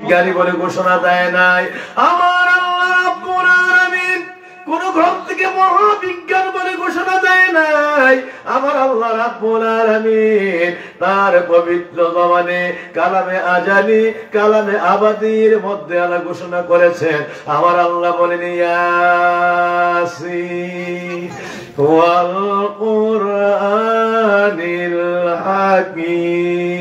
জ্ঞানী বলে ঘোষণা দেয় নাই। আমার আল্লাহ রাব্বুল আলামিন কোন গ্রন্থ থেকে মহাবিজ্ঞান বলে ঘোষণা দেয় নাই। আমার আল্লাহ রাব্বুল আলামিন তার পবিত্র জবানে কালামে আজালি কালামে আবাদির মধ্যে আল্লাহ ঘোষণা করেছেন। আমার আল্লাহ বলেন ইয়াসিন ওয়াল কুরআনিল হাকীম।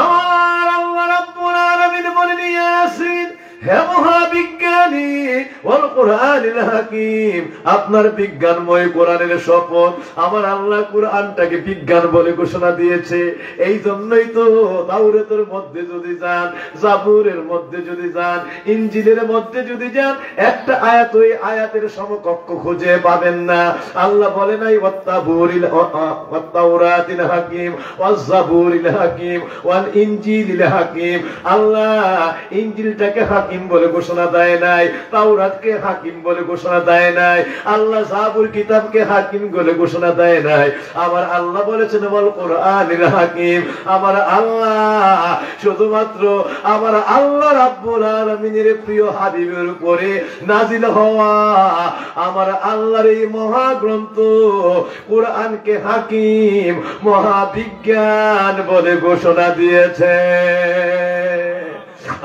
আমার আল্লাহ রাব্বুল আলামিন বলেন ইয়াসিন হে মহাবিজ্ঞানী ওয়াল কুরআনিল হাকীম, আপনার বিজ্ঞানময় কোরআনের শপথ। আমার আল্লাহ কোরআনটাকে বিজ্ঞান বলে ঘোষণা দিয়েছে। এই জন্যই তো তাওরাতের মধ্যে যদি যান, জাবুরের মধ্যে যদি যান, ইনজিলের মধ্যে যদি যান, একটা আয়াত ওই আয়াতের সমকক্ষ খুঁজে পাবেন না। আল্লাহ বলে নাই ওয়াত-তাওরাতিল হাকীম ওয়াজ জাবুরিল হাকীম ওয়াল ইনজিলিল হাকীম। আল্লাহ ইনজিলটাকে হাকীম বলে ঘোষণা দেয় নাই, তাওরাতকে হাকিম বলে ঘোষণা দেয় নাই, আল্লাহ জাবুর কিতাবকে হাকিম বলে ঘোষণা দেয় নাই। আমার আল্লাহ বলেছেন ওয়াল কুরআনিল হাকীম। আমার আল্লাহ শুধুমাত্র আমার আল্লাহ রাব্বুল আলামিনের প্রিয় হাবিবের উপরে নাজিল হওয়া আমার আল্লাহর এই মহাগ্রন্থ কুরআনকে হাকিম মহাবিজ্ঞান বলে ঘোষণা দিয়েছে।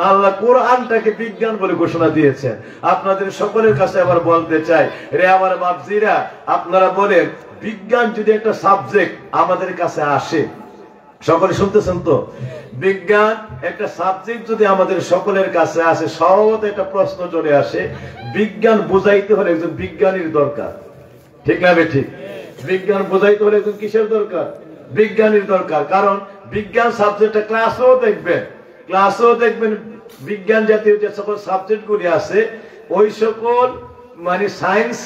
আল্লাহ কোরআনটাকে বিজ্ঞান বলে ঘোষণা দিয়েছেন। আপনাদের সকলের কাছে আবার বলতে চাই, রে আমার বাপজিরা, আপনারা বলেন বিজ্ঞান যদি একটা সাবজেক্ট আমাদের কাছে আসে, সকলে শুনতেছেন তো, বিজ্ঞান একটা সাবজেক্ট যদি আমাদের সকলের কাছে আসে, সহজ একটা প্রশ্ন চলে আসে, বিজ্ঞান বুঝাইতে হলে একজন বিজ্ঞানীর দরকার, ঠিক না? ঠিক। বিজ্ঞান বুঝাইতে হলে একজন কিসের দরকার? বিজ্ঞানীর দরকার। কারণ বিজ্ঞান সাবজেক্টটা ক্লাসেও দেখবেন বিজ্ঞান জাতীয় যে সকল সাবজেক্ট গুলি আছে, ওই সকল মানে সায়েন্স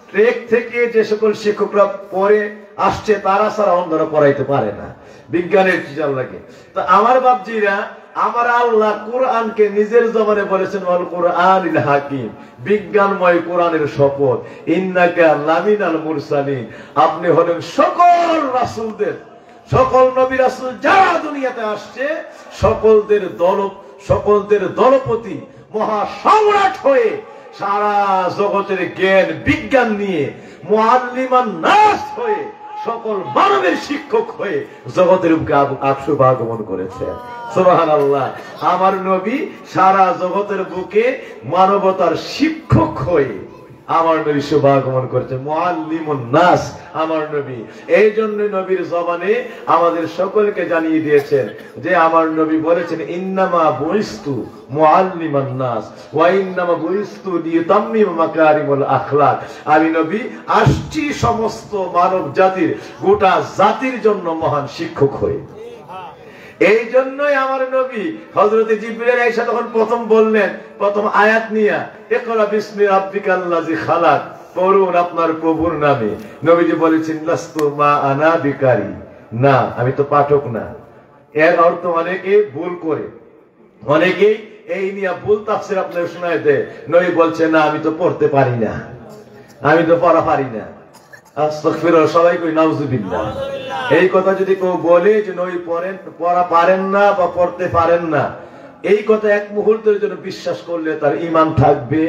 ট্রেক থেকে যে সকল শিক্ষকরা পড়ে আসছে তারা ছাড়া অন্যরা পড়াইতে পারে না, বিজ্ঞানের টিচার লাগে। তো আমার বাপজিরা, আমার আল্লাহ কোরআনকে নিজের জবানে বলেছেন ওয়াল কুরআনিল হাকীম, বিজ্ঞানময় কোরআনের শপথ। ইন্নাকা লামিনাল মুরসালিন, আপনি হলেন সকল রাসূলদের, সকল নবী রাসূল যারা দুনিয়াতে আসছে সকলদের দলপতি, মহা সম্রাট হয়ে সারা জগতের জ্ঞান বিজ্ঞান নিয়ে মুআল্লিমান নাস হয়ে সকল মানবের শিক্ষক হয়ে জগতের বুকে আগমন করেছেন। সুবহানাল্লাহ। আমার নবী সারা জগতের বুকে মানবতার শিক্ষক হয়ে আমার নবী শুভাগমন করেছে, মুআল্লিমুন নাস আমার নবী। এই জন্য নবীর জবানে আমাদের সকলকে জানিয়ে দিয়েছেন যে আমার নবী বলেছেন ইন্নামা বুইস্তু মুআল্লিমান নাস ওয়া ইন্নামা বুইস্তু লিতাম্মিমা মাকারিমুল আখলাক। আমি নবী আসছি সমস্ত মানব জাতির, গোটা জাতির জন্য মহান শিক্ষক হয়ে। এই জন্যই আমার নবী হযরতে জিবরিল আয়েশা তখন প্রথম বললেন, প্রথম আয়াত নিয়া, ইকরা বিসমি রাব্বিকাল্লাযী খালাক, পড়ুন আপনার প্রভুর নামে। নবীজি বলেছেন লাস্তু মা আনা বিকারি, না আমি তো পাঠক না। এর অর্থ অনেকে ভুল করে, অনেকেই এই নিয়ে ভুল তাফসীর আপনাদের শোনায় দেয়। নবী বলছে না আমি তো পড়তে পারি না, আমি তো পড়া পারি না। আস্তাগফিরুল্লাহ, সবাই কই নাউযুবিল্লাহ। এই কথা যদি কেউ বলে যে নবী পড়া পারেন না বা পড়তে পারেন না, এই কথা এক মুহূর্তের জন্য বিশ্বাস করলে তার ঈমান থাকবে?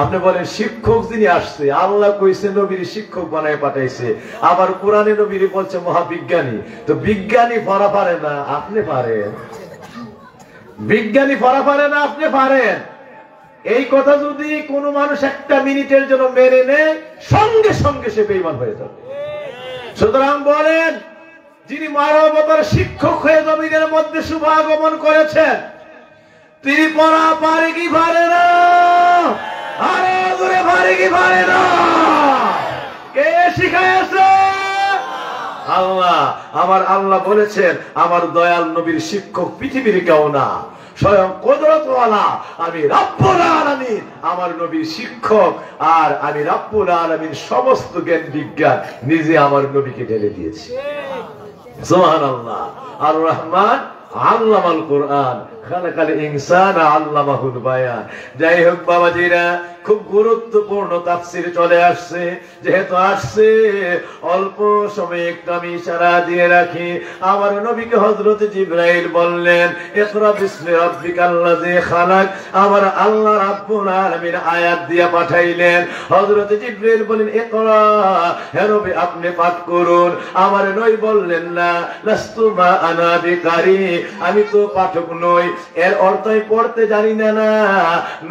আপনি বলেন শিক্ষক যিনি আসছে, আল্লাহ কইছে নবীর শিক্ষক বানায় পাঠাইছে, আবার কোরআনে নবীর বলছে মহাবিজ্ঞানী। তো বিজ্ঞানী পড়া পারে না, আপনি পারেন? বিজ্ঞানী পড়া পারে না, আপনি পারেন? এই কথা যদি কোন মানুষ একটা মিনিটের জন্য মেনে নেয়, সঙ্গে সঙ্গে সে বেঈমান হয়ে যাবে। সুতরাং বলেন, যিনি মানবতার শিক্ষক হয়ে জমিনের মধ্যে শুভাগমন করেছেন, তিনি পড়া পারে কি পারে না? আরে জোরে পারে কি পারে না? কে শিখাইছে? আল্লাহ। আমার আল্লাহ বলেছেন আমার দয়াল নবীর শিক্ষক পৃথিবীর কেউ না, স্বয়ং কুদরতওয়ালা আমি রব্বুল আলামিন আমার নবীর শিক্ষক। আর আমি রব্বুল আলামিন সমস্ত জ্ঞান বিজ্ঞান নিজে আমার নবীকে ঢেলে দিয়েছি। সুবহানাল্লাহ। আর রহমান আল্লামাল কুরআন খালাকাল ইনসানা আল্লামাহুল বায়ান। যাই হোক বাবাজিরা, খুব গুরুত্বপূর্ণ তাফসীর চলে আসছে। যেহেতু আসছে, অল্প সময় একটু আমি ইশারা দিয়ে রাখি। আমার নবীকে হযরত জিবরাইল বললেন, ইকরা বিসমি রাব্বিকাল্লাযী খালাক। আমার আল্লাহ রাব্বুল আলামিন আয়াত দিয়ে পাঠাইলেন। হযরত জিবরাইল বলেন, ইকরা, হে নবী আপনি পাঠ করুন। আমার নবী বললেন, না লাস্তু মা আনা বিকারি, আমি তো পাঠক নই। এর অর্থই পড়তে জানি না। না,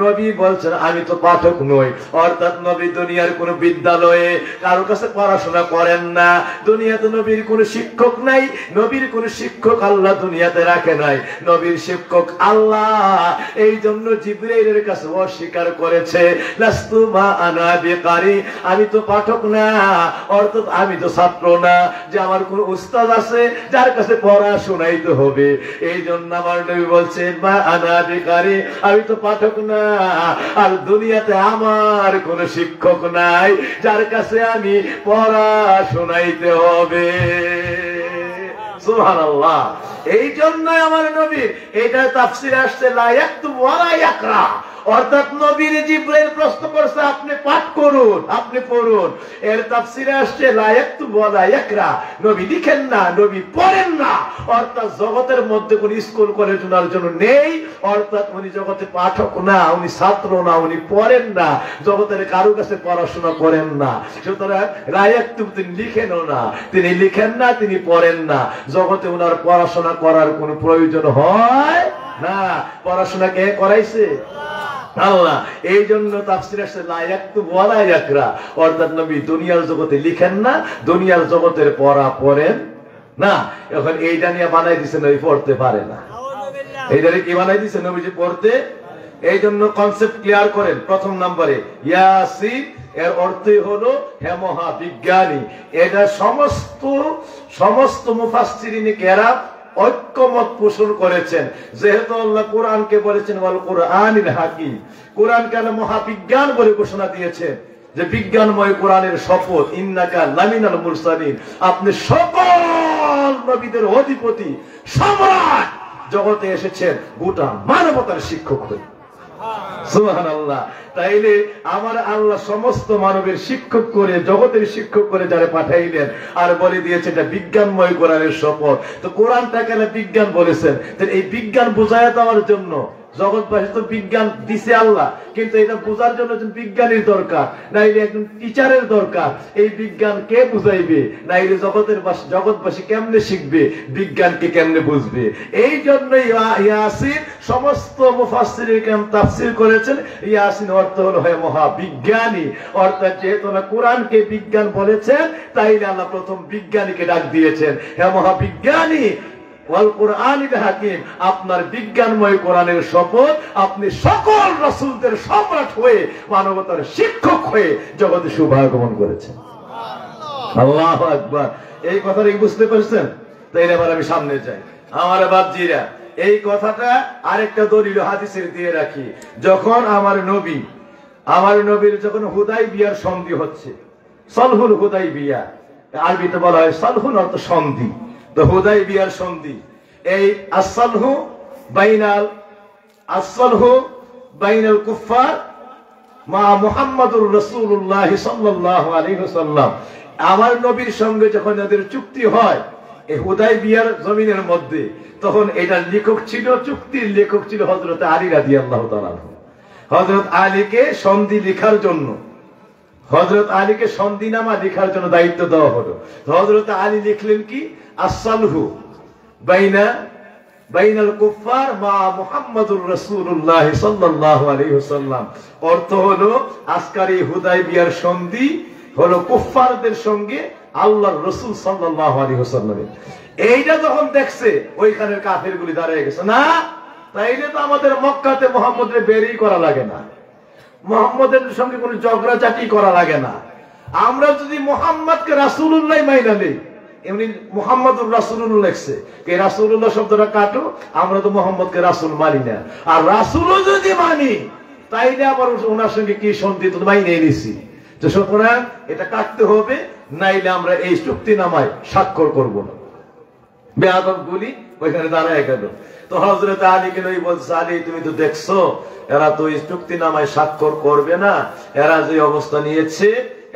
নবী বলছেন আমি তো পাঠক নই, অর্থাৎ নবী দুনিয়ার কোন বিদ্যালয়ে কারো কাছে পড়াশোনা করেন না। দুনিয়াতে নবীর কোন শিক্ষক নাই, নবীর কোন শিক্ষক আল্লাহ দুনিয়াতে রাখে নাই। নবীর শিক্ষক আল্লাহ। এই জন্য জিবরাইলের কাছে অস্বীকার করেছে, লাস্তু মা আনা বিকারি, আমি তো পাঠক না, অর্থাৎ আমি তো ছাত্র না যে আমার কোন উস্তাদ আছে যার কাছে পড়া শোনাইতে হবে। এই জন্য আমার নবী বলছেন, মা আনা বিকারি, আমি তো পাঠক না, আর দুনিয়াতে আমার কোন শিক্ষক নাই যার কাছে আমি পড়া শোনাইতে হবে। সুবহানাল্লাহ। এই জন্য আমার নবীর এটা তাফসীরে আসছে, লা ইয়াকতুবু ওয়া লা ইয়াকরা, অর্থাৎ নবীর জিবরাইল প্রশ্ন করছে আপনি পাঠ করুন, আপনি পড়ুন। এর তাফসীরে আসছে লা ইয়াকতুবু ওয়া লা ইয়াকরা, নবী লিখেন না, নবী পড়েন না, অর্থাৎ জগতের মধ্যে কোন স্কুল কলেজ ওনার জন্য নেই, অর্থাৎ উনি জগতে পাঠক না, উনি ছাত্র না, উনি পড়েন না, জগতের কারো কাছে পড়াশোনা করেন না। সুতরাং লা ইয়াকতুবু, তিনি লিখেনও না, তিনি লিখেন না, তিনি পড়েন না, জগতে ওনার পড়াশোনা করার কোনো প্রয়োজন হয় না। পড়াশোনা কে করাইছে? আল্লাহ। এই জন্য তাফসীরে আসছে লা ইয়াকতুবু ওয়া লা ইয়াকরা, অর্থাৎ নবী দুনিয়ার জগতে লিখেন না, দুনিয়ার জগতের পড়া পড়েন না। এখন এইটা নিয়ে বানাই দিছে নবী পড়তে পারে না। এইটারে কি বানাই দিছে নবী যে পড়তে? এই জন্য কনসেপ্ট ক্লিয়ার করেন। প্রথম নম্বরে ইয়াসিন এর অর্থই হলো হে মহাবিজ্ঞানী। এটা সমস্ত মুফাসসিরিনে কেরাম ঐক্যমত পোষণ করেছেন। যেহেতু আল্লাহ কোরআনকে বলেছেন ওয়াল কুরআনিল হাকিম, কোরআনকে আল্লাহ মহাবিজ্ঞান বলে ঘোষণা দিয়েছেন, যে বিজ্ঞানময় কোরআনের শপথ, ইন্নাকা লামিনাল মুরসালিন, আপনি সকল নবীদের অধিপতি সম্রাট, জগতে এসেছেন গোটা মানবতার শিক্ষক হয়ে। সুবহানাল্লাহ। তাইলে আমার আল্লাহ সমস্ত মানবের শিক্ষক করে, জগতের শিক্ষক করে যারা পাঠাইলেন, আর বলে দিয়েছে এটা বিজ্ঞানময় কোরআনের শপথ। তো কোরআনটাকে বিজ্ঞান বলেছেন, এই বিজ্ঞান বোঝায় দেওয়ার জন্য জগৎবাসী তো বিজ্ঞান দিছে আল্লাহ, কিন্তু এটা বোঝার জন্য একজন বিজ্ঞানীর দরকার, নাইলে একজন টিচারের দরকার। এই বিজ্ঞান কে বুঝাইবে? নাইলে জগৎবাসী কেমনে শিখবে, বিজ্ঞানকে কেমনে বুঝবে? এই জন্য ইয়াসিন সমস্ত মুফাসসিরিন কেরাম তাফসীর করেছেন, ইয়াসিন অর্থ হলো হে মহাবিজ্ঞানী। অর্থাৎ যেহেতু না কোরআনকে বিজ্ঞান বলেছেন, তাইলে আল্লাহ প্রথম বিজ্ঞানীকে ডাক দিয়েছেন, হে মহাবিজ্ঞানী ওয়াল কুরআনিল হাকিম, আপনার বিজ্ঞানময় কোরআনের শপথ, আপনি সকল রাসূলদের সম্রাট হয়ে, মানবতার শিক্ষক হয়ে জগতে শুভাগমন করেছেন। আল্লাহু আকবার। এই কথাটা কি বুঝতে পারছেন? তাই এবার আমি সামনে যাই। আমার বাপজিরা, এই কথাটা আরেকটা দলিল হাদিসের দিয়ে রাখি। যখন আমার নবীর যখন হুদাইবিয়ার সন্ধি হচ্ছে, সালহুল হুদাইবিয়া, আরবিতে বলা হয় সালহুল অর্থ সন্ধি, তো হুদাইবিয়ার সন্ধি। এই আসসালহু বাইনাল কুফার মা মুহাম্মাদুর রাসূলুল্লাহ সাল্লাল্লাহু আলাইহি ওয়াসাল্লাম, আমার নবীর সঙ্গে যখন এদের চুক্তি হয় এই হুদাইবিয়ার জমিনের মধ্যে, তখন এটার লেখক ছিল, চুক্তির লেখক ছিল হযরত আলী রাদিয়াল্লাহু তাআলা। হযরত আলীকে সন্ধি লেখার জন্য, হযরত আলীকে সন্ধিনামা লেখার জন্য দায়িত্ব দেওয়া হলো। হযরত আলী লিখলেন কি, আসসালহু বাইনাল কুফার মা মুহাম্মাদুর রাসূলুল্লাহ সাল্লাল্লাহু আলাইহি ওয়াসাল্লাম, অর্থ হলো আজকের এই হুদাইবিয়ার সন্ধি হলো কুফফারদের সঙ্গে আল্লাহর রাসূল সাল্লাল্লাহু আলাইহি ওয়াসাল্লামের। এইটা যখন দেখছে ওইখানের কাফেরগুলি দাঁড়িয়ে গেছে, না তাইলে তো আমাদের মক্কাতে মুহাম্মদের বেরি করা লাগে না, মুহাম্মদের সঙ্গে কোনো ঝগড়াঝাটি করা লাগে না। আমরা যদি মুহাম্মদকে রাসূলুল্লাহ মাইনা নেই, এমনি মুহাম্মদুর রাসূলুল্লাহ লেখছে, এই রাসূলুল্লাহ শব্দটা কাটো, আমরা তো মুহাম্মদকে রাসূল মানি না। আর রাসূলও যদি মানি, তাইলে আবার ওনার সঙ্গে কি সন্ধি তো মাইনে নিছি, যে সুতরাং এটা কাটতে হবে, নাইলে আমরা এই চুক্তিনামায় স্বাক্ষর করব না। বেয়াদব গুলি ওইখানে দাঁড়ায় গেল। তো হযরত আলীকে নবী বলছে, আলী তুমি তো দেখছো এরা তো চুক্তিনামায় স্বাক্ষর করবে না, এরা যে অবস্থা নিয়েছে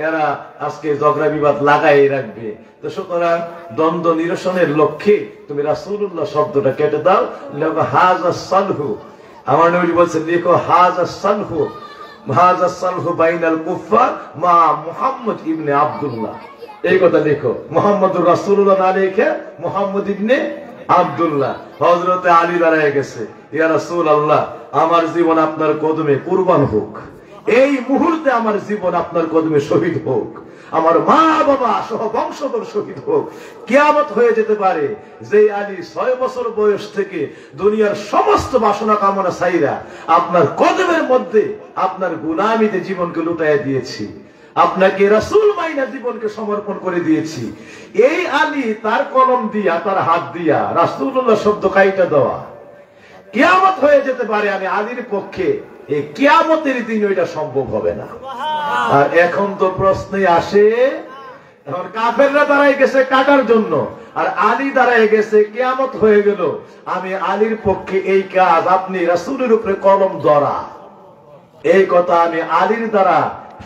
এরা আজকে ঝগড়া বিবাদ লাগাই রাখবে। তো সুতরাং দ্বন্দ্ব নিরসনের লক্ষ্যে তুমি রাসূলুল্লাহ শব্দটা কেটে দাও, লেখো হাযা সালহু। আমার নবী বলছেন লিখো হাযা সালহু, হাযা সালহু বাইনাল কুফার মা মুহাম্মদ ইবনে আব্দুল্লাহ। এই কথা লিখো, মুহাম্মদুর রাসূলুল্লাহ না লিখে মুহাম্মদ ইবনে আব্দুল্লাহ। হযরতে আলী দাঁড়ায় গেছে, ইয়া রাসূলুল্লাহ আমার জীবন আপনার কদমে কুরবান হোক, এই মুহূর্তে আমার জীবন আপনার কদমে শহীদ হোক, আমার মা বাবা সহ বংশধর শহীদ হোক। কিয়ামত হয়ে যেতে পারে যে আলী 6 বছর বয়স থেকে দুনিয়ার সমস্ত বাসনা কামনা ছাইরা আপনার কদমের মধ্যে আপনার গোলামিতে জীবনকে লুটাইয়া দিয়েছি, আপনাকে রাসূল মাইনা জীবনকে সমর্পণ করে দিয়েছি। এই আলী তার কলম দিয়া তার হাত দিয়া রাসূলুল্লাহ শব্দ কাইটা দেওয়া, কিয়ামত হয়ে যেতে পারে আমি আলীর পক্ষে এই কিয়ামতের দিন ওইটা সম্ভব হবে না। আর এখন তো প্রশ্নে আসে, এখন কাফেররা দাঁড়ায় গেছে কাটার জন্য, আর আলী দাঁড়ায় গেছে কিয়ামত হয়ে গেল, আমি আলীর পক্ষে এই কাজ, আপনি রাসূলের উপরে কলম ধরা, এই কথা আমি আলীর দ্বারা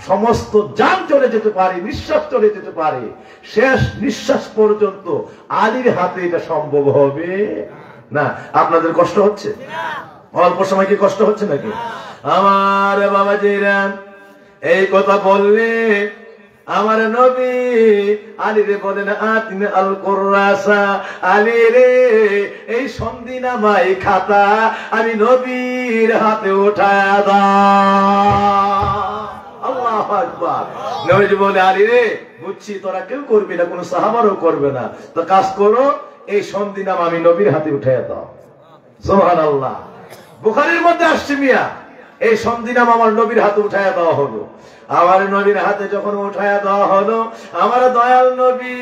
সমস্ত জান চলে যেতে পারে, নিঃশ্বাস চলে যেতে পারে, শেষ নিঃশ্বাস পর্যন্ত আলীর হাতে এটা সম্ভব হবে না। আপনাদের কষ্ট হচ্ছে? অল্প সময় কি কষ্ট হচ্ছে নাকি? আমার বাবাজিরা এই কথা বললে আমার নবী আলী রে বলেন, আতিন আল কুররাসা, আলী রে এই সন্ধিনামা এই খাতা আমি নবীর হাতে উঠায়া দাও। আল্লাহু আকবার। নবী বলে, আলী রে বুঝছি তোরা কেউ করবি না, কোন সাহাবারও করবে না, তো কাজ করো এই সন্ধিনামা আমি নবীর হাতে উঠায়া দাও। সুবহানাল্লাহ। বুখারীর মধ্যে আসছে মিয়া এই সন্ধিনামা আমার নবীর হাতে উঠায়া দেওয়া হলো। আমার নবীর হাতে যখন উঠায়া দেওয়া হলো, আমার দয়াল নবী,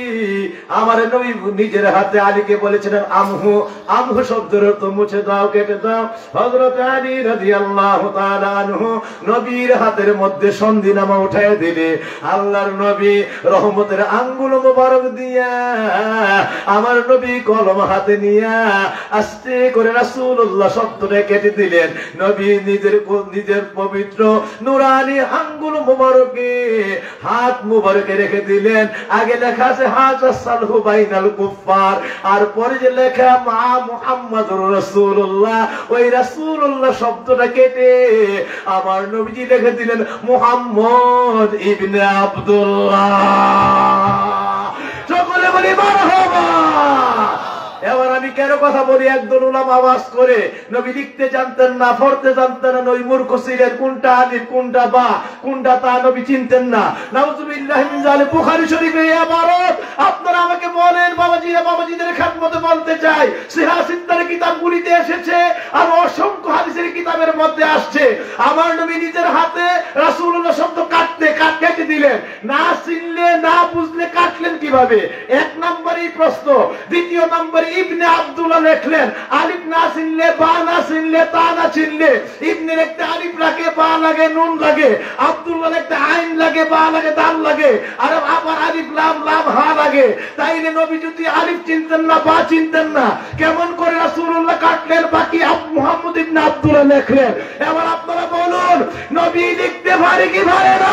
আমার নবী নিজের হাতে আলীকে বলেছিলেন আমহু, আমহু শব্দের অর্থ মুছে দাও, কেটে দাও। হযরত আলী রাদিয়াল্লাহু তাআলা আনহু নবীর হাতের মধ্যে সন্ধিনামা উঠায়া দিলে আল্লাহর নবী রহমতের আঙ্গুল মোবারক দিয়া আমার নবী কলম হাতে নিয়া আস্তে করে রাসূলুল্লাহ শব্দটা কেটে দিলেন। নবী নিজের পবিত্র নুরানি আঙ্গুল মুবারকে হাত মুবারকে রেখে দিলেন। আগে লেখা আছে হাযা সালহু বাইনাল কুফার, আর পরে যে লেখা মা মুহাম্মাদুর রাসূলুল্লাহ, ওই রাসূলুল্লাহ শব্দটা কেটে আমার নবীজি লিখে দিলেন মুহাম্মদ ইবনে আব্দুল্লাহ। সকলে বলি মারহাবা। এবার আমি কেন কথা বলি, একদল উলামা আওয়াজ করে নবী লিখতে জানতেন না, পড়তে জানতেন না, নবী মূর্খ ছিলেন, কোনটা আলিফ কোনটা বা কোনটা তা নবী চিনতেন না। নাউযুবিল্লাহি মিন যালিক। বুখারী শরীফে এই ইবারত আপনারা আমাকে বলেন, বাবাজিরা বাবাজিদের খেদমতে বলতে চাই, সিহাহ সিত্তার কিতাবগুলিতে এসেছে, আর অসংখ্য হাদিসের কিতাবের মধ্যে আসছে আমার নবী নিজের হাতে রাসূলুল্লাহ শব্দ কেটে দিলেন। না চিনলে না বুঝলে কাটলেন কিভাবে? এক নম্বরই প্রশ্ন। দ্বিতীয় নম্বরে ইবনে আব্দুল্লাহ লিখলেন, আলিফ না চিনলে, বা না চিনলে, তা না চিনলে, ইবনের একটা আলিফ লাগে, বা লাগে, নুন লাগে, আব্দুল্লাহ একটা আইন লাগে, বা লাগে, দাল লাগে, আর আবার আলিফ লাম লাম হা লাগে। তাইলে নবী যদি আলিফ চিনতেন না, বা চিনতেন না, কেমন করে রাসূলুল্লাহ কাটলেন, বাকি মুহাম্মদ ইবনে আব্দুল্লাহ লিখলেন? এবার আপনারা বলুন, নবী লিখতে পারে কি পারে না?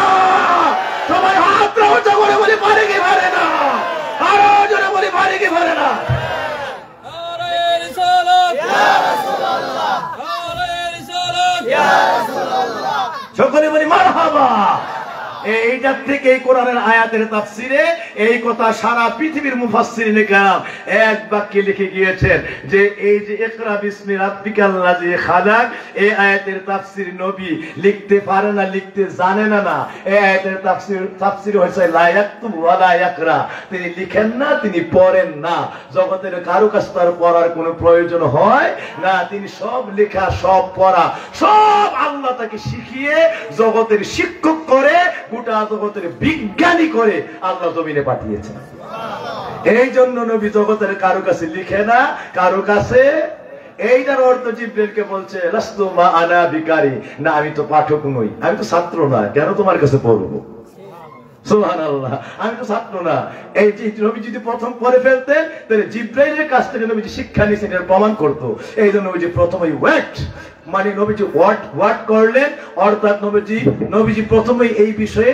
সবাই হাত উঁচু করে বলি পারে কি পারে না? আরো জোরে বলি পারে কি পারে না? সকলে বলি মারহাবা। এইটার থেকে এই কোরআনের আয়াতের তাফসিরে এই কথা সারা পৃথিবীর মুফাসসিরিন কেরাম এক বাক্যে লিখে গিয়েছেন যে এই যে ইকরা বিসমি রাব্বিকাল্লাযী খালাক, এই আয়াতের তাফসির নবী লিখতে পারে না, লিখতে জানে না। না, এই আয়াতের তাফসির হয়েছে লা ইয়াকতুবু ওয়া লা ইয়াকরা, তিনি লিখেন না, তিনি পড়েন না। জগতের কারো কাছে তার পড়ার কোনো প্রয়োজন হয় না, তিনি সব লেখা সব পড়া সব আল্লাহ তাকে শিখিয়ে জগতের শিক্ষক করে, গোটা জগতের বিজ্ঞানী করে আল্লাহ জমিনে পাঠিয়েছেন। এই জন্য নবী জগতের কারো কাছে লিখে না, কারো কাছে। এইটার অর্থ জিবরিলকে বলছে লাস্তু মা আনা বিকারি, না আমি তো পাঠক নই, আমি তো ছাত্র না, কেন তোমার কাছে পড়বো? সুবহানাল্লাহ। আমি তো ছাত্র না, এই যে নবী যদি প্রথম পড়ে ফেলতেন তাহলে জিব্রাইলের কাছ থেকে নবীজি শিক্ষা নিয়েছেন এর প্রমাণ করতো। এই জন্য নবীজি প্রথমেই ওয়েট মানে নবীজি ওয়াট করলেন, অর্থাৎ নবীজি প্রথমেই এই বিষয়ে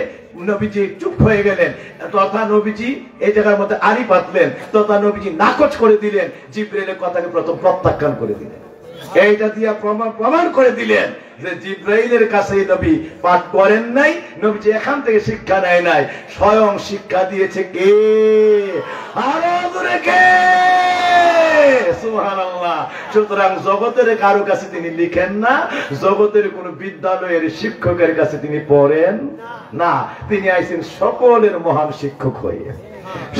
নবীজি চুপ হয়ে গেলেন, তথা নবীজি এই জায়গার মধ্যে আড়ি পাতলেন, তথা নবীজি নাকচ করে দিলেন, জিব্রাইলের কথাকে প্রথম প্রত্যাখ্যান করে দিলেন। এইটা দিয়া প্রমাণ করে দিলেন যে জিব্রাইলের কাছে নবী পাঠ করেন নাই, নবীজি এখান থেকে শিক্ষা নেয় নাই, স্বয়ং শিক্ষা দিয়েছে কে? আরো জোরে কে? সুবহানাল্লাহ। সুতরাং জগতের কারো কাছে তিনি লিখেন না, জগতের কোন বিদ্যালয়ের শিক্ষকের কাছে তিনি পড়েন না, তিনি আইছেন সকলের মহান শিক্ষক হয়ে,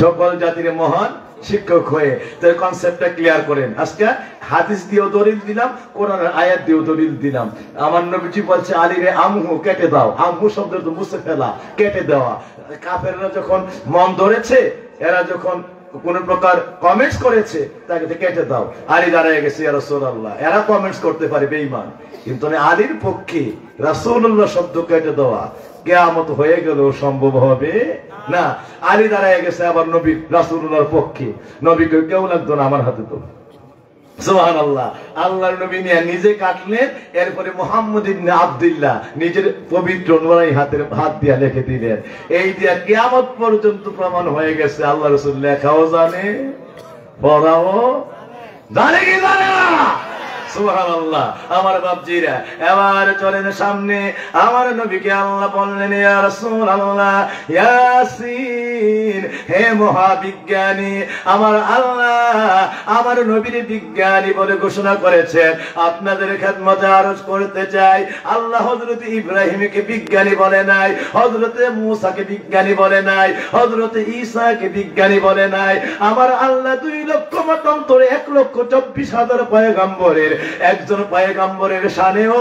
সকল জাতির মহান শিক্ষক হয়ে। তার কনসেপ্টটা ক্লিয়ার করেন। আজকে হাদিস দিয়েও দলিল দিলাম, কোরআনের আয়াত দিয়েও দলিল দিলাম। আমার নবীজি বলছে আলীরে আমহু কেটে দাও, আমহু শব্দের তো মুছে ফেলা, কেটে দেওয়া। কাফেররা যখন মন ধরেছে, এরা যখন কোন প্রকার কমেন্টস করেছে, তাকে কেটে দাও। আলী দাঁড়ায় গেছে ইয়া রাসূলুল্লাহ, এরা কমেন্টস করতে পারে বেঈমান, কিন্তু আলীর পক্ষে রাসূলুল্লাহ শব্দ কেটে দেওয়া কিয়ামত হয়ে গেল সম্ভব হবে না। আলী দাঁড়ায় গেছে আবার নবী রাসূলুল্লাহর পক্ষে, নবীকে কেউ লাগতো না আমার হাতে তো। সুবহানাল্লাহ। আল্লাহর নবী নিয়ে নিজে কাটলেন, এরপরে মুহাম্মদ ইবনে আব্দুল্লাহ নিজের পবিত্র নুরানি হাত দিয়া লিখে দিলেন। এই দিয়া কিয়ামত পর্যন্ত প্রমাণ হয়ে গেছে আল্লাহ রাসূল লেখাও জানে, পড়াও জানে কি জানে না? সুবহানাল্লাহ। আমার বাপজিরা এবার চলেন সামনে। আমার নবীকে আল্লাহ বললেন ইয়া রাসূলুল্লাহ ইয়াসিন, হে মহাবিজ্ঞানী, আমার আল্লাহ আমার নবীর বিজ্ঞানী বলে ঘোষণা করেছেন। আপনাদের খেদমতে আরজ করতে চাই, আল্লাহ হযরত ইব্রাহিমকে বিজ্ঞানী বলে নাই, হযরত মূসাকে বিজ্ঞানী বলে নাই, হযরত ঈসাকে বিজ্ঞানী বলে নাই। আমার আল্লাহ 2 লক্ষ মতান্তরে 1,24,000 পয়গম্বরের একজন পয়গম্বরের শানেও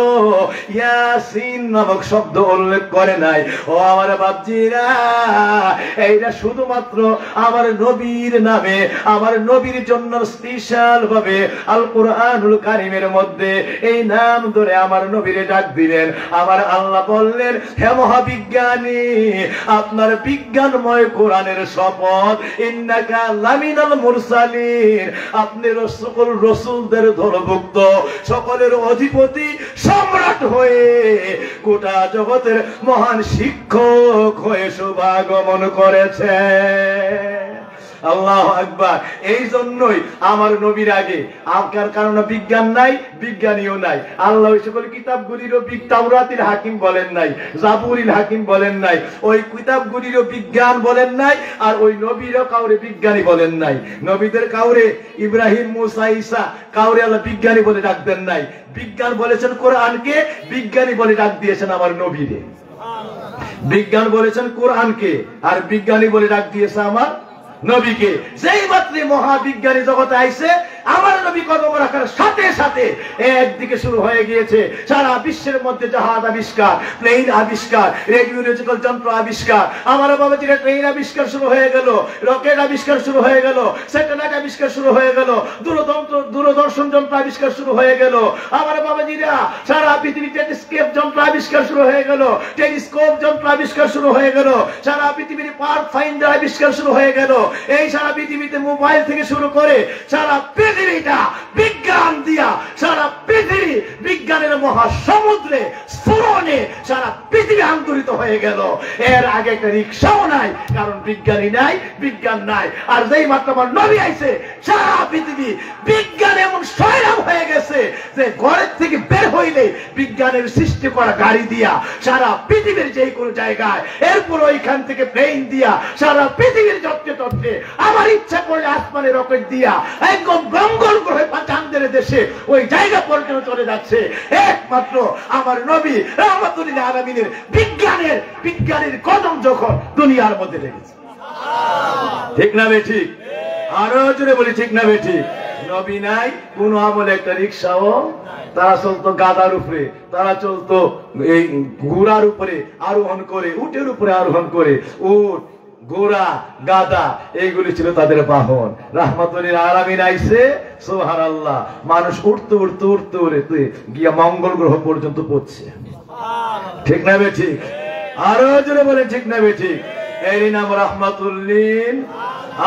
ইয়াসিন নামক শব্দ উল্লেখ করে নাই। ও আমার বাপজিরা, এইটা শুধুমাত্র আমার নবীর নামে, আমার নবীর জন্য স্পেশাল ভাবে আল কোরআনুল কারীমের মধ্যে এই নাম ধরে আমার নবীরে ডাক দিলেন। আমার আল্লাহ বললেন হে মহাবিজ্ঞানী, আপনার বিজ্ঞানময় কোরআনের শপথ, ইন্নাকা লামিনাল মুরসালিন, আপনি সকল রাসূলদের দলভুক্ত, সকলের অধিপতি সম্রাট হয়ে গোটা জগতের মহান শিক্ষক হয়ে শুভাগমন করেছে। আল্লাহু আকবার। এই জন্যই আমার নবীর আগে আপনার কারণে বিজ্ঞান নাই, বিজ্ঞানীও নাই। আল্লাহ ওই সকল কিতাবগুলিরও তাওরাতের হাকিম বলেন নাই, জাবুরিল হাকিম বলেন নাই, ওই কিতাবগুলিরও বিজ্ঞান বলেন নাই, আর ওই নবীরও কাউরে বিজ্ঞানী বলেন নাই। নবীদের কাউরে ইব্রাহিম, মুসা, ঈসা কাউরে আল্লাহ বিজ্ঞানী বলে ডাক দেন নাই। বিজ্ঞান বলেছেন কোরআনকে, বিজ্ঞানী বলে ডাক দিয়েছেন আমার নবীরে। বিজ্ঞান বলেছেন কোরআনকে, আর বিজ্ঞানী বলে ডাক দিয়েছে আমার নবীকে। যেই মাত্র মহাবিজ্ঞানী জগতে আইছে, আমার নবী কদম রাখার সাথে সাথে একদিকে শুরু হয়ে গিয়েছে সারা বিশ্বের মধ্যে জাহাজ আবিষ্কার, প্লেন আবিষ্কার, রেডিওলজিক্যাল যন্ত্র আবিষ্কার। আমার বাবাজির ট্রেন আবিষ্কার শুরু হয়ে গেল, রকেট আবিষ্কার শুরু হয়ে গেল, স্যাটেলাইট আবিষ্কার শুরু হয়ে গেল, দূরদর্শন যন্ত্র আবিষ্কার শুরু হয়ে গেল। আমার বাবাজিরা সারা পৃথিবী টেলিস্কোপ যন্ত্র আবিষ্কার শুরু হয়ে গেল, টেলিস্কোপ যন্ত্র আবিষ্কার শুরু হয়ে গেল, সারা পৃথিবীর পাথ ফাইন্ডার আবিষ্কার শুরু হয়ে গেল। এই সারা পৃথিবীতে মোবাইল থেকে শুরু করে সারা পৃথিবীটা বিজ্ঞান দিয়া, সারা পৃথিবী বিজ্ঞানের মহাসমুদ্রে স্ফুরণে সারা পৃথিবী আন্তরিত হয়ে গেল। এর আগে একটা রিক্সাও নাই, কারণ বিজ্ঞানী নাই, বিজ্ঞান নাই। আর যেই মাত্র আমার নবী আইছে, সারা পৃথিবী বিজ্ঞান এমন সয়লাভ হয়ে গেছে যে ঘরের থেকে বের হইলে বিজ্ঞানের সৃষ্টি করা গাড়ি দিয়া সারা পৃথিবীর যে কোনো জায়গায়, এরপর ওইখান থেকে প্লেন দিয়া সারা পৃথিবীর যত্রে তত্রে, আমার ইচ্ছা করলে আসমানে রকেট দিয়া একদম মঙ্গল গ্রহে চাঁদের দেশে ওই জায়গা পর্যন্ত চলে যাচ্ছে একমাত্র আমার নবী রাহমাতুল লিল আলামিনের বিজ্ঞানের কদম যখন দুনিয়ার মধ্যে লেগেছে। ঠিক না বে ঠিক? আরো জোরে বলি ঠিক না বে ঠিক? নবী নাই, কোন আমলে একটা রিক্সাও, তারা চলতো গাদার উপরে, তারা চলতো এই ঘোড়ার উপরে আরোহণ করে, উটের উপরে আরোহণ করে। উট, ঘোড়া, গাদা এইগুলি ছিল তাদের বাহন। রাহমাতুল লিল আলামিন আইছে, সুবহানাল্লাহ, মানুষ উঠতে উঠতে উঠতে উঠতে গিয়া মঙ্গল গ্রহ পর্যন্ত পৌঁছছে। ঠিক না বে ঠিক? আরো জোরে বলে ঠিক না বে ঠিক? এরই নাম রাহমাতুল্লিল,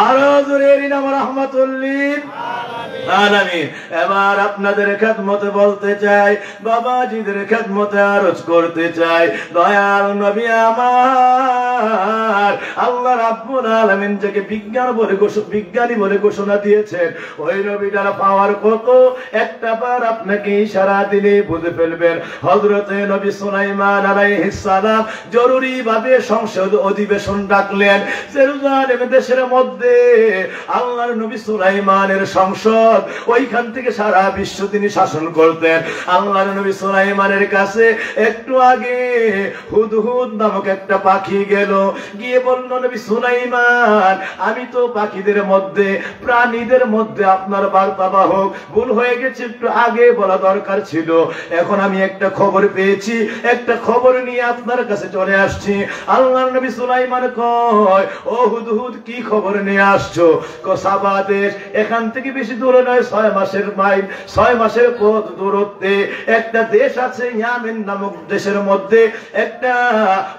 আরো জোরে এরই নাম রাহমাতুল্লিল আলামিন। এবার আপনাদের খেদমতে বলতে চাই, বাবাজিদের খেদমতে আরজ করতে চাই, দয়াল নবী আমার আল্লাহ রাব্বুল আলামিন যাকে বিজ্ঞানী বলে ঘোষণা দিয়েছেন, ওই নবীটার পাওয়ার কত একটা বার আপনাকে ইশারা দিলে বুঝে ফেলবেন। হযরতে নবী সুলাইমান আলাইহিস সালাম জরুরি ভাবে সংসদ অধিবেশন ডাকলেন জেরুজালেম দেশের মধ্যে। আল্লাহর নবী সুলাইমানের সংসদ, ওইখান থেকে সারা বিশ্ব তিনি শাসন করতেন। আল্লাহর নবী সুলাইমানের কাছে একটু আগে হুদহুদ নামক একটা পাখি গেল, গিয়ে বলল, নবী সুলাইমান আমি তো পাখিদের মধ্যে প্রাণীদের মধ্যে আপনার বার্তাবাহক, ভুল হয়ে গেছে, একটু আগে বলা দরকার ছিল। এখন আমি একটা খবর পেয়েছি, একটা খবর নিয়ে আপনার কাছে চলে আসছি। আল্লাহর নবী সুলাইমান কয়, ও হুদহুদ কি খবর নিয়ে আসছো? সাবা দেশ এখান থেকে বেশি দূরে নয়, 6 মাসের মাইল, 6 মাসের পথ দূরত্বে একটা দেশ আছে, ইয়ামেন নামক দেশের মধ্যে একটা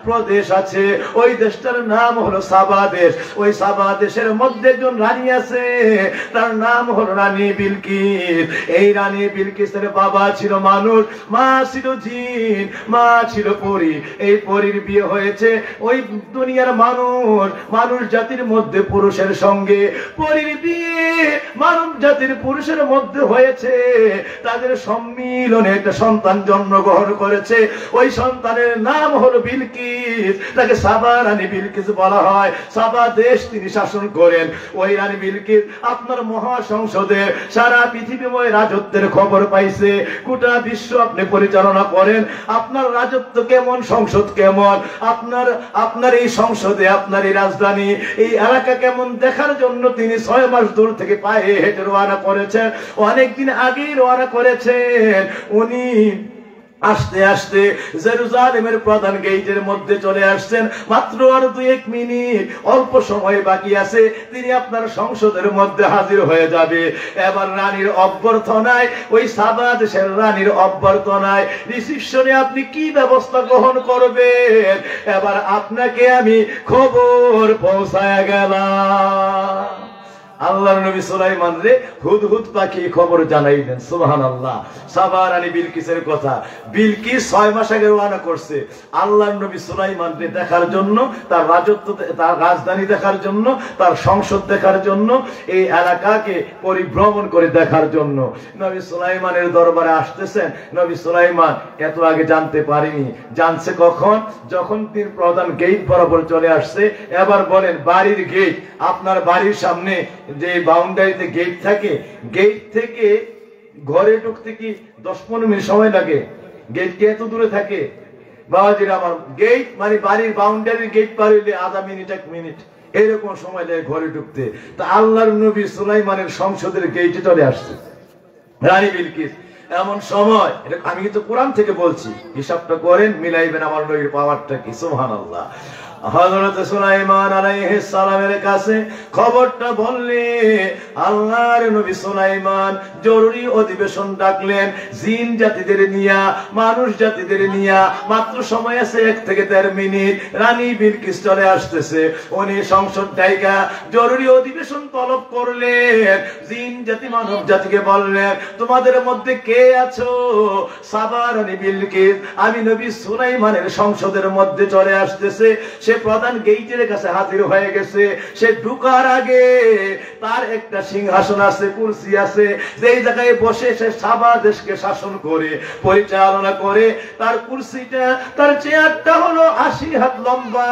প্রদেশ আছে, ওই দেশটার নাম হলো সাবা দেশ। ওই সাবা দেশের মধ্যে একজন রানী আছে, তার নাম হলো রানী বিলকিস। এই রানী বিলকিসের বাবা ছিল মানুষ, মা ছিল জিন, মা ছিল পরী। এই পরীর বিয়ে হয়েছে ওই দুনিয়ার মানুষ জাতির মধ্যে পুরুষের সঙ্গে। পরীর বিয়ে মানব জাতির পুরুষের মধ্যে হয়েছে, তাদের সম্মিলনে একটা সন্তান জন্মগ্রহণ করেছে। ওই সন্তানের নাম হলো বিলকিস, তাকে সাবা রানী বিলকিস বলা হয়। সাবা দেশ তিনি শাসন করেন। ওই রানী বিলকিস আপনার মহাসংসদে সারা পৃথিবীময় রাজত্বের খবর পাইছে, গোটা বিশ্ব আপনি পরিচালনা করেন, আপনার রাজত্ব কেমন, সংসদ কেমন, আপনার এই সংসদে, আপনার এই রাজধানী, এই এলাকা কেমন দেখার জন্য তিনি 6 মাস দূর থেকে পায়ে হেঁটে রওনা করেছেন। অনেকদিন আগেই রওনা করেছেন। উনি আস্তে আস্তে জেরুজালেমের প্রধান গেটের মধ্যে চলে আসছেন। মাত্র আর 2-1 মিনিট, অল্প সময় বাকি আছে, তিনি আপনার সংসদের মধ্যে হাজির হয়ে যাবে। এবার রানীর অভ্যর্থনায়, ওই সাবা দেশের রানীর অভ্যর্থনায় রিসিপশনে আপনি কি ব্যবস্থা গ্রহণ করবেন, এবার আপনাকে আমি খবর পৌঁছায় গেলাম। আল্লাহর নবী সুলাইমান রে হুদহুদ পাখি খবর জানাইলেন। সুবহানাল্লাহ। সাবা রানী বিলকিসের কথা, বিলকিস 6 মাস আগে রওনা করছে আল্লাহর নবী সুলাইমান রে দেখার জন্য, তার রাজত্ব, তার রাজধানী দেখার জন্য, তার সংসদ দেখার জন্য, এই এলাকাকে পরিভ্রমণ করে দেখার জন্য। নবী সুলাইমানের দরবারে আসতেছেন। নবী সুলাইমান এত আগে জানতে পারেনি, জানছে কখন? যখন তিনি প্রধান গেট বরাবর চলে আসছে। এবার বলেন, বাড়ির গেট, আপনার বাড়ির সামনে যে বাউন্ডারিতে গেট থাকে, গেট থেকে ঘরে ঢুকতে কি 10-15 মিনিট সময় লাগে? গেট কি এত দূরে থাকে? বাবাজিরা আমার, গেট মানে বাড়ির বাউন্ডারির গেট পার হইলে আধা মিনিট 1 মিনিট এরকম সময় লাগে ঘরে ঢুকতে। তা আল্লাহর নবী সুলাইমানের সংসদের গেটে চলে আসছে রানী বিলকিস। এমন সময়, এটা আমি কিন্তু কোরআন থেকে বলছি, হিসাবটা করেন, মিলাইবেন আমার নবীর পাওয়ারটা কি। সুবহানাল্লাহ। হযরত সুলাইমান আলাইহিস সালামের কাছে খবরটা বললে আল্লাহর নবী সুলাইমান জরুরি অধিবেশন ডাকলেন, জিন জাতিদের নিয়া, মানুষ জাতিদের নিয়া। মাত্র সময় আছে 1 থেকে 1.5 মিনিট। রানী বিলকিস চলে আসতেছে। উনি সংসদ ডাইকা জরুরি অধিবেশন তলব করলেন। জিন জাতি মানব জাতিকে বললেন, তোমাদের মধ্যে কে আছো? সাবা রানী বিলকিস আমি নবী সুলাইমানের সংসদের মধ্যে চলে আসতেছে। সে প্রধান গেটের কাছে হাজির হয়ে গেছে। সে ঢুকার আগে তার একটা সিংহাসন আছে, কুরসি আছে, যেই জায়গায় বসে সে সাবা দেশকে শাসন করে, পরিচালনা করে। তার কুরসিটা, তার চেয়ারটা হলো 80 হাত লম্বা,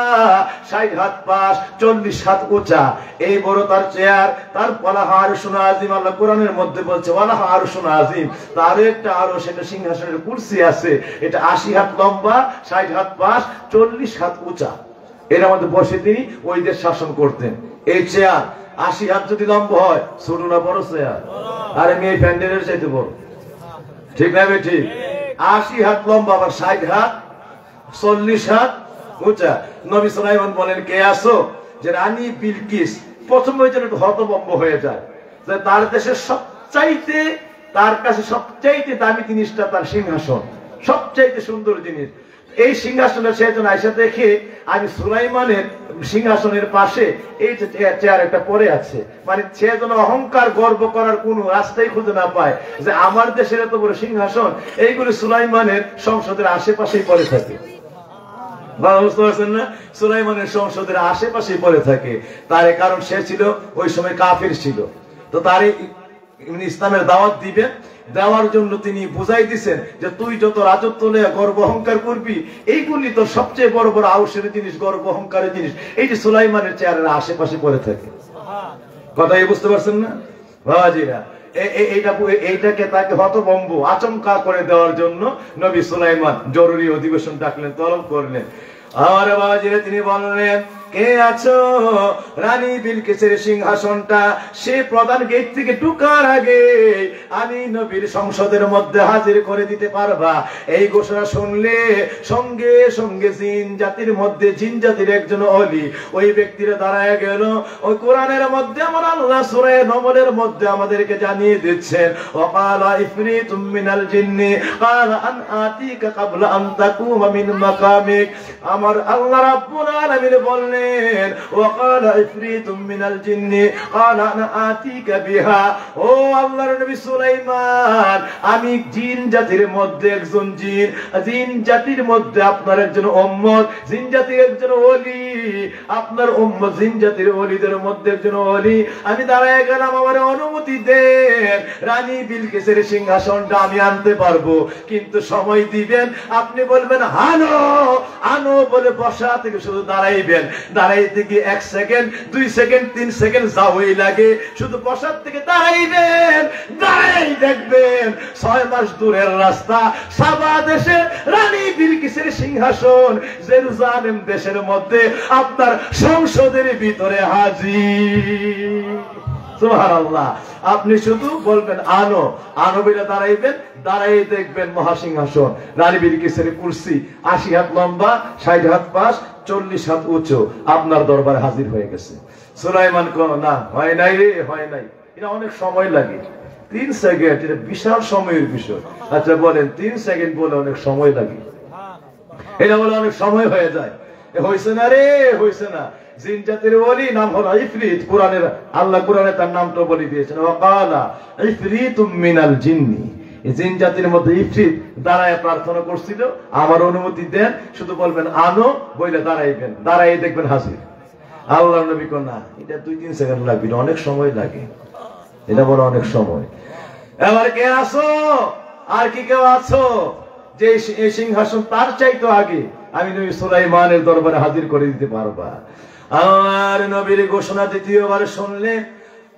60 হাত পাশ, 40 হাত উঁচা। এই বড় তার চেয়ার। তার ওয়ালাহা আরশুন আযীম, আল্লাহ কোরআনের মধ্যে বলছে ওয়ালাহা আরশুন আযীম। তার একটা আরো সেটা সিংহাসনের কুরসি আছে, এটা 80 হাত লম্বা, 60 হাত পাশ, 40 হাত উঁচা। এর মধ্যে বসে তিনি ওই দেশ শাসন করতেন। এই চেয়ার 80 হাত যদি লম্বা হয়, ছোট না বড় চেয়ার? আরে মেয়ে প্যান্ডেলের চাইতে বড়, ঠিক না? ঠিক। 80 হাত লম্বা, আবার 60 হাত, 40 হাত উঁচা। নবী সুলাইমান বলেন, কে আসো? যে রানী বিলকিস প্রথমে একটু হতভম্ব হয়ে যায়, যে তার দেশের সবচাইতে, তার কাছে সবচাইতে দামি জিনিসটা তার সিংহাসন, সবচাইতে সুন্দর জিনিস। এই সিংহাসনের সেজন আয়সা দেখে আমি সুলাইমানের সিংহাসনের পাশে এই চেয়ার একটা পড়ে আছে, মানে সে যেন অহংকার গর্ব করার কোন রাস্তাই খুঁজে না পায় যে আমার দেশের এত বড় সিংহাসন এইগুলি সুলাইমানের সংসদের আশেপাশেই পড়ে থাকে। বুঝতে পারছেন না? সুলাইমানের সংসদের আশেপাশেই পড়ে থাকে। তার কারণ সে ছিল ওই সময় কাফির ছিল, তো তার ইসলামের দাওয়াত দিবেন, দেওয়ার জন্য তিনি বুঝাই দিচ্ছেন যে তুই যত রাজত্ব নিয়ে গর্ব অহংকার করবি, এইগুলি তো সবচেয়ে বড় বড় আউসের জিনিস, গর্ব অহংকারের জিনিস, এই যে সুলাইমানের চেয়ারের আশেপাশে পড়ে থাকে। কথাই বুঝতে পারছেন না বাবাজিরা? এইটাকে তাকে হতভম্ব আচমকা করে দেওয়ার জন্য নবী সুলাইমান জরুরি অধিবেশন ডাকলেন, তলব করলেন। আমার বাবাজিরা তিনি বললেন, কে আছো? রানী বিলকিসের সিংহাসনটা সে প্রধান গেট থেকে ঢুকার আগে আমি নবীর সংসদের মধ্যে হাজির করে দিতে পারবা? এই ঘোষণা শুনলে সঙ্গে সঙ্গে জিন জাতির মধ্যে, জিন জাতির একজন ওলি ওই ব্যক্তিরা দাঁড়ায় গেল। ওই কোরআনের মধ্যে আমার আল্লাহ সূরা নমলের মধ্যে আমাদেরকে জানিয়ে দিচ্ছেন, ওয়াকালা ইফরিতুম মিনাল জিন্নি ক্বালা আন আতিকা ক্বাবলা আন তাকুমা মিন মাকামিক। আমার আল্লাহ রাব্বুল আলামিন বললেন, ওয়াকালা ইফরিতুম মিনাল জিন্নি ক্বালা আনা আতিকা বিহা। ও আল্লাহর নবী সুলাইমান, আমি জিন জাতির মধ্যে একজন জিন জাতির মধ্যে আপনার একজন উম্মত, জিন জাতির একজন ওলি, আপনার উম্মত জিন জাতির ওলিদের মধ্যে একজন ওলি। আমি দাঁড়ায় গেলাম, আমার অনুমতি দেন, রানী বিলকিসের সিংহাসনটা আমি আনতে পারবো, কিন্তু সময় দিবেন। আপনি বলবেন আনো আনো বলে বসা থেকে শুধু দাঁড়াইবেন, দাঁড়াইতে গিয়ে 1 সেকেন্ড 2 সেকেন্ড 3 সেকেন্ড যাওয়াই লাগে, শুধু বসার থেকে দাঁড়াইবেন, দাঁড়াই দেখবেন 6 মাস দূরের রাস্তা, সাবা দেশে রানী বিলকিসের সিংহাসন জেরুজালেম দেশের মধ্যে আপনার সংসদের ভিতরে হাজির। সুবহানাল্লাহ। আপনি শুধু বলবেন আনো আনো বলে দাঁড়াইবেন, দাঁড়াই দেখবেন মহাসিংহাসন রানী বিলকিসের কুরসি 80 হাত লম্বা, 60 হাত পাশ, 40 হাত উঁচু আপনার দরবারে হাজির হয়ে গেছে। সুলাইমান কোন না, হয় নাই রে, হয় নাই, এটা অনেক সময় লাগে। 3 সেকেন্ড, এটা বিশাল সময়ের বিষয়। আচ্ছা বলেন 3 সেকেন্ড বলে অনেক সময় লাগে, এটা বলে অনেক সময় হয়ে যায়। হইছে না রে, হইছে না। জিন জাতির ওলি নাম হলো ইফরিত। কোরআনের আল্লাহ কোরআনে তার নামটা বলে দিয়েছেন, ওয়াকালা ইফরিতুম মিনাল জিন্নি। জিন জাতির মধ্যে ইফরিত দাঁড়ায় প্রার্থনা করছিল, আমার অনুমতি দেন, শুধু বলবেন আনো বইলে দাঁড়াইবেন, দাঁড়াই দেখবেন হাজির। আল্লাহ নবী কোন না, এটা 2-3 সেকেন্ড লাগবে, অনেক সময় লাগে, এটা বড় অনেক সময়। এবার কে আছো? আর কি কেউ আছো যে এই সিংহাসন তার চাইতো আগে আমি নবী সুলাইমানের দরবারে হাজির করে দিতে পারবা? আমার নবীর ঘোষণা দ্বিতীয়বার শুনলে,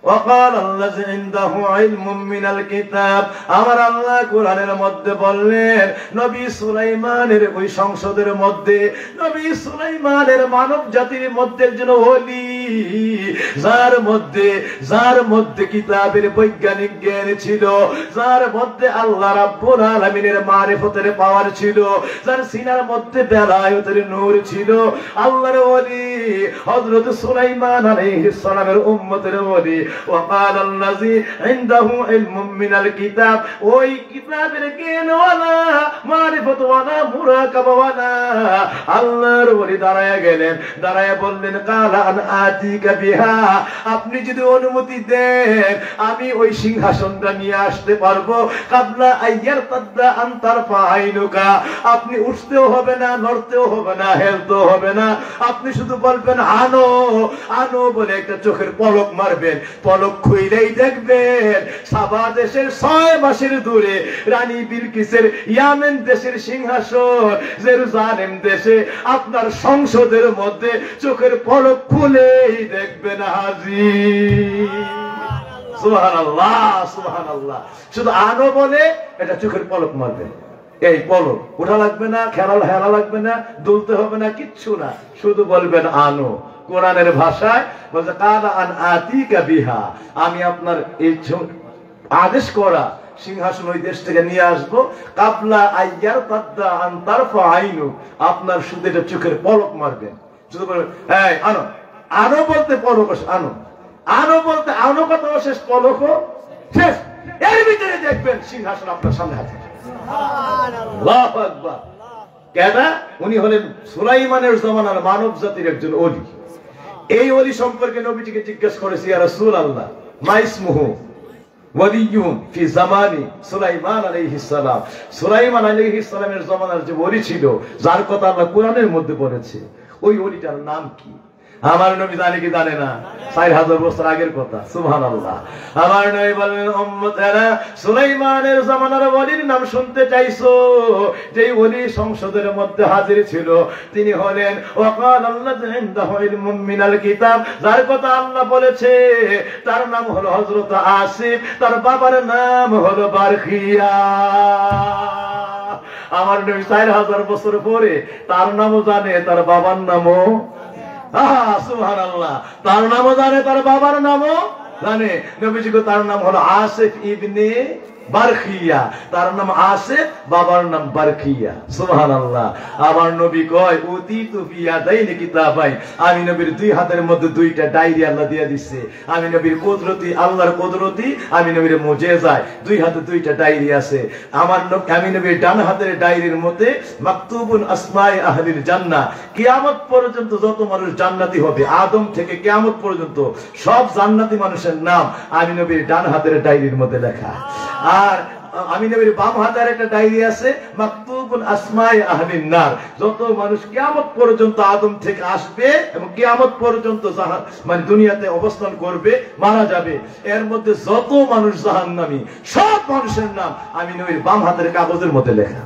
وقال الذي عنده علم من الكتاب, আমার আল্লাহ কোরআনের মধ্যে বললেন নবী সুলাইমানের ওই সংসদের মধ্যে, নবী সুলাইমানের মানব জাতির মধ্যে একজন ওলি, যার মধ্যে কিতাবের বৈজ্ঞানিক জ্ঞান ছিল, যার মধ্যে আল্লাহ রাব্বুল আলামিনের মারিফতের পাওয়ার ছিল, যার সিনার মধ্যে বেলায়েতের নূর ছিল, আল্লাহর ওলি হযরত সুলাইমান আলাইহিস সালামের উম্মতের ওলি। وقال الذي عنده علم من الكتاب, ওই কিতাবের জ্ঞানওয়ালা, মারিফতওয়ালা, মুরাকাবাওয়ালা আল্লাহর ওলি দাঁড়ায় গেলেন, দাঁড়ায় বললেন, কালা আন আতিকা বিহা, আপনি যদি অনুমতি দেন আমি ওই সিংহাসনটা নিয়ে আসতে পারবো। কাবলা আইয়ার তাদা আনতার ফাইনুকা, আপনি উঠতেও হবে না, নড়তেও হবে না, হেলতেও হবে না, আপনি শুধু বলবেন আনো আনো বলে একটা চোখের পলক মারবেন, পলক খুইলেই দেখবেন সাবা দেশের 6 মাসের দূরে রানী বিলকিসের ইয়ামেন দেশের সিংহাসন জেরুজালেম দেশে আপনার সংসদের মধ্যে চোখের পলক খুলেই দেখবেন হাজির। সুবহানাল্লাহ, সুবহানাল্লাহ। শুধু আনো বলে এটা চোখের পলক মারবে, এই পলক ওঠা লাগবে না, হেলা লাগবে না, দুলতে হবে না, কিচ্ছু না, শুধু বলবেন আনো। কোরআনের ভাষায় বলছে কালা আন আতিকা বিহা, আমি আপনার এই আদেশ করা সিংহাসন ওই দেশ থেকে নিয়ে আসবো। কাবলা আইয়ার তাদা আন তারফা আইনু, আপনার শুধু এটা চোখের পলক মারবেন, শুধু বলবেন এই আনো আনো বলতে পলক আনো, আনো বলতে আনো কথা শেষ, পলক শেষ, এর ভিতরে দেখবেন সিংহাসন আপনার সামনে আছে। আল্লাহু আকবার। কেডা? উনি হলেন সুলাইমানের জমানার মানব জাতির একজন ওলি। এই ওলি সম্পর্কে নবীজিকে জিজ্ঞেস করেছি, ইয়া রাসূলুল্লাহ মা ইসমুহু ওয়ালিয়ুন ফি জামানি সুলাইমান আলাইহিস সালাম। সুলাইমান আলাইহিস সালামের জমানার যে ওলি ছিল, যার কথা আল্লাহ কোরআনের মধ্যে বলেছে, ওই ওলিটার নাম কি? আমার নবী জানে কি জানে না? 4000 বছর আগের কথা। সুবহানাল্লাহ। আমার নবী বলেন, উম্মতেরা, সুলাইমানের জামানার ওলির নাম শুনতে চাইছো? যেই ওলি সংসদের মধ্যে হাজির ছিল তিনি হলেন ওয়াকাল আল্লাযী ইনদাহু ইলমুম মিনাল কিতাব, যার কথা আল্লাহ বলেছে। তার নাম হলো হযরত আসিফ, তার বাবার নাম হলো বারখিয়া। আমার নবী 4000 বছর পরে তার নামও জানে, তার বাবার নামও সুবহানাল্লাহ, তার নামও জানে, তার বাবার নামও জানে। নবীজি তার নাম হলো আসিফ ইবনে বারখিয়া, তার নাম আসিফ, বাবার নাম বারখিয়া। সুবহানাল্লাহ। আমার নবী কয় উতিতু বিয়াদাইনি কিতাবাইন, আমি নবীর দুই হাতের মধ্যে দুইটা ডায়েরি আল্লাহ দিয়ে দিচ্ছে। আমি নবীর কুদরতি, আল্লাহর কুদরতি, আমি নবীর মুজিজায় দুই হাতে দুইটা ডায়েরি আছে। আমি নবীর ডান হাতের ডায়েরির মধ্যে মাকতুবুন আসমায়ে আহলিল জান্নাহ, কিয়ামত পর্যন্ত যত মানুষ জান্নাতি হবে, আদম থেকে কিয়ামত পর্যন্ত সব জান্নাতি মানুষের নাম আমি নবীর ডান হাতের ডায়েরির মধ্যে লেখা। আর আমি নবীর বাম হাতের একটা ডায়েরি আছে মাকতুবুন আসমায়ে আহলিন নার, যত মানুষ কিয়ামত পর্যন্ত আদম থেকে আসবে এবং কিয়ামত পর্যন্ত মানে দুনিয়াতে অবস্থান করবে, মারা যাবে, এর মধ্যে যত মানুষ জাহান্নামী, সব মানুষের নাম আমি নবীর বাম হাতের কাগজের মধ্যে লেখা।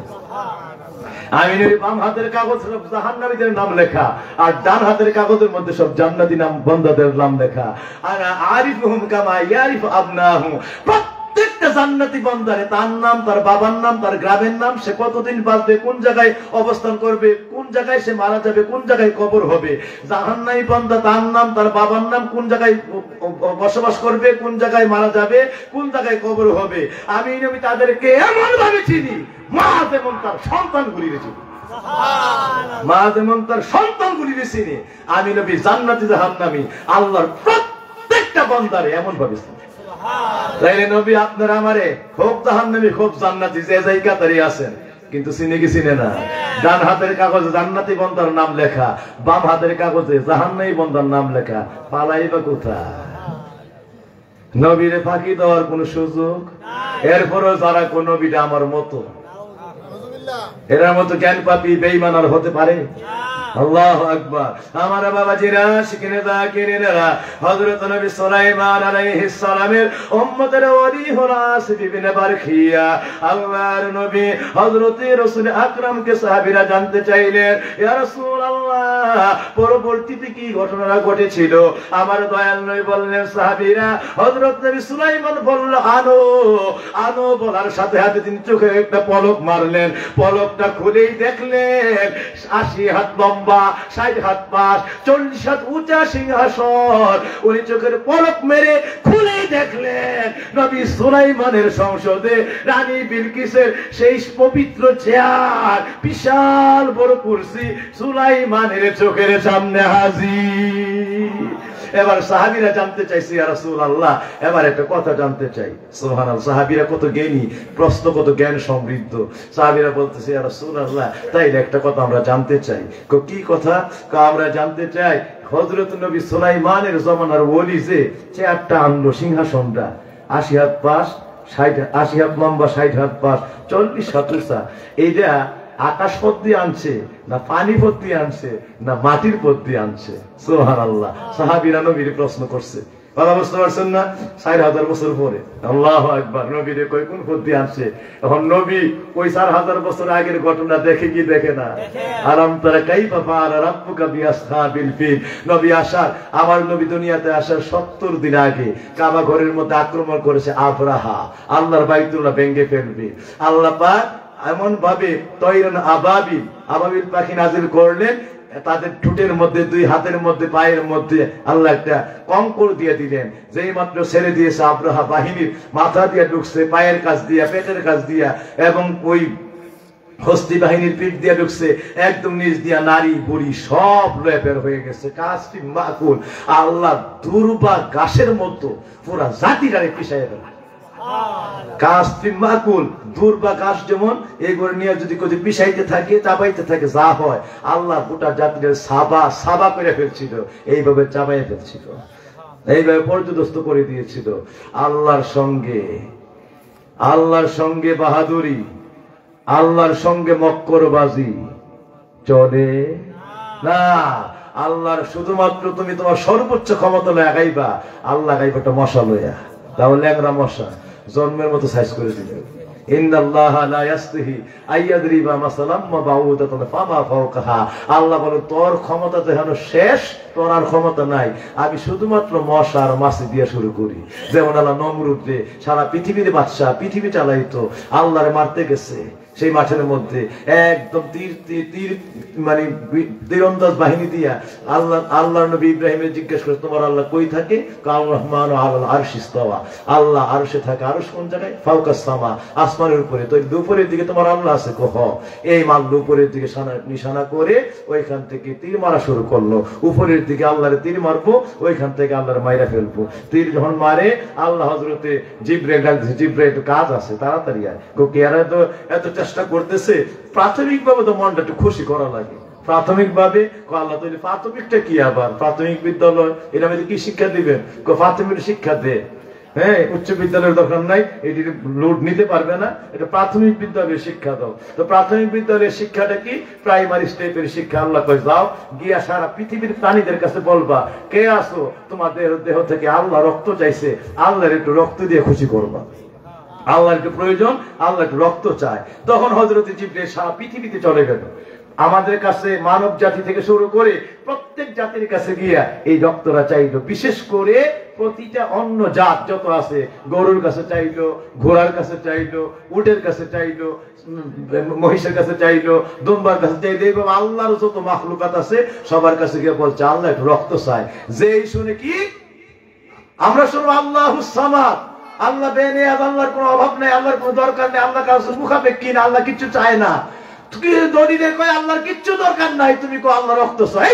আমি নবীর বাম হাতের কাগজ সব জাহান্নামীদের নাম লেখা, আর ডান হাতের কাগজের মধ্যে সব জান্নাতি নাম বান্দাদের নাম লেখা। আর আরিফুহুম কামা ইয়ারিফু আবনাহু, প্রত্যেকটা জান্নাতি বান্দারে তার নাম, তার বাবার নাম, তার গ্রামের নাম, সে কতদিন বাঁচবে, কোন জায়গায় অবস্থান করবে, কোন জায়গায় সে মারা যাবে, কোন জায়গায় কবর হবে। জাহান্নামী বান্দা তার নাম, তার বাবার নাম, কোন জায়গায় বসবাস করবে, কোন জায়গায় মারা যাবে, কোন জায়গায় কবর হবে। আমি নবী তাদেরকে এমন ভাবে চিনি, মা যেমন তার সন্তানগুলিরে চিনি, মা যেমন তার সন্তানগুলিরে চিনি। আমি নবী জান্নাতি জাহান্নামী আল্লাহর প্রত্যেকটা বান্দারে এমন ভাবে চিনি। তাইলে নবী আপনারা আমারে খুব জাহান্নামী খুব জান্নাতি যে জায়গা তারি আছেন, কিন্তু চিনে কি চিনে না? ডান হাতের কাগজে জান্নাতি বান্দার নাম লেখা, বাম হাতের কাগজে জাহান্নামী বান্দার নাম লেখা, পালাইবা কোথায়? নবীরে ফাঁকি দেওয়ার কোন সুযোগ? এরপরও যারা কোন নবীটা আমার মতো, এর মতো জ্ঞান পাপী বেঈমান আর হতে পারে? আল্লাহু আকবার। আমার বাবাজিরা, শিখনে যাকিরিনেরা, হযরত নবী সুলাইমান আলাইহিস সালামের উম্মতের ওলি হলো আসিফ ইবনে বারখিয়া। আল্লাহর নবী হযরত রাসূল আকরামকে সাহাবীরা জানতে চাইলেন, ইয়া রাসূলুল্লাহ পরবর্তীতে কি ঘটনা ঘটেছিল? আমার দয়াল নবী বললেন, সাহাবীরা, হযরত নবী সুলাইমান বলল আনো আনো, বলার সাথে সাথে তিনি চোখে একটা পলক মারলেন, পলকটা খুলেই দেখলেন 80 হাত লম্বা, 60 হাত পাশ, 40 হাত উঁচা সিংহাসন। উনি চোখের পলক মেরে খুলেই দেখলেন নবী সুলাইমানের সংসদে রানী বিলকিসের সেই পবিত্র চেয়ার, বিশাল বড় কুরসি সুলাইমানের চোখের সামনে হাজির। এবার সাহাবীরা জানতে চাইছে, ইয়া রাসূলুল্লাহ এবার একটা কথা জানতে চাই। সুবহানাল্লাহ, সাহাবীরা কত জ্ঞানী, প্রশ্ন কত জ্ঞান সমৃদ্ধ। সাহাবীরা বলতেছে, ইয়া রাসূলুল্লাহ তাইলে একটা কথা আমরা জানতে চাই। কি কথা? আমরা জানতে চাই হযরত নবী সুলাইমানের জমানার ওলি যে চেয়ারটা আনলো, সিংহাসনটা 80 হাত পাশ, 80 হাত লম্বা, 60 হাত পাশ, 40 হাত উঁচা, এইটা আকাশ পথ দিয়ে আনছে না পানি পথ দিয়ে আনছে না মাটির পথ দিয়ে আনছে? সুবহানাল্লাহ। সাহাবীরা নবীর প্রশ্ন করছে, কথা বুঝতে পারছেন না? 4000 বছর পরে। আল্লাহু আকবার। নবীরে কই কোন পথ দিয়ে আনছে? এখন নবী ওই 4000 বছর আগের ঘটনা দেখে কি দেখে না? আরাম তারা কাইফা ফাআলা রাব্বুকা বিআসহাবিল ফিল। নবী আসার, আমার নবী দুনিয়াতে আসার 70 দিন আগে কাবা ঘরের মধ্যে আক্রমণ করেছে আবরাহা, আল্লাহর বাইতুল্লাহ ভেঙে ফেলবে। আল্লাহ পাক এমন ভাবে তৈরন আবাবিল, আবাবিল পাখি নাজিল করলেন, তাদের ঠোঁটের মধ্যে, দুই হাতের মধ্যে, পায়ের মধ্যে আল্লাহ একটা কঙ্কর দিয়ে দিলেন। যেই মাত্র ছেড়ে দিয়েছে, আবরাহা বাহিনীর মাথা দিয়ে ঢুকছে, পায়ের কাছ দিয়া, পেটের কাছ দিয়া, এবং ওই হস্তি বাহিনীর পিঠ দিয়ে ঢুকছে, একদম নিচ দিয়া নারী বুড়ি সব লয়ে বের হয়ে গেছে। কাজটি মাকুল, আল্লাহ দুর্বা ঘাসের মতো পুরা জাতিটারে পিছাইয়া ফেলা। কাশ মাকুল দুর্বা কাশ যেমন এগুলো নিয়ে যদি কোথাও পিছাইতে থাকে চাপাইতে থাকে যা হয়, আল্লাহ গোটা জাতির সাবা সাবা করে ফেলছিল, এইভাবে চাপাই ফেলছিল, এইভাবে পর্যদস্ত করে দিয়েছিল। আল্লাহর সঙ্গে বাহাদুরি, আল্লাহর সঙ্গে মক্করবাজি চলে না। আল্লাহর শুধুমাত্র তুমি তোমার সর্বোচ্চ ক্ষমতা লয়ে গাইবা, আল্লাহ গাইবা একটা মশা লইয়া, তাহলে ল্যাংরা মশা জন্মের মতো সাইজ করে দিবে। আল্লাহ বলে তোর ক্ষমতা তো এখন শেষ, তোর আর ক্ষমতা নাই, আমি শুধুমাত্র মশা আর মাছি দিয়ে শুরু করি। যেমন আল্লাহ নমরুদে সারা পৃথিবীর বাদশা, পৃথিবী চালাইতো, আল্লাহরে মারতে গেছে সেই মাঠের মধ্যে একদম তীর মানে তীরন্দাজ বাহিনী দিয়া আল্লাহ নবী ইব্রাহিমের জিজ্ঞেস করে তোমার আল্লাহ কই থাকে? কাল রহমান আরশ ইস্তাওয়া, আল্লাহ আরশে থাকে। আরশ কোন জায়গায়? ফাওকাস সামা, আসমানের উপরে। তো দুপুরের দিকে তোমার আল্লাহ আছে কহ, এই মাল দুপুরের দিকে নিশানা করে ওইখান থেকে তীর মারা শুরু করলো। উপরের দিকে আল্লাহরে তীর মারবো, ওইখান থেকে আল্লাহর মাইরা ফেলবো। তীর যখন মারে আল্লাহ হযরতে জিবরাইল ডাকছে, জিবরাইল একটু কাজ আছে তাড়াতাড়ি আয়। কেয়ারা তো এত চেষ্টা করতেছে, প্রাথমিকভাবে তো মনটা একটু খুশি করা লাগে। প্রাথমিকভাবে আল্লাহ তৈরি, প্রাথমিকটা কি আবার? প্রাথমিক বিদ্যালয় এটা মধ্যে কি শিক্ষা দিবেন? প্রাথমিক শিক্ষা দে, হ্যাঁ, উচ্চ বিদ্যালয়ের দরকার নাই, এটি লোড নিতে পারবে না, এটা প্রাথমিক বিদ্যালয়ের শিক্ষা দাও। তো প্রাথমিক বিদ্যালয়ের শিক্ষাটা কি? প্রাইমারি স্টেপের শিক্ষা। আল্লাহ কয় যাও গিয়া সারা পৃথিবীর প্রাণীদের কাছে বলবা, কে আসো তোমাদের দেহ থেকে আল্লাহ রক্ত চাইছে, আল্লাহর একটু রক্ত দিয়ে খুশি করবা। আল্লাহর একটু প্রয়োজন, আল্লাহ একটু রক্ত চায়। তখন হযরত জিবরাইল সারা পৃথিবীতে চলে গেল। আমাদের কাছে মানব জাতি থেকে শুরু করে প্রত্যেক জাতির কাছে গিয়া এই রক্তরা চাইলো। বিশেষ করে প্রতিটা অন্য জাত যত আছে, গরুর কাছে চাইলো, ঘোড়ার কাছে চাইলো, উটের কাছে চাইলো, মহিষের কাছে চাইলো, দুম্বার কাছে চাইলো, এবং আল্লাহর যত মাখলুকাত আছে সবার কাছে গিয়ে বলছে আল্লাহ একটু রক্ত চায়। যেই শুনে কি আমরা শুনবো আল্লাহুস সামাদ, আল্লাহ বেনিয়াদ, আল্লাহর কোনো অভাব নেই, আল্লাহর কোনো দরকার নেই, আল্লাহ কাছে মুখাপেক্ষী না, আল্লাহ কিচ্ছু চায় না। দলিলে কয় আল্লাহর কিচ্ছু দরকার নাই, তুমি কো আল্লাহ রক্ত চাই।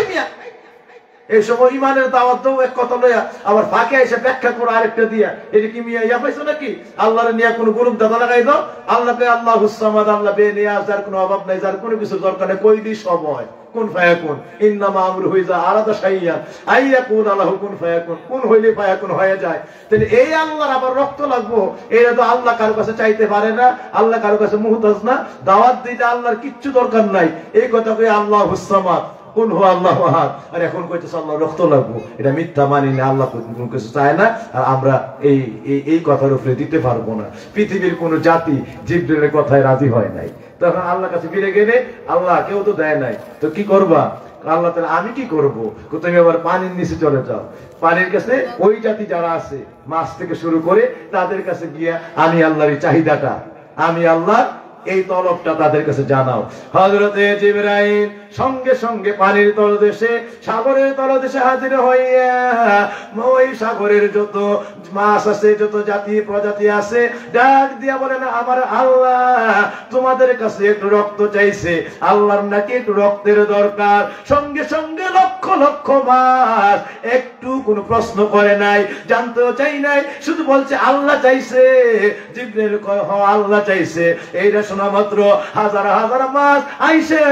এই সময় ইমানের দাওয়াত দাও এক কথা লইয়া আবার ফাঁকে এসে ব্যাখ্যা করে আরেকটা দিয়া, এটা কি মিয়া ইয়া পাইছো নাকি? আল্লাহর নিয়ে কোনো গ্রুপ দাদা লাগাই দাও। আল্লাহ কয় আল্লাহুস সামাদ, আল্লাহ বেনিয়াজ, যার কোনো অভাব নাই, যার কোনো কিছু দরকার নেই, কইলি সময় কুন ফায়াকুন, ইন্নামা আমরুহু ইযা আরাদা শাইআন আইয়াকুন লাহু কুন ফায়াকুন, কুন হইলে ফায়াকুন হয়ে যায়। তাহলে এই আল্লাহর আবার রক্ত লাগবো, এটা তো আল্লাহ কারো কাছে চাইতে পারে না, আল্লাহ কারো কাছে মুহতাজ না। দাওয়াত দিতে আল্লাহর কিচ্ছু দরকার নাই, এই কথা কই আল্লাহুস সামাদ কোন হো আল্লাহ আহাদ। আর এখন কইতেছে আল্লাহ রক্ত লাগবো, এটা মিথ্যা, মানি না, আল্লাহ কোনো কিছু চায় না, আর আমরা এই কথার উপরে দিতে পারবো না। পৃথিবীর কোন জাতি জিবরাইলের কথায় রাজি হয় নাই। তখন আল্লাহর কাছে ফিরে গেলে আল্লাহ কেউ তো দেয় নাই, তো কি করবা? আল্লাহ তাহলে আমি কি করবো? তুমি আবার পানির নিচে চলে যাও, পানির কাছে ওই জাতি যারা আছে মাছ থেকে শুরু করে তাদের কাছে গিয়া আমি আল্লাহর চাহিদাটা, আমি আল্লাহ এই তলবটা তাদের কাছে জানাও। হযরতে জিবরাইল সঙ্গে সঙ্গে পানির তলদেশে, সাগরের তলদেশে হাজির হইয়া ওই সাগরের যত মাছ আছে, যত জাতি প্রজাতি আছে, ডাক দিয়া বলেন আমার আল্লাহ তোমাদের কাছে একটু রক্ত চাইছে, আল্লাহর নাকি একটু রক্তের দরকার। সঙ্গে সঙ্গে লক্ষ লক্ষ মাছ একটু কোনো প্রশ্ন করে নাই, জানতেও চাই নাই, শুধু বলছে আল্লাহ চাইছে। জিবরাইল কয় হ আল্লাহ চাইছে। এইটা শোনা মাত্র হাজার হাজার মাছ আইসে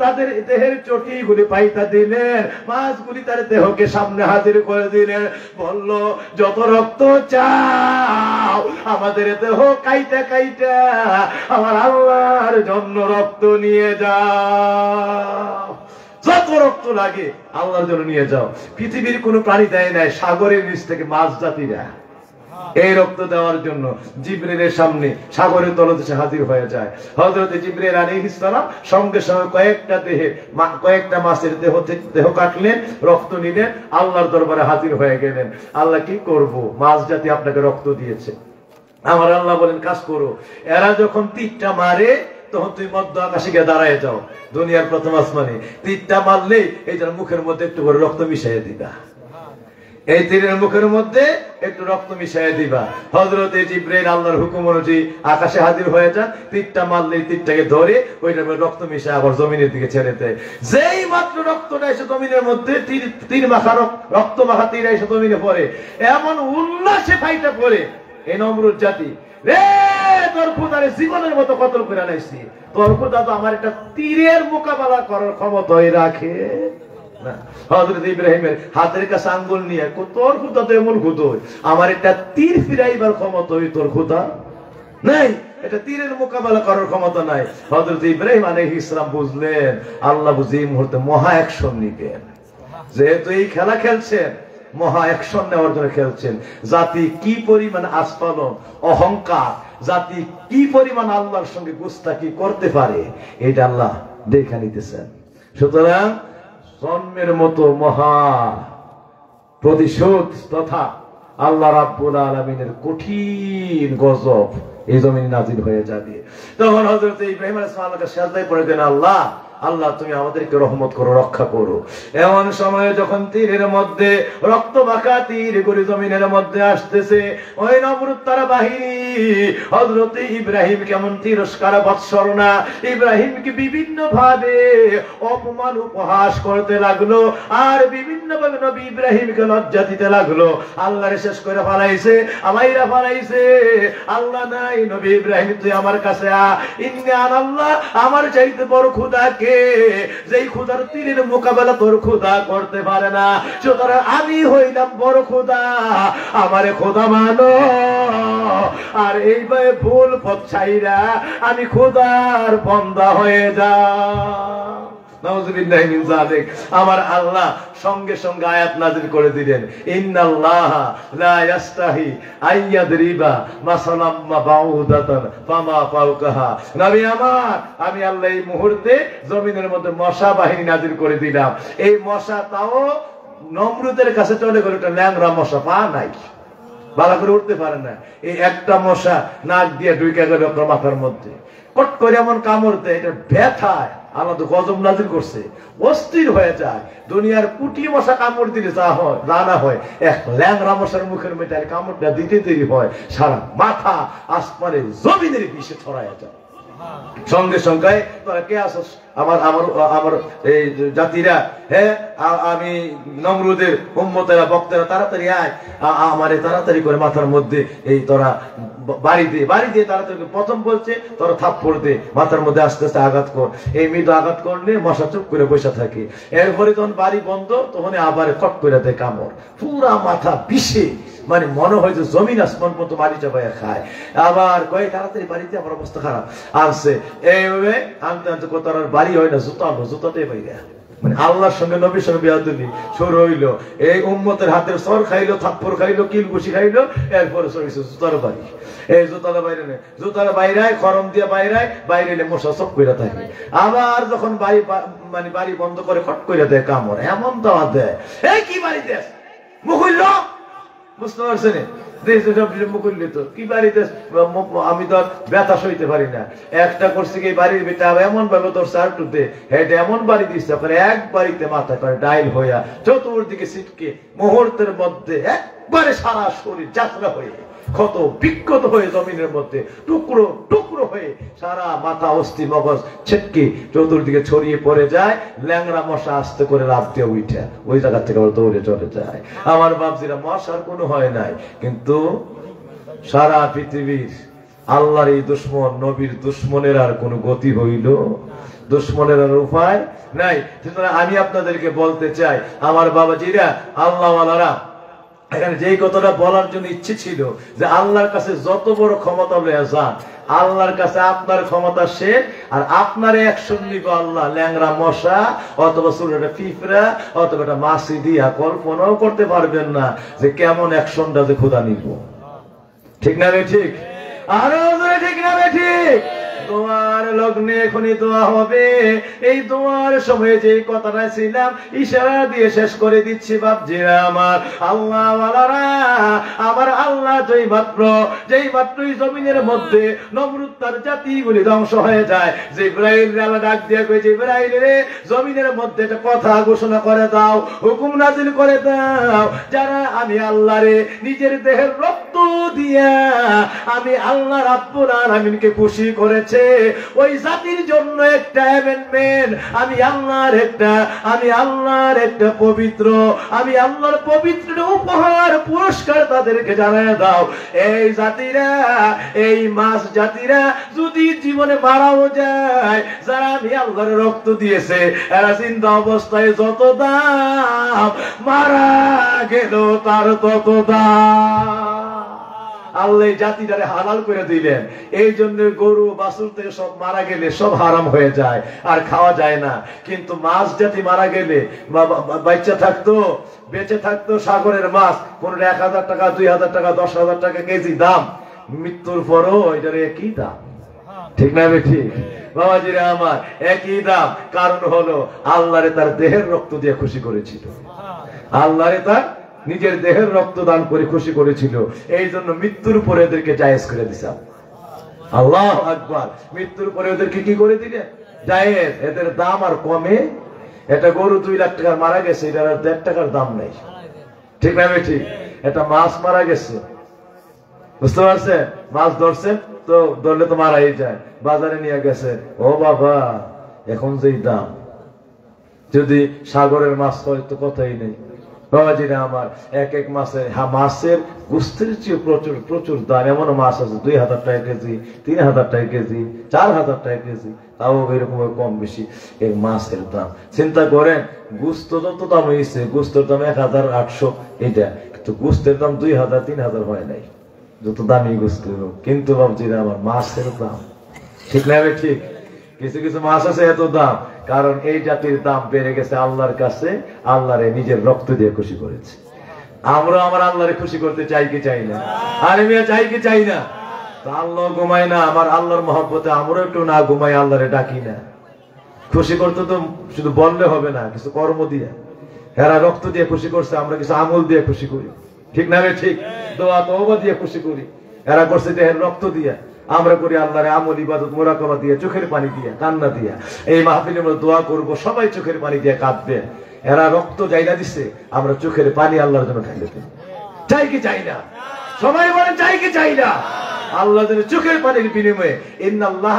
তাদের দেহের চটি গুলি পাইতা দিলেন, মাছগুলি তার দেহকে সামনে হাজির করে দিলেন, বলল যত রক্ত চাও আমাদের দেহ কাইটা কাইটা আমার আল্লাহর জন্য রক্ত নিয়ে যাও, যত রক্ত লাগে আল্লাহর জন্য নিয়ে যাও। পৃথিবীর কোন প্রাণী দেয় নাই, সাগরের নিচ থেকে মাছ জাতিরা এই রক্ত দেওয়ার জন্য জিবরাইলের সামনে সাগরের তলদেশে হাজির হয়ে যায়। হযরত জিবরাইল আলাইহিস সালাম সঙ্গে সঙ্গে কয়েকটা মাছের দেহ কাটলেন, রক্ত নিলেন, আল্লাহর দরবারে হাজির হয়ে গেলেন। আল্লাহ কি করব, মাছ জাতি আপনাকে রক্ত দিয়েছে। আমার আল্লাহ বলেন কাজ করো, এরা যখন তীরটা মারে তখন তুমি মধ্য আকাশে গিয়ে দাঁড়ায় যাও, দুনিয়ার প্রথম আসমানে। তীরটা মারলেই এই যার মুখের মধ্যে একটু করে রক্ত মিশিয়ে দিবা, এই তীরের মুখের মধ্যে একটু রক্ত মিশিয়ে দিবা। হযরত জিবরাইল আল্লাহর হুকুম অনুযায়ী আকাশে হাজির হয়ে যান, তীরটা মারলে তীরটাকে ধরে ওইটার মধ্যে রক্ত মিশিয়ে আবার জমিনের দিকে ছেড়ে দেয়। যেই মাত্র রক্তটা এসে জমিনের মধ্যে তীর মাখা রক্ত মাখা তীর এসে জমিনে পড়ে, এমন উল্লাসে ফাইটা পড়ে এই নমরুদ জাতি, রে তোর খোদারে জীবনের মতো কতল করে আনাইছি, তোর খোদা তো আমার একটা তীরের মোকাবেলা করার ক্ষমতাই রাখে না। হযরত ইব্রাহিমের হাতের কাছে আঙ্গুল নিয়ে, তোর খোদা তো এমন খোদা, আমার একটা তীর ফিরাইবার ক্ষমতা তোর খোদা নাই, এটা তীরের মোকাবেলা করার ক্ষমতা নাই। হযরত ইব্রাহিম আলাইহিস সালাম বুঝলেন আল্লাহ বুঝি এই মুহূর্তে মহা অ্যাকশন নিবেন, যেহেতু এই খেলা খেলছেন মহা অ্যাকশন নেওয়ার জন্য খেলছেন। জাতি কি পরিমাণ আস্ফালন অহংকার, জাতি কি পরিমাণ আল্লাহর সঙ্গে গুস্তাখি করতে পারে, এটা আল্লাহ দেখে নিতেছেন। সুতরাং জন্মের মতো মহা প্রতিশোধ তথা আল্লাহ রাব্বুল আলামিনের কঠিন গজব এই জমিনে নাজিল হয়ে যাবে। তখন হযরত ইব্রাহিম আলাইহিস সালামকে সিজদায় পড়ে দেন, আল্লাহ আল্লাহ তুমি আমাদেরকে রহমত করো, রক্ষা করো। এমন সময়ে যখন তীরের মধ্যে রক্ত মাখা তীর গুলি জমিনের মধ্যে আসতেছে, ওই নমরুদ তার বাহিনী হযরত ইব্রাহিম কেমন তিরস্কার বৎসরণা ইব্রাহিমকে বিভিন্ন ভাবে অপমান উপহাস করতে লাগলো, আর বিভিন্ন ভাবে নবী ইব্রাহিমকে লজ্জা দিতে লাগলো। আল্লাহরে শেষ করে ফালাইছে, আমাইরা ফালাইছে। আল্লাহ নাই, নবী ইব্রাহিম তুই আমার কাছে আ, ইন্নী আনাল্লাহ, আমার চাইতে বড় খোদা কে, যেই খোদার তীরের মোকাবেলা তোর খোদা করতে পারে না। সুতরাং আমি হইলাম বড় খোদা, আমারে খোদা মানো। আর এইভাবে ভুল পথ ছাইরা আমি খোদার বান্দা হয়ে যা। নাউযুবিল্লাহি মিন যালিক। আমার আল্লাহ সঙ্গে সঙ্গে আয়াত নাযিল করে দিলেন, ইন্নাল্লাহা লা ইস্তাহি আইয়াদরিবা মাসালাম বাউদাতান ফামা ফাওকাহা। নবী আমার, আমি আল্লাহ এই মুহূর্তে জমিনের মধ্যে মশা বাহিনী নাযিল করে দিলাম। এই মশা তাও নমরুদের কাছে চলে গেল, একটা ল্যাংড়া মশা, পা নাই, ভালো করে উঠতে পারে না। এই একটা মশা নাক দিয়ে ঢুকে গেল আপনার মাথার মধ্যে, কট করে এমন কামড় দেয়, এটা ব্যথায় আল্লাহ তো গজব নাযিল করছে, অস্থির হয়ে যায়। দুনিয়ার কুটি মশা কামড় দিলে যা হয় জানা হয়, এক ল্যাংড়া মশার মুখের মধ্যে কামড়টা দিতে দেরি হয়, সারা মাথা আসমানের জমিনের বিষে ছড়ায় যায়। সঙ্গে সঙ্গে তোরা কে আসস, আমার আমার আমার এই জাতিরা, হ্যাঁ আমি নমরুদের উম্মতেরা বক্তেরা তাড়াতাড়ি আয়, আমারে তাড়াতাড়ি করে মাথার মধ্যে এই তোরা বাড়ি দিয়ে তাড়াতাড়ি প্রথম বলছে তোরা থাপ্পড় দে, মাথার মধ্যে আস্তে আস্তে আঘাত কর। এই মৃদু আঘাত করলে মশা চুপ করে বসে থাকে। এরপরে যখন বাড়ি বন্ধ তখন আবার ফট করে দেয় কামড়, পুরা মাথা বিষে, মানে মনে হয় যে জমিন আসমান মতো বাড়ি চাপাইয়া খায়। আবার কয়ে তাড়াতাড়ি বাড়িতে, আমার অবস্থা খারাপ আসছে। এইভাবে আনতে আনতে কোথাও বাড়ি হয় না, জুতাতে বাইরে, মানে আল্লাহর সঙ্গে নবীর সঙ্গে বেয়াদবি শুরু হইলো। এই উম্মতের হাতের সর খাইলো, থাপ্পড় খাইলো, কিলঘুষি খাইলো, এরপরে চলেছে জুতার বাড়ি। এই জুতার বাইরে নেই, জুতার বাইরায় খরম দিয়ে বাইরে এলে মশা সব করে থাকে। আবার যখন বাড়ি মানে বাড়ি বন্ধ করে ফট করে দেয় কামড়, এমন দাওয়া দেয়, এই কি বাড়ি দেশ মুখুল্ল, বুঝতে পারছেন কি বাড়িতে, আমি তো ব্যথা সইতে পারি না। একটা করছে কি বাড়ির ভিতরে এমন ভাবে তোর চারটুতে হেঁটে এমন বাড়ি দিচ্ছে, এক বাড়িতে মাথা করে ডাইল হইয়া চতুর্দিকে ছিটকে মুহূর্তের মধ্যে একবারে সারা শরীর যাত্রা হয়ে ক্ষত বিক্ষত হয়ে জমিনের মধ্যে টুকরো টুকরো হয়ে সারা মাথা অস্থি মগজ ছিটকে চতুর্দিকে ছড়িয়ে পড়ে যায়। ল্যাংড়া মশা আস্তে করে লাফ দিয়ে উঠে ওই জায়গা থেকে দৌড়ে চলে যায়। আমার বাপজিরা, মশার কোনো হয় নাই, কিন্তু সারা পৃথিবীর আল্লাহর এই দুশ্মন নবীর দুশ্মনের আর কোন গতি হইল, দুশ্মনের আর উপায় নাই। সুতরাং আমি আপনাদেরকে বলতে চাই, আমার বাবাজিরা, আল্লাহওয়ালারা, এখানে যেই কথাটা বলার জন্য ইচ্ছে ছিল যে আল্লাহর কাছে যত বড় ক্ষমতা লইয়া যান, আল্লাহর কাছে আপনার ক্ষমতা শেষ, আর আপনার অ্যাকশন নিব আল্লাহ ল্যাংরা মশা অথবা চুলের পিঁপড়া অথবা একটা মাছি দিয়া কল্পনাও করতে পারবেন না যে কেমন অ্যাকশনটা যে খোদা নিব। ঠিক না রে? ঠিক, আরো ঠিক না রে? ঠিক। তোমার লগ্নে এখনই দোয়া হবে। এই দোয়ার সময় যে কথাটা ছিলাম ইশারা দিয়ে শেষ করে দিচ্ছি বাপজিরা আমার, আল্লাহ ওয়ালারা, আমার আল্লাহ যেই মাত্রই জমিনের মধ্যে নমরুদ তার জাতিগুলি ধ্বংস হয়ে যায়, জিবরাইল আল্লাহ ডাক দিয়ে কই, জিবরাইল রে, জমিনের মধ্যে একটা কথা ঘোষণা করে দাও, হুকুম নাজিল করে দাও, যারা আমি আল্লাহ রে নিজের দেহের রক্ত দিয়া আমি আল্লাহ রাব্বুল আলামিনকে খুশি করেছে, দিয়েছে ওই জাতির জন্য একটা অ্যামেন্ডমেন্ট, আমি আল্লাহর একটা পবিত্র, আমি আল্লাহর পবিত্র উপহার পুরস্কার তাদেরকে জানায় দাও। এই জাতিরা, এই মাছ জাতিরা যদি জীবনে মারাও যায়, যারা আমি আল্লাহর রক্ত দিয়েছে, এরা চিন্তা অবস্থায় যত দাম, মারা গেল তার তত দাম। আল্লাহ জাতিটারে হালাল করে দিলেন। এই জন্য গরু বাছুর থেকে সব মারা গেলে সব হারাম হয়ে যায়, আর খাওয়া যায় না। কিন্তু মাছ জাতি মারা গেলে বেঁচে থাকতো সাগরের মাছ, কোনটা 1000 টাকা, 2000 টাকা, 10,000 টাকা কেজি দাম, মৃত্যুর পরও এটার একই দাম। ঠিক না ঠিক বাবাজিরা আমার? একই দাম। কারণ হলো আল্লাহরে তার দেহের রক্ত দিয়ে খুশি করেছিল, আল্লাহরে তার নিজের দেহের রক্ত দান করে খুশি করেছিল। এই জন্য মৃত্যুর পরে এদেরকে জায়েজ করে দিলাম। আল্লাহু আকবার। মৃত্যুর পরে ওদেরকে কি করে দিলেন? জায়েজ। এদের দাম আর কমে। এটা গরু 2 লাখ টাকার মারা গেছে, এটার আর 1.5 টাকার দাম নাই। ঠিক না ঠিক? এটা মাছ মারা গেছে, বুঝতে পারছেন? মাছ ধরছেন তো, ধরলে তো মারাই যায়, বাজারে নিয়ে গেছে, ও বাবা এখন যেই দাম, যদি সাগরের মাছ হয় তো কথাই নেই। বাবাজিরা আমার, এক এক মাছের গোস্তের চেয়ে প্রচুর প্রচুর দাম। এমন মাছ আছে 2000 টাকা কেজি, 3000 টাকা কেজি, 4000 টাকা কেজি, তাও এরকম কম বেশি এই মাছের দাম। চিন্তা করেন, গোস্ত যত দাম হয়েছে, গোস্তের দাম 1800, এইটা কিন্তু গোস্তের দাম 2000 3000 হয় নাই, যত দামি গোস্ত। কিন্তু বাবাজিরা আমার, মাছের দাম, ঠিক না ঠিক? কিছু কিছু মাছ আছে এত দাম, কারণ এই জাতির দাম বেড়ে গেছে আল্লাহর কাছে, আল্লাহরে নিজের রক্ত দিয়ে খুশি করেছে। আমরা আমার আল্লাহরে খুশি করতে চাই কি চাই না? আরে মিয়া, চাই কি চাই না? আল্লাহ ঘুমায় না, আমার আল্লাহর মহব্বতে আমরা একটু না ঘুমাই, আল্লাহরে ডাকি না। খুশি করতে তো শুধু বললে হবে না, কিছু কর্ম দিয়ে। এরা রক্ত দিয়ে খুশি করছে, আমরা কিছু আমল দিয়ে খুশি করি। ঠিক না ঠিক? দোয়া তওবা দিয়ে খুশি করি। এরা করছে দেহের রক্ত দিয়ে, আমরা করি আল্লাহরে আমল ইবাদত মোরাকাবা দিয়ে, চোখের পানি দিয়ে, কান্না দিয়ে। এই মাহফিলে আমরা দোয়া করব, সবাই চোখের পানি দিয়ে কাঁদবে। এরা রক্ত জায়গা দিচ্ছে, আমরা চোখের পানি আল্লাহর জন্য ঢেলে দেব। চাই কি চাই না? সবাই বলেন চাই কি চাই না? আল্লাহ যেন চোখের পানির বিনিময়ে, ইন্নাল্লাহ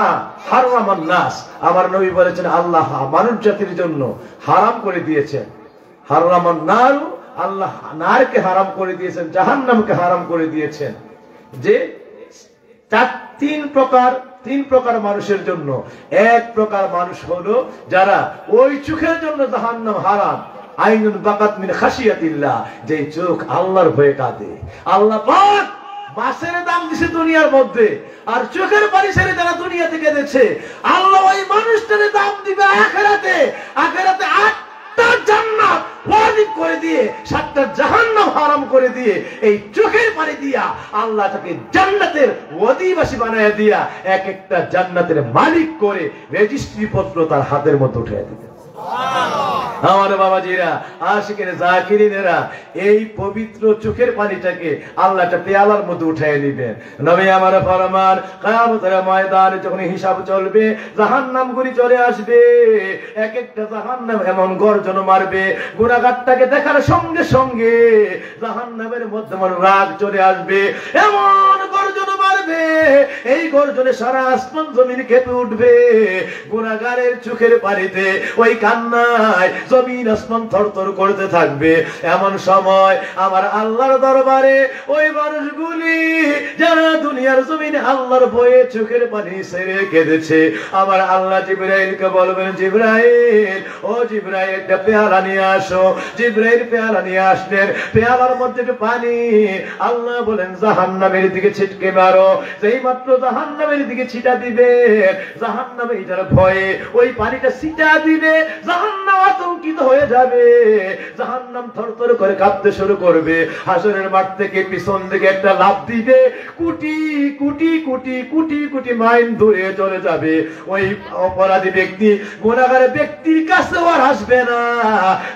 হারামান নাস, আমার নবী বলেছেন আল্লাহ মানব জাতির জন্য হারাম করে দিয়েছেন। হারামান নার, আল্লাহ নারকে হারাম করে দিয়েছেন, জাহান্নামকে হারাম করে দিয়েছেন। যে তিন প্রকার মানুষের জন্য। এক প্রকার মানুষ হলো যারা ওই চোখের জন্য জাহান্নাম হারাম, আইনুন বাকাত মিন খাশিয়াতিল্লাহ, যে চোখ আল্লাহর ভয়ে কাঁদে। আল্লাহ পাক মাছের দাম দিছে দুনিয়ার মধ্যে, আর চোখের পানি ছেড়ে যারা দুনিয়া থেকে দিচ্ছে, আল্লাহ ওই মানুষটার দাম দিবে আখিরাতে। আখিরাতে 8টা জান্নাত ওয়াজিব করে দিয়ে 7টা জাহান্নাম হারাম করে দিয়ে, এই চোখের পানি দিয়া আল্লাহ তাকে জান্নাতের অধিবাসী বানায় দিয়া এক একটা জান্নাতের মালিক করে রেজিস্ট্রি পত্র তার হাতের মধ্যে উঠিয়ে দিবে। আমার বাবাজিরা, আশিকিনে জাকিরিনেরা, এই পবিত্র চোখের পানিটাকে আল্লাহ একটা পেয়ালার মধ্যে উঠিয়ে নিবেন। নবী আমার ফরমান, কিয়ামতের ময়দানে যখন হিসাব চলবে, জাহান্নামগুলি চলে আসবে। এক একটা জাহান্নাম এমন গর্জন মারবে, গুনাহগারটাকে দেখার সঙ্গে সঙ্গে জাহান্নামের মধ্যে মন রাগ চলে আসবে, এমন গর্জন মারবে, এই গর্জনে সারা আসমান জমিন কেঁপে উঠবে। গুনাহগারের চোখের পানিতে, ওই কান্নায় জমিন আসমান থরথর করতে থাকবে। এমন সময় আমার আল্লাহর দরবারে ওই মানুষগুলি যারা দুনিয়ার জমিনে আল্লাহর ভয়ে চোখের পানি ছেড়ে কেঁদেছে, আমার আল্লাহ জিবরাইলকে বলবেন, জিবরাইল, ও জিবরাইল, একটা পেয়ালা নিয়ে আসো। জিবরাইল পেয়ালা নিয়ে আসলেন, পেয়ালার মধ্যে একটু পানি। আল্লাহ বলেন, জাহান্নামের দিকে ছিটকে মারো। যেই মাত্র জাহান্নামের দিকে ছিটা দিবে, জাহান্নামে এটার ভয়ে ওই পানিটা ছিটা দিবে, জাহান্নাম আতঙ্কিত হয়ে যাবে, জাহান্নাম থরথর করে কাঁপতে শুরু করবে। হাসরের মাঠ থেকে পিছন দিকে একটা লাফ দিবে, কোটি কোটি কোটি কোটি কোটি মাইল দূরে চলে যাবে। ওই অপরাধী ব্যক্তি, গুনাহগার ব্যক্তির কাছে আর আসবে না।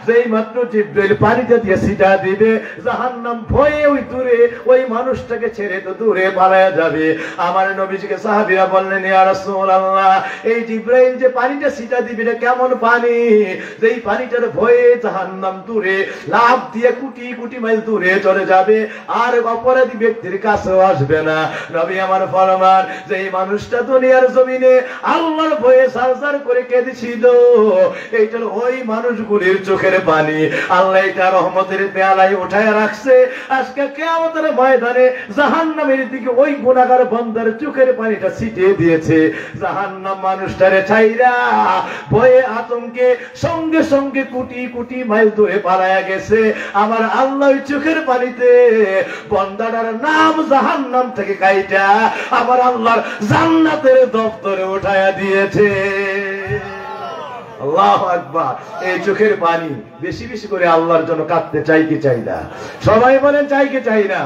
যেই মাত্র জিবরাইল পানিতে দিয়ে ছিটা দিবে, জাহান্নাম ভয়ে ওই দূরে ওই মানুষটাকে ছেড়ে তো দূরে পালায়া যাবে। আমার নবীজিকে সাহাবীরা বললেন, ইয়া রাসূলুল্লাহ, এই জিবরাইল যে পানিটা ছিটা দিবে, এটা কেমন পানি? যেই পানিটার ভয়ে জাহান্নাম দূরে লাফ দিয়ে কোটি কোটি মাইল দূরে চলে যাবে, আর অপরাধী ব্যক্তির কাছেও আসবে না। নবী আমার আমার ফরমান যে এই মানুষটা দুনিয়ার জমিনে আল্লাহর ভয়ে সারসার করে কেঁদেছিল, এইটার ওই মানুষগুলির চোখের পানি আল্লাহ এটা রহমতের পেয়ালায় উঠায় রাখছে। আজকে কিয়ামতের ময়দানে জাহান্নামের দিকে ওই গুনাহগার বান্দার চোখের পানিটা ছিটিয়ে দিয়েছে। জাহান্নাম মানুষটারে ছাইরা ভয়ে আতঙ্কে সঙ্গে সঙ্গে কোটি কোটি মাইল দূরে পালায়া গেছে। আমার আল্লাহ চোখের পানিতে বান্দাটার নাম জাহান্নাম থেকে কাইটা আমার আল্লাহর জান্নাতের দপ্তরে উঠায়া দিয়েছে। আল্লাহু আকবার। এই চোখের পানি বেশি বেশি করে আল্লাহর জন্য কাঁদতে চাই কি চাই না? সবাই বলেন চাই কি চাই না?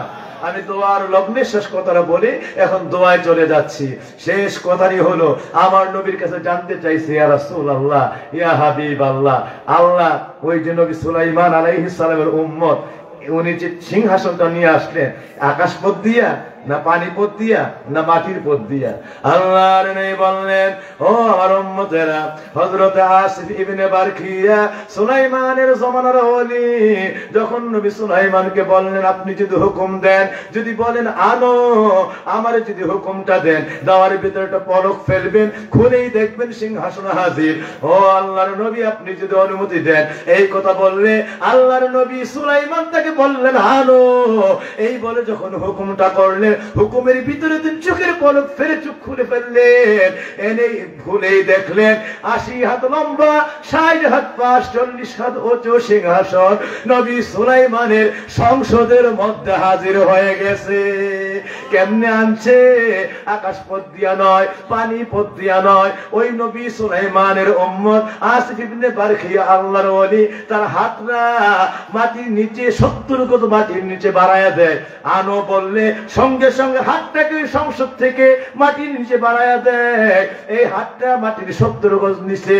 আমি দোয়ার লগ্নে শেষ কথাটা বলে এখন দোয়ায় চলে যাচ্ছি। শেষ কথাই হলো আমার নবীর কাছে জানতে চাইছি, ইয়া রাসূলুল্লাহ, ইয়া হাবিবাল্লাহ, আল্লাহ ওই যে নবী সুলাইমান আলাইহিস সালামের উম্মত, উনি যে সিংহাসনটা নিয়ে আসলেন আকাশ পথ দিয়া না পানি পথ দিয়া না মাটির পথ দিয়া? আল্লাহর নবী বললেন, ও আমার উম্মতেরা, হযরত আসিফ ইবনে বারখিয়া সুলাইমানের জমানার ওলি, যখন নবী সুলাইমানকে বললেন আপনি যদি হুকুম দেন, যদি বলেন আনো, আমার যদি হুকুমটা দেন, দেওয়ার ভিতরে একটা পলক ফেলবেন, খুলেই দেখবেন সিংহাসন হাজির। ও আল্লাহর নবী, আপনি যদি অনুমতি দেন। এই কথা বললে আল্লাহর নবী সুলাইমান তাকে বললেন আনো। এই বলে যখন হুকুমটা করলেন, হুকুমের ভিতরে তিনি চোখের পলক ফেলে চোখ খুলে ফেললেন। এনে খুলেই দেখলেন 80 হাত লম্বা, 60 হাত পাশ, 40 হাত উঁচু সিংহাসন নবী সুলাইমানের সংসদের মধ্যে হাজির হয়ে গেছে। কেমনে আনছে? আকাশ পথ দিয়া নয়, পানি পথ দিয়া নয়। ওই নবী সুলাইমানের উম্মত আসিফ ইবনে বারখিয়া আল্লাহর ওলি, তার হাতটা মাটির নিচে 70 গজ মাটির নিচে বাড়ায়া দেয়। আনো বললে সঙ্গে সঙ্গে হাতটাকে সংসদ থেকে মাটির নিচে বাড়ায়া দেয়। এই হাতটা মাটির 70 গজ নিচে,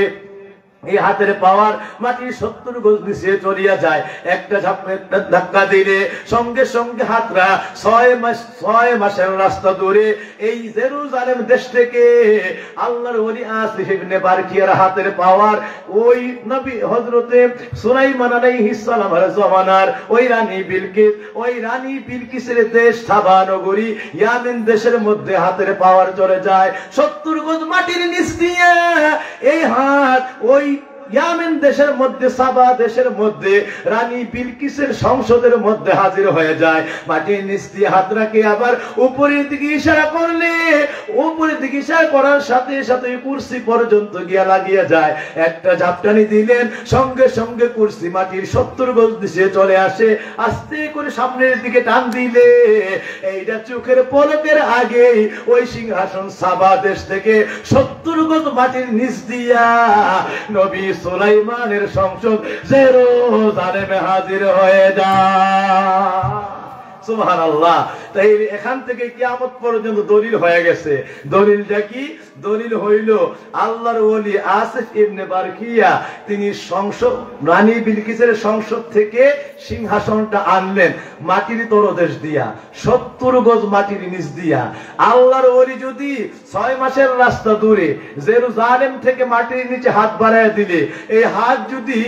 এই হাতের পাওয়ার মাটির 70 গজ নিচে চলিয়া যায়। একটা ধাক্কা দিলে সঙ্গে সঙ্গে হাতরা 6 মাসের রাস্তা দূরে এই জেরুজালেম দেশ থেকে আল্লাহর ওলি আসিফ ইবনে বারখিয়ার হাতের পাওয়ার ওই নবী হযরতে সুলাইমান আলাইহিস সালামের জমানার ওই রানী বিলকিসের দেশ সাবা নগরী ইয়ামেন দেশের মধ্যে হাতের পাওয়ার চলে যায়। 70 গজ মাটির নিচ দিয়ে এই হাত ওই ইয়ামেন দেশের মধ্যে, সাবা দেশের মধ্যে রানী বিলকিসের সংসদের মধ্যে হাজির হয়ে যায়। মাটির নিচ দিয়ে হাত রাখে আবার উপরের দিকে ইশারা করলে, উপরের দিকে ইশারা করার সাথে সাথে কুরসি পর্যন্ত গিয়া লাগিয়ে যায়। একটা ঝাপটানি দিলেন, সঙ্গে সঙ্গে কুরসি মাটির 70 গজ নিচে চলে আসে। আস্তে করে সামনের দিকে টান দিলে এইটা চোখের পলকের আগে ওই সিংহাসন সাবা দেশ থেকে 70 গজ মাটির নিচ দিয়া নবী সুলাইমানের সংসদ জেরুজালেমে হাজির হয়ে যায়। সুবহানাল্লাহ। তাই এখান থেকে কিয়ামত পর্যন্ত দলিল হয়ে গেছে। দলিলটা কি? দলিল হইল আল্লাহর ওলি আসিফ ইবনে বারখিয়া তিনি সংসদ, রানী বিলকিসের সংসদ থেকে সিংহাসনটা আনলেন মাটির তলদেশ দিয়া, 70 গজ মাটির নিচ দিয়া। আল্লাহর ওলি যদি 6 মাসের রাস্তা দূরে জেরুজালেম থেকে মাটির নিচে হাত বাড়ায় দিলে, এই হাত যদি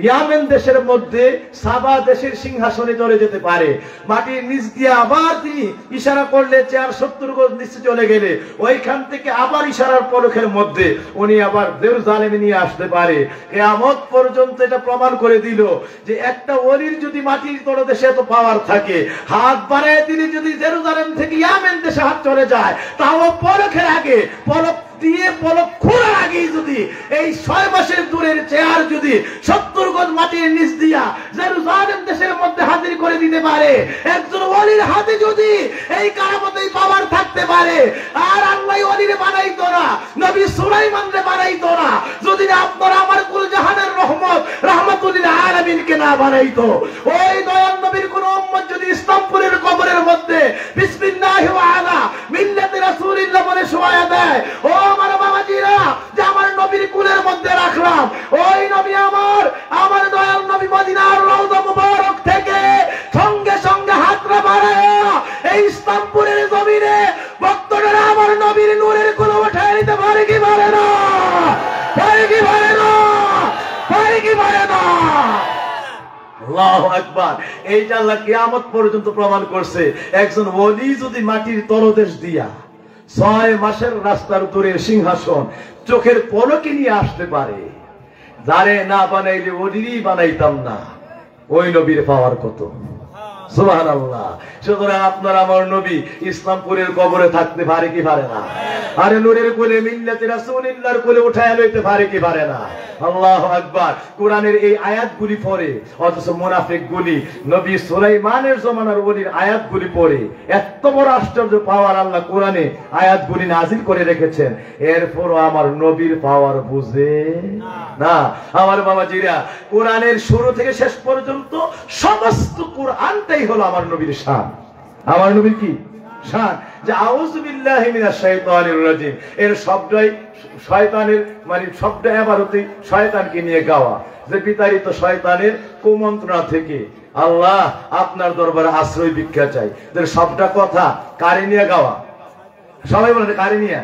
ইয়ামেন দেশের মধ্যে সাবা দেশের সিংহাসনে চলে যেতে পারে, মাটির নিচ দিয়ে আবার তিনি ইশারা করলে 70 গজ নিচে চলে গেলে ওইখান থেকে আবার ইশারার পলকের মধ্যে উনি আবার জেরুজালেমে নিয়ে আসতে পারে। কিয়ামত পর্যন্ত এটা প্রমাণ করে দিল যে একটা ওলির যদি মাটির তলদেশে এত পাওয়ার থাকে, হাত বাড়ায় দিলে যদি জেরুজালেম থেকে ইয়ামেন দেশে হাত চলে যায়, তাও পলকের আগে, পলক দিয়ে পলক খোলার আগে যদি এই 6 মাসের দূরের চেয়ার যদি 70 গজ মাটির নিচ দিয়া জেরুজালেম দেশের মধ্যে হাজির করে দিতে পারে, একজন ওলির হাতে যদি এই কারামতেই পাওয়ার থাকতে পারে, আর আল্লাহ ওলিরে বানাইতো না, নবী সুলাইমানরে বানাইতো না, যদি আপনারা আমার কুল জাহানের রহমত রাহমাতুল লিল আলামিনকে না বানাইতো, ওই দয়াল নবীর কোন উম্মত যদি ইসলামপুরের কবরের মধ্যে বিসমিল্লাহি ওয়া আলা মিল্লাতি রাসূলিল্লাহ বলে শোয়া দেয়, ও আমার বাবাজিরা, যে আমার নবীর কুলের মধ্যে রাখলাম, ওই নবী আমার দয়াল নবী মদিনার রওজা মুবারক থেকে সঙ্গে সঙ্গে হাতরা বাড়ায় এই ইসলামপুরের জমিনে ভক্তরা আমার নবীর নূরের কুল উঠায় নিতে পারে কি পারে না? পারে কি পারে না? পারে কি পারে না? আল্লাহু আকবার। এইটা আল্লাহ কিয়ামত পর্যন্ত প্রমাণ করছে। একজন ওলি যদি মাটির তলদেশ দিয়া 6 মাসের রাস্তার দূরে সিংহাসন চোখের পলকে নিয়ে আসতে পারে। যারে না বানাইলে ওদেরই বানাইতাম না। ওই নবীর পাওয়ার কত! সুবহানাল্লাহ। সুতরাং আপনার আমার নবী ইসলামপুরের কবরে থাকতে পারে কি পারে না? আরে নূরের কোলে মিল্লাতে রাসূলুল্লাহর কোলে উঠায় লইতে পারে কি পারে না? আল্লাহু আকবার। কোরআনের এই আয়াতগুলি পড়ে অথচ মুনাফিকগুলি নবী সুলাইমানের জমানার ওলির আয়াতগুলি পড়ে এত বড় আশ্চর্য পাওয়ার আল্লাহ কোরআনে আয়াতগুলি নাজিল করে রেখেছেন, এরপরও আমার নবীর পাওয়ার বুঝে না। আমার বাবাজিরা, কোরআনের শুরু থেকে শেষ পর্যন্ত সমস্ত কোরআনটাই হলো আমার নবীর শান। আমার নবীর কি শান? যে আউযু বিল্লাহি মিনাশ শাইতানির রাজিম, এর শব্দই শয়তানের মানে শব্দ ইবারতই শয়তানকে নিয়ে গাওয়া, যে বিতাড়িত শয়তানের কুমন্ত্রণা থেকে আল্লাহ আপনার দরবারে আশ্রয় ভিক্ষা চাই। সবটা কথা কারে নিয়ে গাওয়া? সবাই বলে কারে নিয়ে?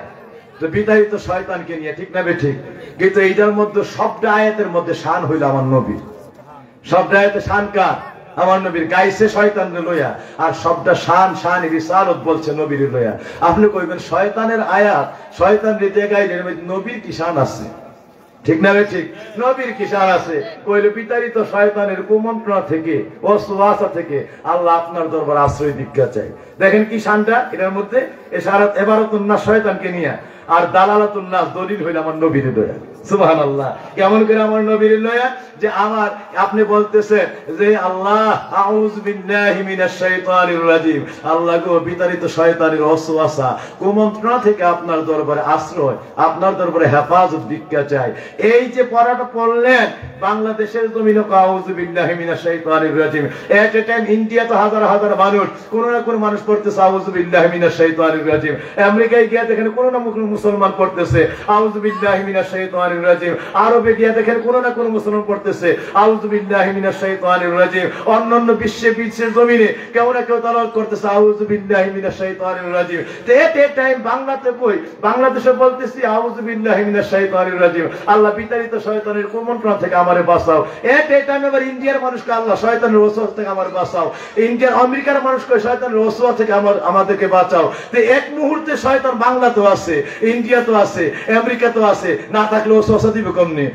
তো বিতাড়িত শয়তানকে নিয়ে, ঠিক না বেঠিক? কিন্তু এইটার মধ্যে সবটা আয়াতের মধ্যে শান হইল আমার নবীর। সবটা আয়াতে শান কার? আমার নবীর। গাইছে শয়তানকে লইয়া, আর সবটা শান শান রিসালত বলছে নবীর লইয়া। আপনি কইবেন শয়তানের আয়াত শয়তান রিতে গাইলে নবীর কি শান আছে? ঠিক না ঠিক? নবীর কি শান আছে? কইলে বিতাড়িত শয়তানের কুমন্ত্রণা থেকে ওয়াসওয়াসা থেকে আল্লাহ আপনার দরবারে আশ্রয় ভিক্ষা চাই। দেখেন কি শানটা এটার মধ্যে। ইশারাত ইবারাতুন নাস শয়তানকে নিয়া, আর দালালাতুন নাস দলিল হইল আমার নবীর লইয়া। সুবহানাল্লাহ। কেমন করে আমার নবীর লইয়া? যে আমার আপনি বলতেছেন যে আল্লাহ আউযু বিল্লাহি মিনাশ শাইতানির রাজিম, আল্লাহ গো বিতাড়িত শয়তানের ওয়াসওয়াসা কুমন্ত্রণা থেকে আপনার দরবারে আশ্রয়, আপনার দরবারে হেফাজত ভিক্ষা চাই। এই যে পড়াটা পড়লেন বাংলাদেশের জমিনে আউযু বিল্লাহি মিনাশ শাইতানির রাজিম, এট এ টাইম ইন্ডিয়া তো হাজার হাজার মানুষ, কোন না কোন মানুষ পড়তেছে আউযু বিল্লাহি মিনাশ শাইতানির রাজিম। আমেরিকায় গিয়ে দেখেন কোন না কোন মুসলমান পড়তেছে আউযু বিল্লাহি মিনাশ শাইতানির রাজিম। আরবে গিয়ে দেখেন কোন না কোন মুসলমান পড়তেছে আউযু বিল্লাহি মিনাশ শাইতানির রাজিম। অন্যান্য বিশ্বের জমিনে কেউ না কেউ তালাওয়াত করতেছে আউযু বিল্লাহি মিনাশ শাইতানির রাজিম। এট এ টাইম বাংলাতে কই বাংলাদেশে বলতেছি আউযু বিল্লাহি মিনাশ শাইতানির রাজিম, আল্লাহ বিতাড়িত শয়তানের কুমন্ত্রণা থেকে আমারে বাঁচাও। এট এ টাইম আবার ইন্ডিয়ার মানুষকে আল্লাহ শয়তানের ওয়াসওয়াসা থেকে আমার বাঁচাও। ইন্ডিয়ার আমেরিকার মানুষকে শয়তানের ওয়াসওয়াসা থেকে আমাদেরকে বাঁচাও। তো এক মুহূর্তে শয়তান বাংলাতেও আছে, ইন্ডিয়াতেও আছে, আমেরিকাতেও আছে, না থাকলে ওয়াসওয়াসা দিবে কমনে?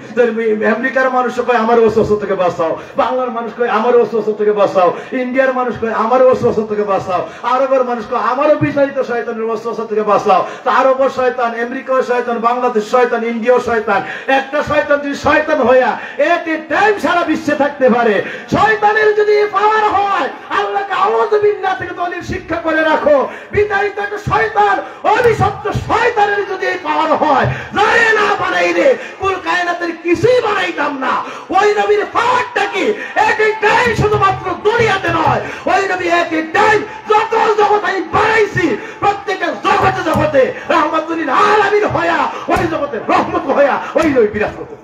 আমেরিকার মানুষ কয় আমার ওয়াসওয়াসা থেকে বাঁচাও, বাংলার মানুষ কয় আমার ওয়াসওয়াসা থেকে বাঁচাও, ইন্ডিয়ার মানুষ কয় আমার ওয়াসওয়াসা থেকে বাঁচাও, আরবের মানুষ কয় আমারও বিতাড়িত শয়তানের ওয়াসওয়াসা থেকে বাঁচাও। তো আরবও শয়তান, আমেরিকাও শয়তান, বাংলাদেশ শয়তান, ইন্ডিয়াও শয়তান। একটা শয়তান যদি শয়তান হইয়া এট এ টাইম সারা বিশ্বে থাকতে পারে, শয়তানের যদি পাওয়ার হয়, আল্লাহকে আউযু বিল্লাহ থেকে দলিল শিক্ষা করে রাখো। বিতাড়িত একটা শয়তান, অভিশপ্ত শয়তানের যদি এই পাওয়ার হয়, যারে না বানাইলে কুল কায়নাতের কিছুই বানাইতাম না। ওই নবীর পাওয়ারটা কি এট এ টাইম শুধুমাত্র দুনিয়াতে নয়, ওই নবী এট এ টাইম যত জগৎ আমি বানাইছি প্রত্যেকের জগতে জগতে রাহমাতুল আলামিন হইয়া, ওই জগতে রহমত হইয়া ওই নবী বিরাজ করতে।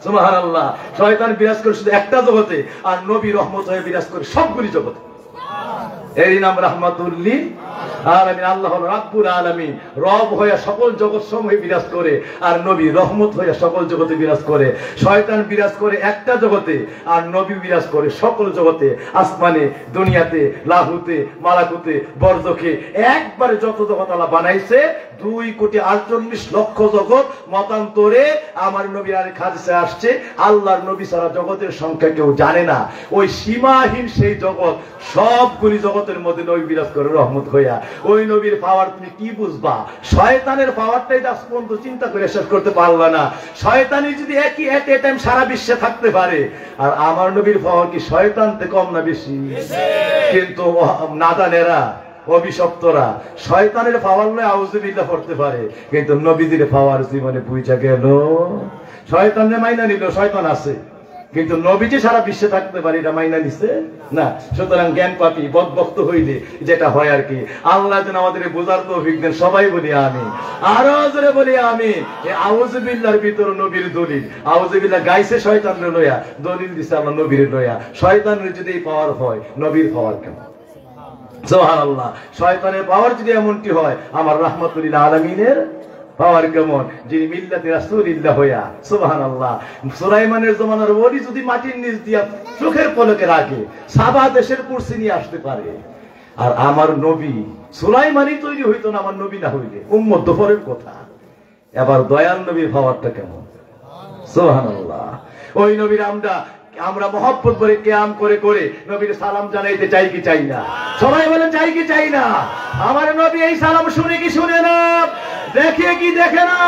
সুবহানাল্লাহ। শয়তান বিরাজ করে শুধু একটা জগতে, আর নবী রহমত হয়ে বিরাজ করে সবগুলি জগতে। এরই নাম রাহমাতুল লিল আলামিন। আল্লাহ রাব্বুল আলামিন রব হয়ে সকল জগৎ সমূহে বিরাজ করে, আর নবী রহমত হয়ে সকল জগতে বিরাজ করে। শয়তান বিরাজ করে একটা জগতে, আর নবী বিরাজ করে সকল জগতে, আসমানে, দুনিয়াতে, লাহুতে, মালাকুতে, বরজখে, একবারে যত জগৎ আল্লাহ বানাইছে 2,48,00,000 জগৎ মতান্তরে আমার নবী আর হাদিসে আসছে আল্লাহর নবী ছাড়া জগতের সংখ্যা কেউ জানে না। ওই সীমাহীন সেই জগৎ, সবগুলি জগতের মধ্যে নবী বিরাজ করে রহমত হইয়া। ওই নবীর পাওয়ার তুমি কি বুঝবা? শয়তানের পাওয়ারটাই আজ পর্যন্ত চিন্তা করে শেষ করতে পারলা না। শয়তানি যদি একই এট এ টাইম সারা বিশ্বে থাকতে পারে, আর আমার নবীর পাওয়ার কি শয়তান থেকে কম না বেশি? কিন্তু নাদানেরা, অভিশপ্তরা শয়তানের পাওয়ার লয় আউযু বিল্লাহ পড়তে পারে, কিন্তু নবীদের পাওয়ার জীবনে বুঝা গেল। শয়তানে মাইনা নিল শয়তান আছে, কিন্তু নবীজি সারা বিশ্বে থাকতে পারে এটা মাইনা নিছে না। সুতরাং জ্ঞান পাপি বদবক্ত হইলে যেটা হয় আর কি। আল্লাহ যেন আমাদের বোঝার তৌফিক দেন। সবাই বলি আমিন, আরো জোরে বলি আমিন। এই আউযু বিল্লাহর ভিতর নবীর দলিল। আউযু বিল্লাহ গাইছে শয়তানের লইয়া, দলিল দিছে আল্লাহ নবীর লইয়া। শয়তানের যদি এই পাওয়ার হয়, নবীর পাওয়ার কেমন? সুবহানাল্লাহ। শয়তানের পাওয়ার যদি এমনটি হয়, আমার রাহমাতুল আলামিনের পাওয়ার কেমন? যিনি মিল্লাতে রাসূলুল্লাহ হইয়া, সুবহানাল্লাহ, সুলাইমানের জমানার ওলি যদি মাটির নিচ দিয়া চোখের পলকে রাখে, সাবা দেশের কুরসি নিয়ে আসতে পারে। আর আমার নবী সুলাইমানই তৈরি হইতো না আমার নবী না হইলে, উম্মত দোপরের কথা। এবার দয়াল নবীর পাওয়ারটা কেমন, সুবহানাল্লাহ। ওই নবীর আমরা মহব্বত করে কিয়াম করে করে নবীর সালাম জানাইতে চাই কি চাই না? সবাই বলে চাই কি চাই না? আমার নবী এই সালাম শুনে কি শুনে না, দেখে কি দেখে না?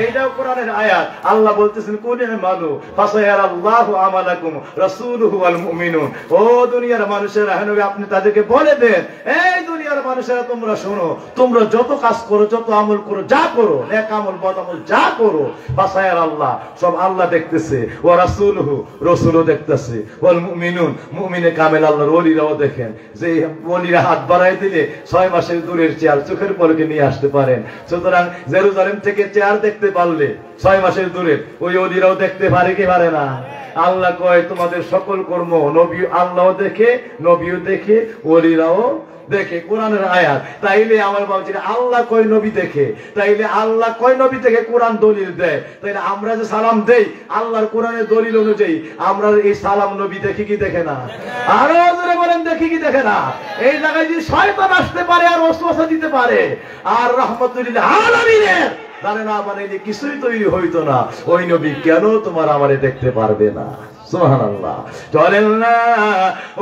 এইটাও কোরআনের আয়াত। আল্লাহ বলতেছেন কোন মানু ফাসায়ারাল্লাহু আমালাকুম রাসূলুহু ওয়াল মুমিনুন। ও দুনিয়ার মানুষেরা, নবী আপনি তাদেরকে বলে দেন, এই দুনিয়ার মানুষেরা তোমরা শোনো, তোমরা যত কাজ করো, যত আমল করো, যা করো, নেক আমল বদ আমল যা করো, ফাসায়ারাল্লাহ সব আল্লাহ দেখতেছে, ওয়া রাসূলুহু রাসূলও দেখতেছে, ওয়াল মুমিনুন মুমিনে কামেল আল্লাহর ওলিরাও দেখেন। যে ওলিরা হাত বাড়াই দিলে 6 মাসের দূরের চেয়ার চোখের পলকে নিয়ে আসতে পারেন। সুতরাং জেরুজালেম থেকে চেয়ার দেখতে পারলে 6 মাসের দূরে ওই ওলিরাও দেখতে পারে কি পারে না? আল্লাহ কয় তোমাদের সকল কর্ম নবী আল্লাহও দেখে, নবীও দেখে, ওলিরাও দেখে, কোরআনের আয়াত। তাইলে আমার বলছি আল্লাহ কয় নবী দেখে, তাইলে আল্লাহ কয় নবী দেখে কোরআন দলিল দেয়। তাইলে আমরা যে সালাম দেই আল্লাহর কোরআনের দলিল অনুযায়ী, আমরা এই সালাম নবী দেখি কি দেখে না? আরো জোরে বলেন দেখি কি দেখে না? এই জায়গায় যদি শয়তান আসতে পারে আর ওয়াসওয়াসা দিতে পারে, আর রাহমাতুল আলামিনের জানে না বানাইলে কিছুই তৈরি হইতো না, ওই নবী কেন তোমার আমারে দেখতে পারবে না? সুবহানাল্লাহ। চলেন না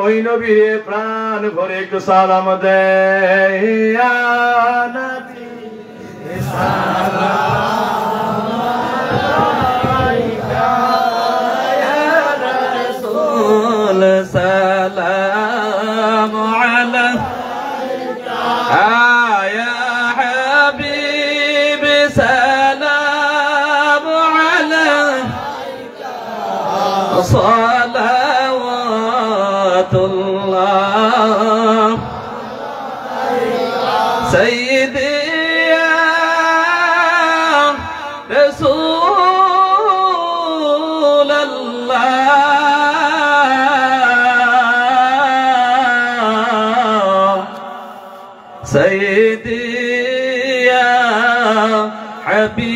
ওই নবীর প্রাণ ভরে একটু সালাম দেয়, ইয়া নবী সালাম আলাইকা, ইয়া রাসূল সালাম আলাইকা, ইয়া হাবিব সালাম আলাইকা, সালাওয়াতুল্লাহ সাইয়্যিদি ইয়া রাসূলুল্লাহ, সাইয়্যিদি ইয়া হাবিবাল্লাহ।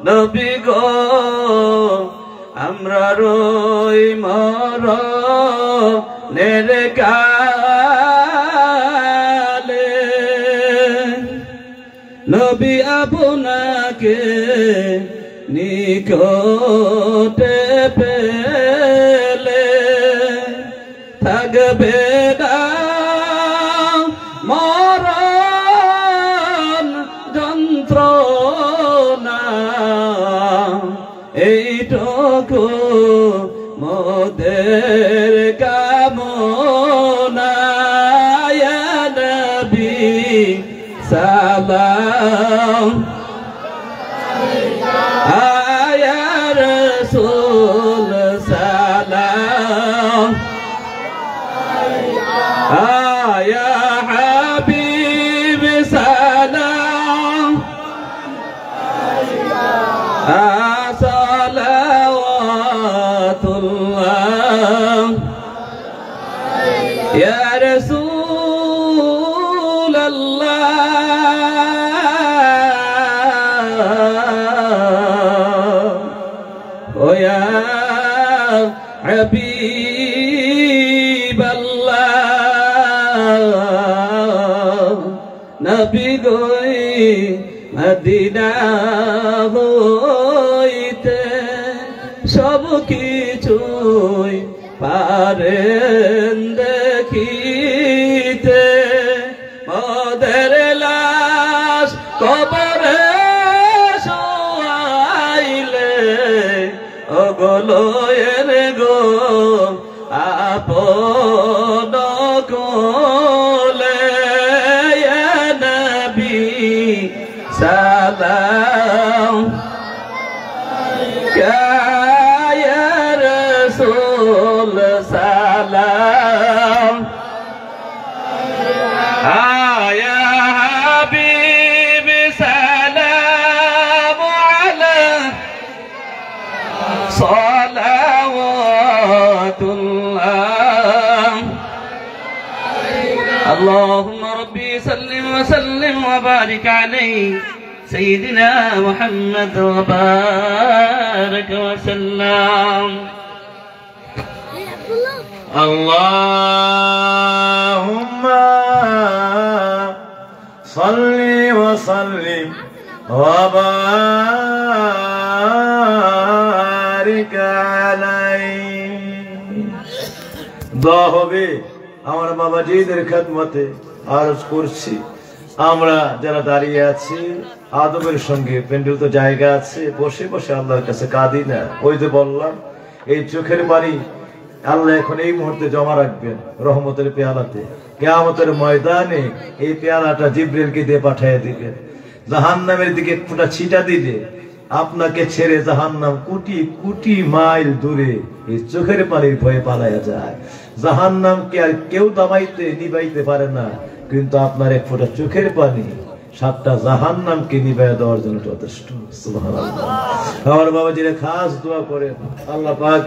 নবী গো আমরা রই মরণের কালে, নবী আপনাকে নিকটে পেলে থাকবে না মরণ যন্ত্রণা, এইটুকু মোদের কামনা, ইয়া নবী সালাম ইয়া রাসূল সালাম, ইয়া হাবিব সালাম, সালাওয়াতুল্লাহ ইয়া রাসূলুল্লাহ, ও ইয়া হাবিবাল্লাহ। নবী গো মদিনা হইতে সব কিছুই পারেন দেখিতে, মোদের লাশ কবরে শোয়াইলে ওগলোয়ের গো আপন কোলে, ইয়া নবী সালাম ইয়া রাসূল সালাম, ইয়া হাবিব সালাম আলাইকা, সালাওয়াতুল্লাহ। اللهم ربي سلم وسلم وبارك عليه سيدنا محمد وبارك وسلم. اللهم صل وسلم وبارك عليه. দোয়া হবে আমার বাবাজিদের খেদমতে আরজ করছি। আমরা যারা দাঁড়িয়ে আছি আদবের সঙ্গে, প্যান্ডেল তো জায়গা আছে, বসে বসে আল্লাহর কাছে কাঁদি না। ওই যে বললাম এই চোখের পানি আল্লাহ এখন এই মুহূর্তে জমা রাখবেন রহমতের পেয়ালাতে। কিয়ামতের ময়দানে এই পেয়ালাটা জিবরিলকে দিয়ে পাঠিয়ে দিবেন। জাহান্নামের দিকে ফোঁটা ছিটা দিলে আপনাকে ছেড়ে জাহান্নাম কোটি কোটি মাইল দূরে এই চোখের পানির ভয়ে পালায়া যায়। জাহান্নামকে আর কেউ দাবাইতে নিবাইতে পারে না, কিন্তু আপনার এক ফোঁটা চোখের পানি 7টা জাহান্নামকে নিবাইয়া দেওয়ার জন্য যথেষ্ট। সুবহানাল্লাহ। আমার বাবাজিরা খাস দোয়া করে আল্লাহ পাক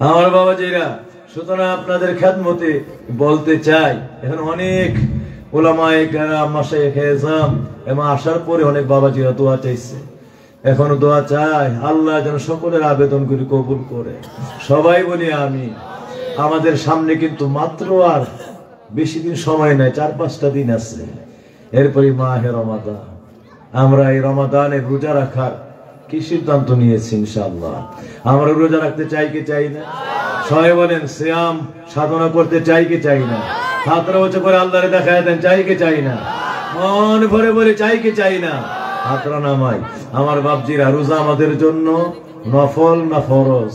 আমার বাবাজিরা। সুতরাং আপনাদের খেদমতে বলতে চাই, এখন অনেক ওলামায়ে কেরাম মাশায়েখে আযম এমা আসার পরে অনেক বাবাজিরা দোয়া চাইছে। এখনো দোয়া চাই, আল্লাহ যেন সকলের আবেদন করে কবুল করে। সবাই বলি আমি। আমাদের সামনে কিন্তু মাত্র আর বেশি দিন সময় নাই, 4-5টা দিন আছে, এরপরে মাহে রমাদান। আমরা এই রমাদানে রোজা রাখার কি সিদ্ধান্ত নিয়েছি? ইনশাআল্লাহ আমরা রোজা রাখতে চাই কি চাই না? সবাই বলেন সিয়াম সাধনা করতে চাই কি চাই না? হাতরা উঁচু করে আল্লাহরে দেখায় দেন, চাই কি চাই না? মন ভরে ভরে চাই কি চাই না? হাতরা নামাই। আমার বাপজিরা, রোজা আমাদের জন্য নফল না ফরজ?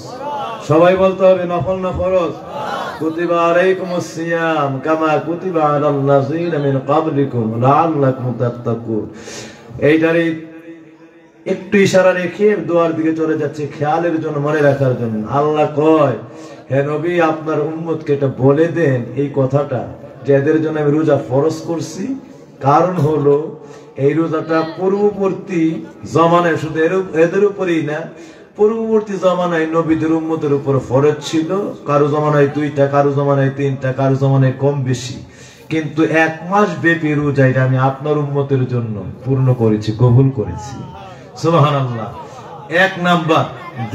সবাই বলতে হবে নফল না ফরজ? কুতিবা আলাইকুমুস সিয়াম কামা কুতিবা আলাল লাযিনা মিন ক্বাবলিকুম লাআল্লাকুম তাত্তাকুন। এইটারই একটু ইশারা রেখে দোয়ার দিকে চলে যাচ্ছে, খেয়ালের জন্য, মনে রাখার জন্য। আল্লাহ কয়, হে নবী আপনার উম্মতকে এটা বলে দেন এই কথাটা যে এদের জন্য আমি রোজা ফরজ করছি। কারণ হলো এই রোজাটা পূর্ববর্তী জমানায় শুধু এদের উপরেই না, পূর্ববর্তী জমানায় নবীদের উম্মতের উপর ফরজ ছিল। কারো জমানায় 2টা, কারো জমানায় 3টা, কারো জমানায় কম বেশি। কিন্তু 1 মাস ব্যাপী রোজা এটা আমি আপনার উম্মতের জন্য পূর্ণ করেছি, কবুল করেছি। সুবহানাল্লাহ। 1 নাম্বার।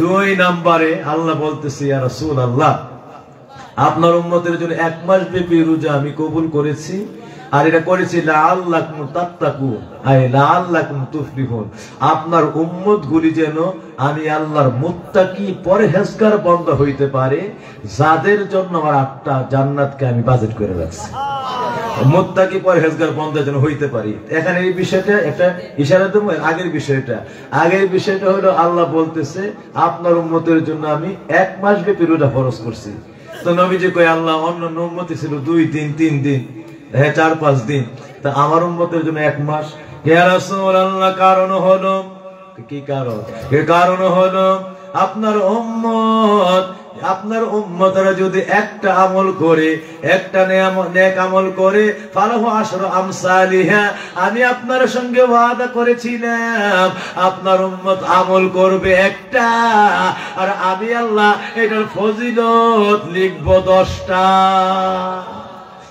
2 নাম্বারে আল্লাহ বলতেছে, ইয়া রাসূলুল্লাহ আপনার উম্মতের জন্য 1 মাস ব্যাপী রোজা আমি কবুল করেছি, আর এটা করেছি লাআল্লাকুম তাত্তাকুন, আই লাআল্লাকুম তুফলিহুন। আপনার উম্মত গুলি যেন আমি আল্লাহর মুত্তাকি পরহেজগার বান্দা হইতে পারে, যাদের জন্য আমার 8টা জান্নাতকে আমি বাজেট করে রাখছি। মুত্তাকি পরহেজগার বান্দা যেন হইতে পারি। এখানে এই বিষয়টা একটা ইশারা দেব। আগের বিষয়টা হলো আল্লাহ বলতেছে আপনার উম্মতের জন্য আমি 1 মাস ব্যাপী রোজা ফরজ করছি। তো নবীজি কয় আল্লাহ অন্য উম্মতি ছিল 2 দিন 3 দিন, হ্যাঁ 4-5 দিন, তা আমার উম্মতের জন্য 1 মাস। ইয়া রাসূলুল্লাহ কারণ হলো কি? কারণ হলো আপনার উম্মতরা যদি একটা আমল করে, একটা নেক আমল করে, ফালাহু আশরু আমসালিহা, আমি আপনার সঙ্গে ওয়াদা করেছিলাম আপনার উম্মত আমল করবে একটা, আর আমি আল্লাহ এটার ফজিলত লিখব 10টা।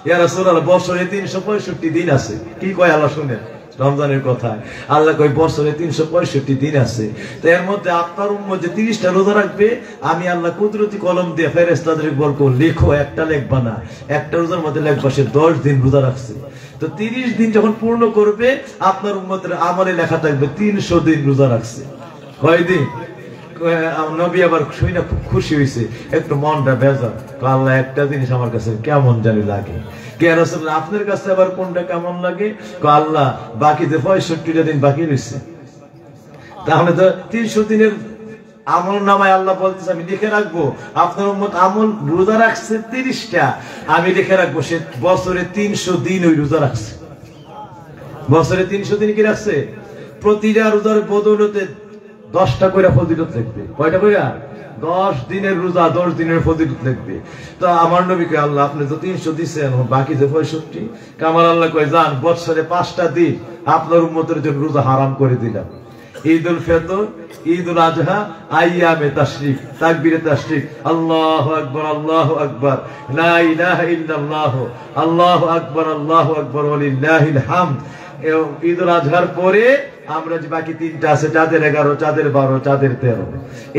ইয়া রাসূলুল্লাহ বছরে 365 দিন আছে। কি কয় আল্লাহ শুনেন রমজানের কথা? আল্লাহ কয় বছরে 365 দিন আছে। তো এর মধ্যে আপনার উম্মত যে 30টা রোজা রাখবে, আমি আল্লাহ কুদরতি কলম দিয়ে ফেরেশতাদের বলবো লিখো, একটা লিখবা না, একটা রোজার মধ্যে লিখবা সে 10 দিন রোজা রাখছে। তো 30 দিন যখন পূর্ণ করবে আপনার উম্মতের আমলে লেখা থাকবে 300 দিন রোজা রাখছে। কয় দিন? নবী আবার শুই না খুব খুশি হয়েছে, একটু মনটা বেজার। আল্লাহ একটা জিনিস আমার কাছে কেমন জানি লাগে। কে রাসূলুল্লাহ আপনার কাছে আবার কোনটা কেমন লাগে? আল্লাহ বাকি যে 65টা দিন বাকি রয়েছে, তাহলে তো 300 দিনের আমল নামায় আল্লাহ বলতেছে আমি লিখে রাখবো আপনার উম্মত আমল রোজা রাখছে 30টা, আমি লিখে রাখবো সে বছরে 300 দিন ওই রোজা রাখছে। বছরে 300 দিন কি রাখছে? প্রতিটা রোজার বদৌলতে 10টা করে ফজিলত লিখবে। কয়টা করে? 10 দিনের রোজা 10 দিনের ফজিলত লিখবে। তো আমার নবীকে আল্লাহ আপনি তো 300 দিচ্ছেন, বাকি যে 65, কামাল আল্লাহ কয় যান বছরে 5টা দিন আপনার উম্মতের জন্য রোজা হারাম করে দিলাম। ঈদুল ফিতর, ঈদুল আজহা, আইয়ামে তাশরিক, তাকবীরে তাশরিক, আল্লাহু আকবার, আল্লাহু আকবার, লা ইলাহা ইল্লাল্লাহ, আল্লাহু আকবার, আল্লাহু আকবার, ওয়ালিল্লাহিল হামদ। ঈদুল আজহার পরে আমরা যে বাকি তিনটা আছে, চাঁদের 11, চাঁদের 12, চাঁদের 13,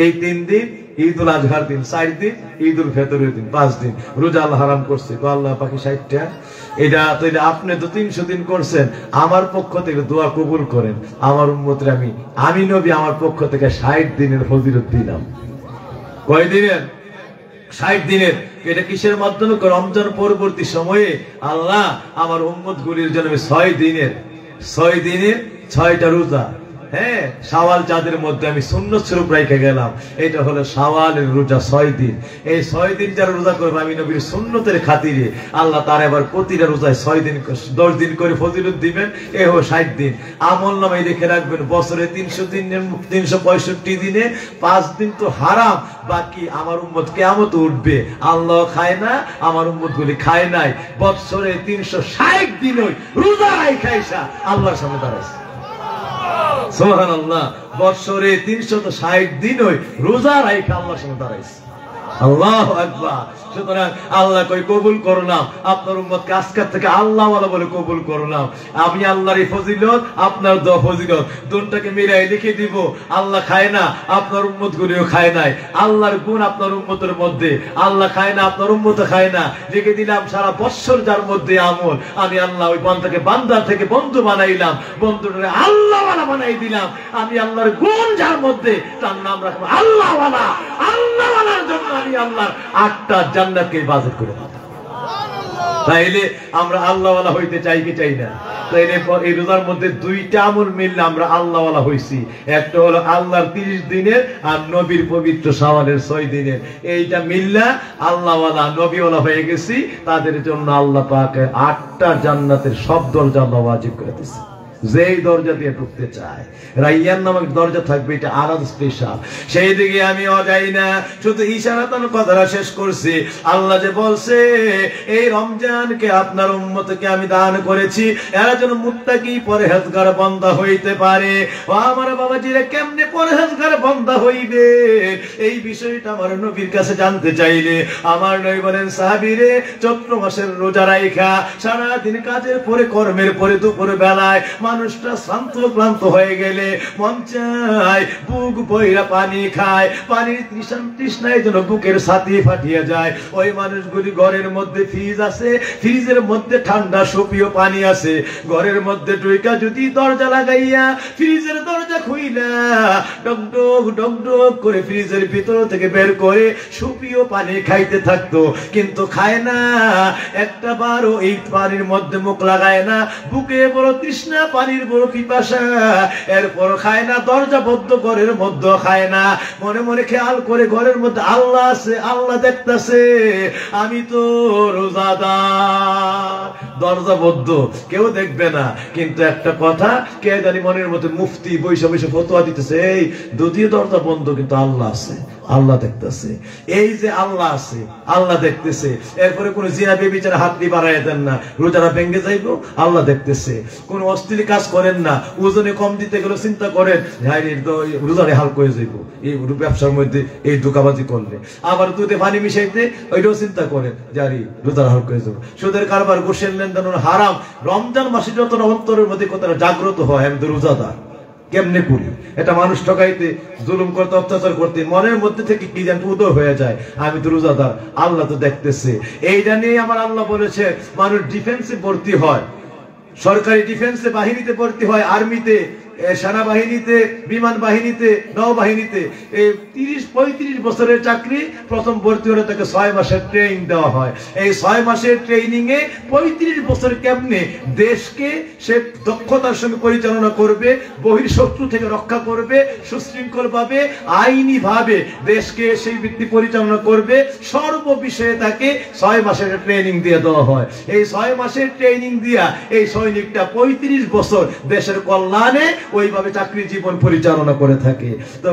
এই 3 দিন ঈদুল আজহার দিন, 4 দিন ঈদুল ফিতরের দিন, 5 দিন রোজা আল্লাহ হারাম করছে। তো আল্লাহ পাকি 60টা, এটা তো আপনি তো 300 দিন করছেন, আমার পক্ষ থেকে দোয়া কবুল করেন আমার উম্মতের। আমি নবী আমার পক্ষ থেকে 60 দিনের ফজিলত দিলাম। কয় দিনের? 60 দিনের। এটা কিসের মাধ্যমে? রমজান পরবর্তী সময়ে আল্লাহ আমার উম্মত গুলির জন্য 6 দিনের 6টা রোজা, হ্যাঁ, শাওয়াল চাঁদের মধ্যে আমি সুন্নত স্বরূপ রেখে গেলাম। এটা হলো শাওয়ালের রোজা, 6 দিন। এই 6 দিন যারা রোজা করবে আমি নবীর সুন্নতের খাতিরে, আল্লাহ তার এবার প্রতিটা রোজায় 6 দিন 10 দিন করে ফজিলত দিবেন। এ হলো 60 দিন। আমল নামায় লিখে রাখবেন বছরে 300 দিনের 365 দিনে 5 দিন তো হারাম, বাকি আমার উম্মত কিয়ামতে উঠবে, আল্লাহ খায় না, আমার উম্মত গুলি খায় নাই। বছরে 360 দিন রোজা রাইখা আল্লাহর সামনে দাঁড়াইছে। সুবহানাল্লাহ, বছরে 360 দিন রোজা রাইখা আল্লাহর সামনে দাঁড়াইছে। আল্লাহু আকবার। সুতরাং আল্লাহ কই কবুল করলাম আপনার উম্মতকে, আজকের থেকে আল্লাহ ওয়ালা বলে কবুল করলাম। আমি আল্লাহর এই ফজিলত, আপনার দোয়া ফজিলত দুটোকে মিলাই লিখে দিব। আল্লাহ খায় না, আপনার উম্মত গুলিও খায় নাই। আল্লাহর গুণ আপনার উম্মতের মধ্যে, আল্লাহ খায় না, আপনার উম্মত খায় না, লিখে দিলাম সারা বছর যার মধ্যে আমল। আমি আল্লাহ ওই বান্দাকে বান্দা থেকে বন্ধু বানাইলাম, বন্ধুটারে আল্লাহ ওয়ালা বানাই দিলাম। আমি আল্লাহর গুণ যার মধ্যে, তার নাম রাখবো আল্লাহ ওয়ালা। আল্লাহ ওয়ালার জন্য আমি আল্লাহর 8টা জান্নাতকে ইবাদত করে দিলাম। তাইলে আমরা আল্লাহ ওয়ালা হইতে চাই কি চাই না? তাইলে এই রোজার মধ্যে 2টা আমল মিললে আমরা আল্লাহ ওয়ালা হইছি। একটা হলো আল্লাহর 30 দিনের, আর নবীর পবিত্র শাওয়ালের 6 দিনের। এইটা মিললা আল্লাহ ওয়ালা, নবী ওয়ালা হয়ে গেছি। তাদের জন্য আল্লাহ পাক 8টা জান্নাতের সব দরজা আল্লাহ ওয়াজিব করে দিয়েছে। যেই দরজা দিয়ে ঢুকতে চায়, রাইয়ান নামক দরজা থাকবে, এটা আলাদা স্পেশাল। সেই দিকে আমি যাই না, শুধু ইশারাতান কথাটা শেষ করছি। আল্লাহ যে বলছে এই রমজানকে আপনার উম্মতকে আমি দান করেছি, এরা যেন মুত্তাকি পরহেজগার বান্দা হইতে পারে। ও আমার বাবাজিরা, কেমনে পরহেজগার বান্দা হইবে এই বিষয়টা আমার নবীর কাছে জানতে চাইলে আমার নবী বলেন, সাহাবীরে, চৈত্র মাসের রোজা রাইখা সারাদিন কাজের পরে কর্মের পরে দুপুর বেলায় মানুষটা শ্রান্ত ক্লান্ত হয়ে গেলে মন চায় বুক বইরা পানি খায়, পানির তৃষ্ণায় যেন বুকের ছাতি ফাটিয়ে যায়। ওই মানুষগুলি ঘরের মধ্যে ফ্রিজ আছে, ফ্রিজের মধ্যে ঠান্ডা সুপীয় পানি আছে, ঘরের মধ্যে টুইকা যদি দরজা লাগাইয়া ফ্রিজের দরজা খুইলা ডক ডক করে ফ্রিজের ভিতর থেকে বের করে সুপীয় পানি খাইতে থাকতো, কিন্তু খায় না, একটা বারও এই পানির মধ্যে মুখ লাগায় না। বুকে বড় তৃষ্ণা, পানির বড় পিপাসা, এরপর খায় না। দরজা বদ্ধ ঘরের মধ্যে খায় না। মনে মনে খেয়াল করে ঘরের মধ্যে আল্লাহ আছে, আল্লাহ দেখতেছে, আমি তো রোজাদার, দরজা বদ্ধ, কেউ দেখবে না। কিন্তু একটা কথা, কে জানি মনের মধ্যে মুফতি বৈশা বৈশা ফতোয়া দিতেছে, এই যদিও দরজা বন্ধ কিন্তু আল্লাহ আছে, আল্লাহ দেখতেছে। এই যে আল্লাহ আছে, আল্লাহ দেখতেছে, এরপরে কোন জিনা বেবিচারে হাত দিয়ে বাড়াই দেন না, রোজারা ভেঙে যাইব, আল্লাহ দেখতেছে। কোন অশ্লীল কাজ করেন না, ওজনে কম দিতে গেলে চিন্তা করেন রোজারে হালকা হয়ে যাইব এই ব্যবসার মধ্যে এই ধোঁকাবাজি করলে। আবার দুধে পানি মিশাইতে ওইটাও চিন্তা করেন জারি রোজার হালকা হয়ে যাবো। সুদের কারবার, ঘুষের লেনদেন হারাম। রমজান মাসে যত অন্তরের মধ্যে কতটা জাগ্রত হয়, আমি তো রোজাদার, কেমনে করি এটা মানুষ ঠকাইতে, জুলুম করতে, অত্যাচার করতে মনের মধ্যে থেকে কি যেন উদয় হয়ে যায়, আমি তো রোজাদার, আল্লাহ তো দেখতেছে। এইটা নিয়ে আমার আল্লাহ বলেছে, মানুষ ডিফেন্সে ভর্তি হয়, সরকারি ডিফেন্সে বাহিনীতে ভর্তি হয়, আর্মিতে, সেনাবাহিনীতে, বিমান বাহিনীতে, নৌবাহিনীতে। 30-35 বছরের চাকরি, প্রথম ভর্তি হলে তাকে 6 মাসের ট্রেনিং দেওয়া হয়। এই 6 মাসের ট্রেনিং এ 35 বছর কেমনে দেশকে সে দক্ষতার সঙ্গে পরিচালনা করবে, বহিঃশত্রু থেকে রক্ষা করবে, সুশৃঙ্খল ভাবে, আইনি ভাবে দেশকে সেই ব্যক্তি পরিচালনা করবে, সর্ব বিষয়ে তাকে 6 মাসের ট্রেনিং দিয়ে দেওয়া হয়। এই 6 মাসের ট্রেনিং দিয়া এই সৈনিকটা 35 বছর দেশের কল্যাণে ওইভাবে চাকরি জীবন পরিচালনা করে থাকে। তো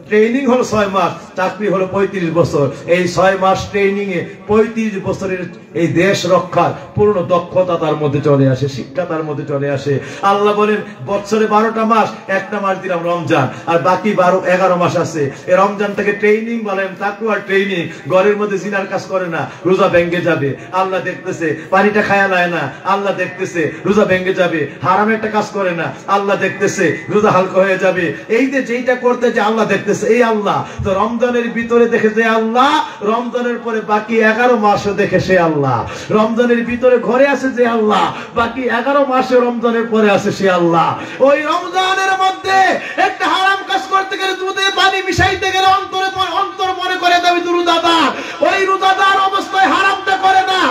ট্রেনিং হলো 6 মাস, চাকরি হলো 35 বছর। এই 6 মাস ট্রেনিং এ 35 বছরের এই দেশ রক্ষার পূর্ণ দক্ষতা তার মধ্যে চলে আসে, শিক্ষা তার মধ্যে চলে আসে। আল্লাহ বলেন বছরে 12টা মাস, একটা মাস দিলাম রমজান, আর বাকি 11 মাস আছে। এই রমজানটাকে ট্রেনিং বলেন, তাকওয়ার ট্রেনিং। ঘরের মধ্যে জিনার কাজ করে না, রোজা ভেঙে যাবে, আল্লাহ দেখতেছে। পানিটা খায়া লায় না, আল্লাহ দেখতেছে, রোজা ভেঙে যাবে। হারাম একটা কাজ করে না, আল্লাহ দেখতেছে, রোজা হালকা হয়ে যাবে। এই যে যেইটা করতে যে আল্লাহ দেখতেছে, এই আল্লাহ তো রমজানের ভিতরে দেখে যে আল্লাহ, রমজানের পরে বাকি 11 মাসও দেখে সে আল্লাহ। রমজানের ভিতরে ঘরে আছে যে আল্লাহ, বাকি 11 মাসে রমজানের পরে আছে সে আল্লাহ। ওই রমজানের মধ্যে একটা হারাম কাজ করতে গেলে দুধে পানি মিশাইতে গেলে অন্তর মনে করে দেবে রোজাদার। ওই রোজাদার অবস্থায় হারামটা করে না,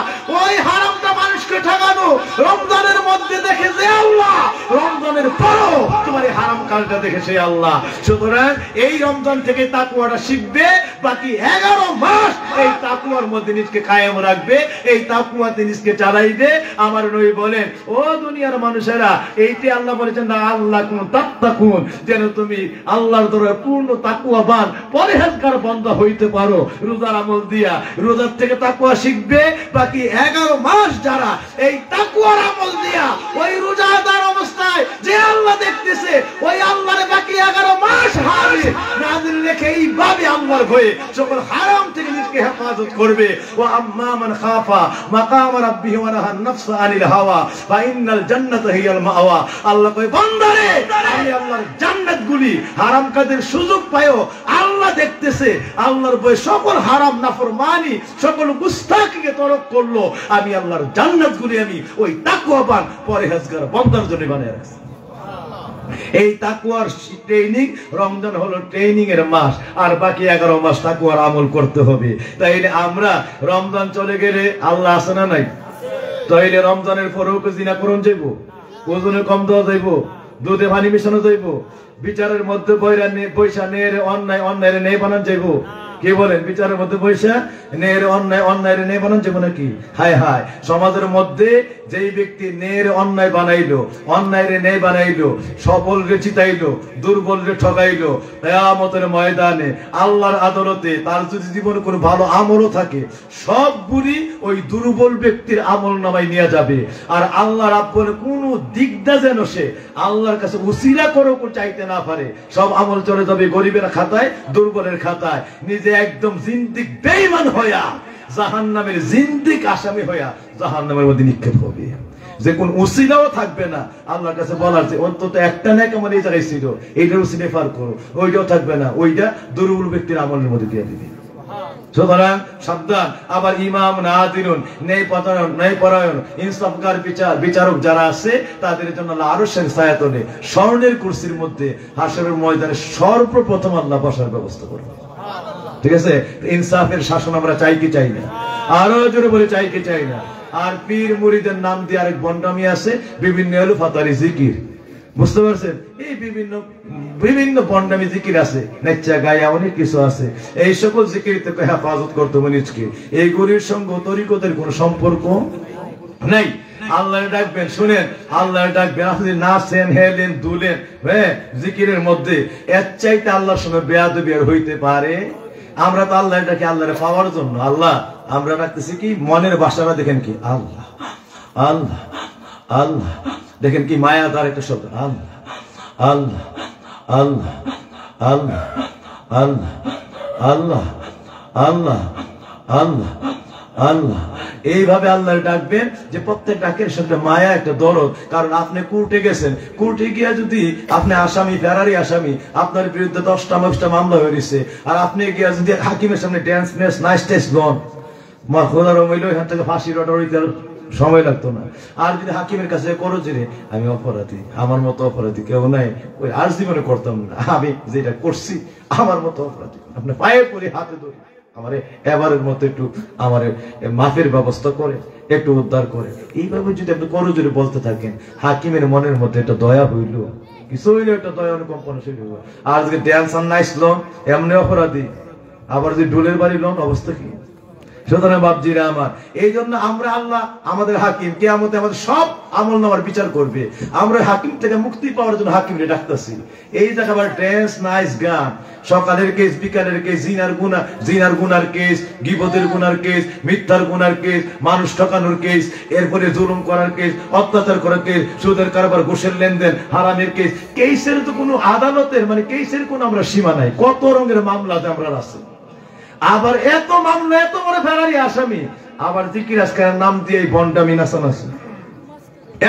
ওই হারামটা মানুষকে ঠকানো। রমজানের মধ্যে দেখে যে আল্লাহ, রমজানের পরও তোমার এই হারাম কাজটা দেখে সে আল্লাহ। সুতরাং এই রমজান থেকে তাকওয়াটা শিখবে, বাকি 11 মাস এই তাকওয়ার মধ্যে নিজকে কায়েম রাখবে, এই তাকওয়াতে নিজকে চালাইবে। আমার নবী বলেন, ও দুনিয়ার মানুষেরা, এইটি আল্লাহ বলেছেন না, আল্লাহ কোন তাত্তাকুন, যেন তুমি আল্লাহর দরবারে পূর্ণ তাকওয়াবান পরহেজগার বান্দা হইতে পারো রোজার আমল দিয়া। রোজার থেকে তাকওয়া শিখবে, বাকি 11 মাস যারা এই তাকওয়ার আমল দিয়া ওই রোজাদার অবস্থায় যে আল্লাহ দেখতেছে, ওই আল্লাহর বাকি 11 মাস হারে নাজিল রেখে এইভাবে আল্লাহর ভয়ে সকল হারাম থেকে নিজকে হেফাজত করবে। ওয়া আম্মা মান খাফা মাকাম রাব্বিহি ওয়া নাহা নাফসা আনিল হাওয়া ফা ইন্নাল জান্নাতা হিয়াল মাওয়া। আল্লাহ কয় বান্দারে, আমি আল্লাহর জান্নাতগুলি হারাম কাজের সুযোগ পায়ও আল্লাহ দেখতেছে, আল্লাহর ভয়ে সকল হারাম নাফরমানি সকল গুস্তাখিকে তরক করলো, আমি আল্লাহর জান্নাতগুলি আমি ওই তাকওয়াবান পরহেজগার বান্দার জন্য বানিয়ে রাখছি। এই তাকওয়ার ট্রেনিং, রমজান হলো ট্রেনিং এর মাস, আর বাকি 11 মাস তাকওয়ার আমল করতে হবে। তাইলে আমরা রমজান চলে গেলে আল্লাহ আছে না নাই? তাইলে রমজানের পরেও জিনা করুন যাইব, ওজনে কম দেওয়া যাইব, দুধে পানি মিশানো যাইব, বিচারের মধ্যে পয়সা নেই অন্যায়, অন্যায় নেই বানান যাইব। কি বলেন? বিচারের মধ্যে পয়সা নেই অন্যায়, অন্যায় নেই বানান যাবো নাকি? হায় হায়, সমাজের মধ্যে যেই ব্যক্তি নের অন্যায় বানাইলো, অন্যায় রে নেই বানাইলো, সবল রে চিতাইলো, দুর্বল রে ঠগাইলো, কিয়ামতের ময়দানে আল্লাহর আদালতে তার যদি জীবনে কোনো ভালো আমলও থাকে, সবগুলি ওই দুর্বল ব্যক্তির আমল নামায় নিয়ে যাবে। আর আল্লাহ রাব্বুল কোন দিকটা যেন সে আল্লাহর কাছে উসিলা করে চাইতে না পারে, সব আমল চলে যাবে গরিবের খাতায়, দুর্বলের খাতায়। নিজে একদম জিন্দিক বেঈমান হইয়া, জাহান্নামের জিন্দিক আসামি হইয়া জাহান্নামের মধ্যে নিক্ষেপ হবে। যে কোন উসিলাও থাকবে না আল্লাহর কাছে বলার যে অন্তত একটা নেক আমার এই জায়গায় ছিল, এইটার উসিলে পার করো, ওইটাও থাকবে না, ওইটা দুর্বল ব্যক্তির আমলের মধ্যে দিয়ে দিবে। সুতরাং সাবধান। আবার ইমাম নাদিরুন, ন্যায়পরায়ণ ইনসাফগার বিচারক যারা আছে, তাদের জন্য আল্লাহ আরশের ছায়াতলে স্বর্ণের কুরসির মধ্যে হাশরের ময়দানে সর্বপ্রথম আল্লাহ বসার ব্যবস্থা করবে। ঠিক আছে? ইনসাফের শাসন আমরা চাই কি চাই না? আরো জোরে বলে চাই কি চাই না? আর পীর মুরিদের নাম দিয়ে আরেক বন্ডামি আছে, বিভিন্ন হলো ফাতারি জিকির। বুঝতে পারছেন? এই বিভিন্ন বন্ডামি জিকির আছে, নেচা গায়া অনেক কিছু আছে। এই সকল জিকির থেকে হেফাজত করতে হবে নিজকে। এইগুলির সঙ্গে তরিকতের কোন সম্পর্ক নাই। আল্লাহ ডাকবেন, শুনেন, আল্লাহ ডাকবেন, আপনি নাচেন, হেলেন, দুলেন, হ্যাঁ, জিকিরের মধ্যে এর চাইতে আল্লাহর সঙ্গে বেয়াদবি আর হইতে পারে? আমরা তো আল্লাহ ডাকি আল্লাহরে পাওয়ার জন্য। আল্লাহ আমরা ডাকতেছি কি? মনের ভাষাটা দেখেন কি? আল্লাহ আল্লাহ আল্লাহ, দেখেন কি মায়া তার একটা শব্দ, আল্লাহ আল্লাহ আল্লাহ আল্লাহ আল্লাহ আল্লাহ আল্লাহ আল্লাহ আল্লাহ। এইভাবে আল্লাহ ডাকবেন যে প্রত্যেক ডাকের সাথে মায়া, একটা দরদ। কারণ আপনি কোর্টে গেছেন, কোর্টে গিয়া যদি আপনি আসামি, ফেরারি আসামি, আপনার বিরুদ্ধে 10টা মামলা হয়েছে, আর আপনি গিয়া যদি হাকিমের সামনে ড্যান্স নাইস টেস্ট লন, মা খোদার হইল এখান থেকে ফাঁসির অর্ডার সময় লাগতো না। আর যদি হাকিমের কাছে করো যে আমি অপরাধী, আমার মতো অপরাধী কেউ নাই, ওই আর জীবনে করতাম না, আমি যেটা করছি আমার মতো অপরাধী, আপনি পায়ে পড়ে হাতে ধরে আমারে এবারের মতো একটু আমার মাফের ব্যবস্থা করে, একটু উদ্ধার করে, এইভাবে যদি আপনি করো জোরে বলতে থাকেন, হাকিমের মনের মধ্যে একটা দয়া হইল, কিছু হইলো একটা দয়া অনুকম্পনা শুরু হইল। আর যদি ড্যান্স আর নাইস লোন এমনি অপরাধী, আবার যদি ডোলের বাড়ি লোন, অবস্থা কি? সুতরাং বাপজিরা আমার, এই জন্য আমরা আল্লাহ আমাদের হাকিম, কিয়ামতে আমাদের সব আমল নামার বিচার করবে। আমরা হাকিম থেকে মুক্তি পাওয়ার জন্য হাকিমরে ডাকতেছি। এই জায়গা আবার ড্যান্স, নাইস, গান, সকালের কেস, বিকালের কেস, জিনার গুনার কেস, গীবতের গুনার কেস, মিথ্যার গুনার কেস, মানুষ ঠকানোর কেস, এরপরে জুলুম করার কেস, অত্যাচার করার কেস, সুদের কারবার, ঘুষের লেনদেন, হারামের কেস। কেসের তো কোনো আদালতের কেসের কোনো আমরা সীমা নাই। কত রঙের মামলাতে আমরা আছি। আবার এত মামলা, এত বড় ফেরারি আসামি, আবার জিকির আজকারের নাম দিয়ে এই বন্ডামি নাচানাচি,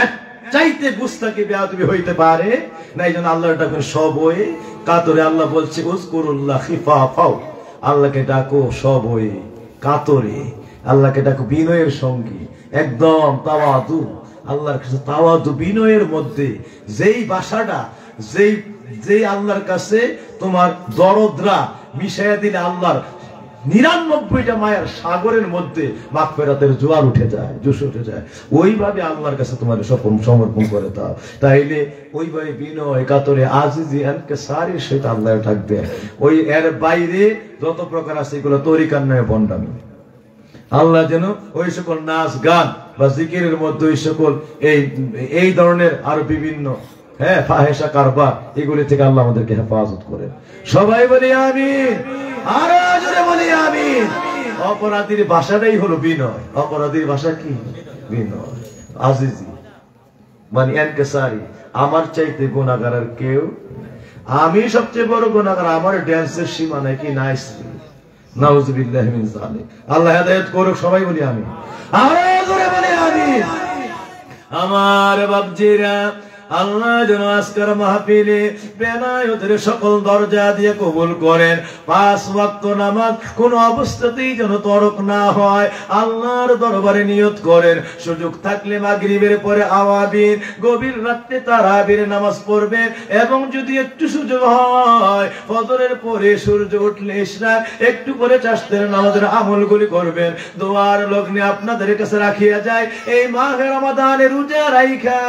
এক চাইতে গুস্তাকি বেয়াদবি হইতে পারে না। এই জন্য আল্লাহর ডাকেন সব হয়ে কাতরে। আল্লাহ বলছে উযকুরুল্লাহ খিফাফাও, আল্লাহকে ডাকো সব হয়ে কাতরে, আল্লাহকে ডাকো বিনয়ের সঙ্গে, একদম তাওয়াদু। আল্লাহর কাছে তাওয়াদু, বিনয়ের মধ্যে যেই ভাষাটা, যেই আল্লাহর কাছে তোমার দরদরা মিশাইয়া দিলে আল্লাহর 99টা মায়ের সাগরের মধ্যে মাগফিরাতের জোয়ার উঠে যায়, জোশ উঠে যায়। ওইভাবে আল্লাহর কাছে তোমার সমর্পণ করে দাও। তাইলে ওইভাবে বিনয় কাতরে আজিজি ইনকিসারের সহিত আল্লাহ থাকবে। ওই এর বাইরে যত প্রকার আছে এগুলো তরিকার নয়, বন্ডামি। আল্লাহ যেন ওই সকল নাচ গান বা জিকিরের মধ্যে ওই সকল এই ধরনের আরো বিভিন্ন ফাহেসা কারবার, এগুলি থেকে আল্লাহ আমাদেরকে হেফাজত করে। সবাই বলি আমিন, আরো জোরে বলি আমিন। অপরাধীর ভাষাটাই হলো বিনয়। অপরাধীর ভাষা কি? বিনয়, আজিজি, ইনকিসারি। আমার চাইতে গুনাহগার আর কেউ, আমি সবচেয়ে বড় গুনাহগার। আমার ড্যান্সের সীমা নাকি নাইস, নাউযুবিল্লাহি মিন যালিক। আল্লাহ হেদায়েত করুক। সবাই বলি আমিন, আরো জোরে বলি আমিন। আমার বাপজিরা, আল্লাহ যেন আজকের মাহফিলে বেনায়তের সকল দরজা দিয়ে কবুল করেন। 5 ওয়াক্ত নামাজ কোন অবস্থাতেই যেন তরক না হয়, আল্লাহর দরবারে নিয়ত করেন। সুযোগ থাকলে মাগরিবের পরে আওয়াবিন, গভীর রাতে তারাবির নামাজ পড়বেন। এবং যদি একটু সুযোগ হয় ফজরের পরে সূর্য উঠলে ইশরাক, একটু পরে চাষতের নামাজের আমলগুলি করবেন। দোয়ার লগ্নে আপনাদের কাছে রাখিয়া যায়, এই মাহে রমাদানে রোজা রাইখা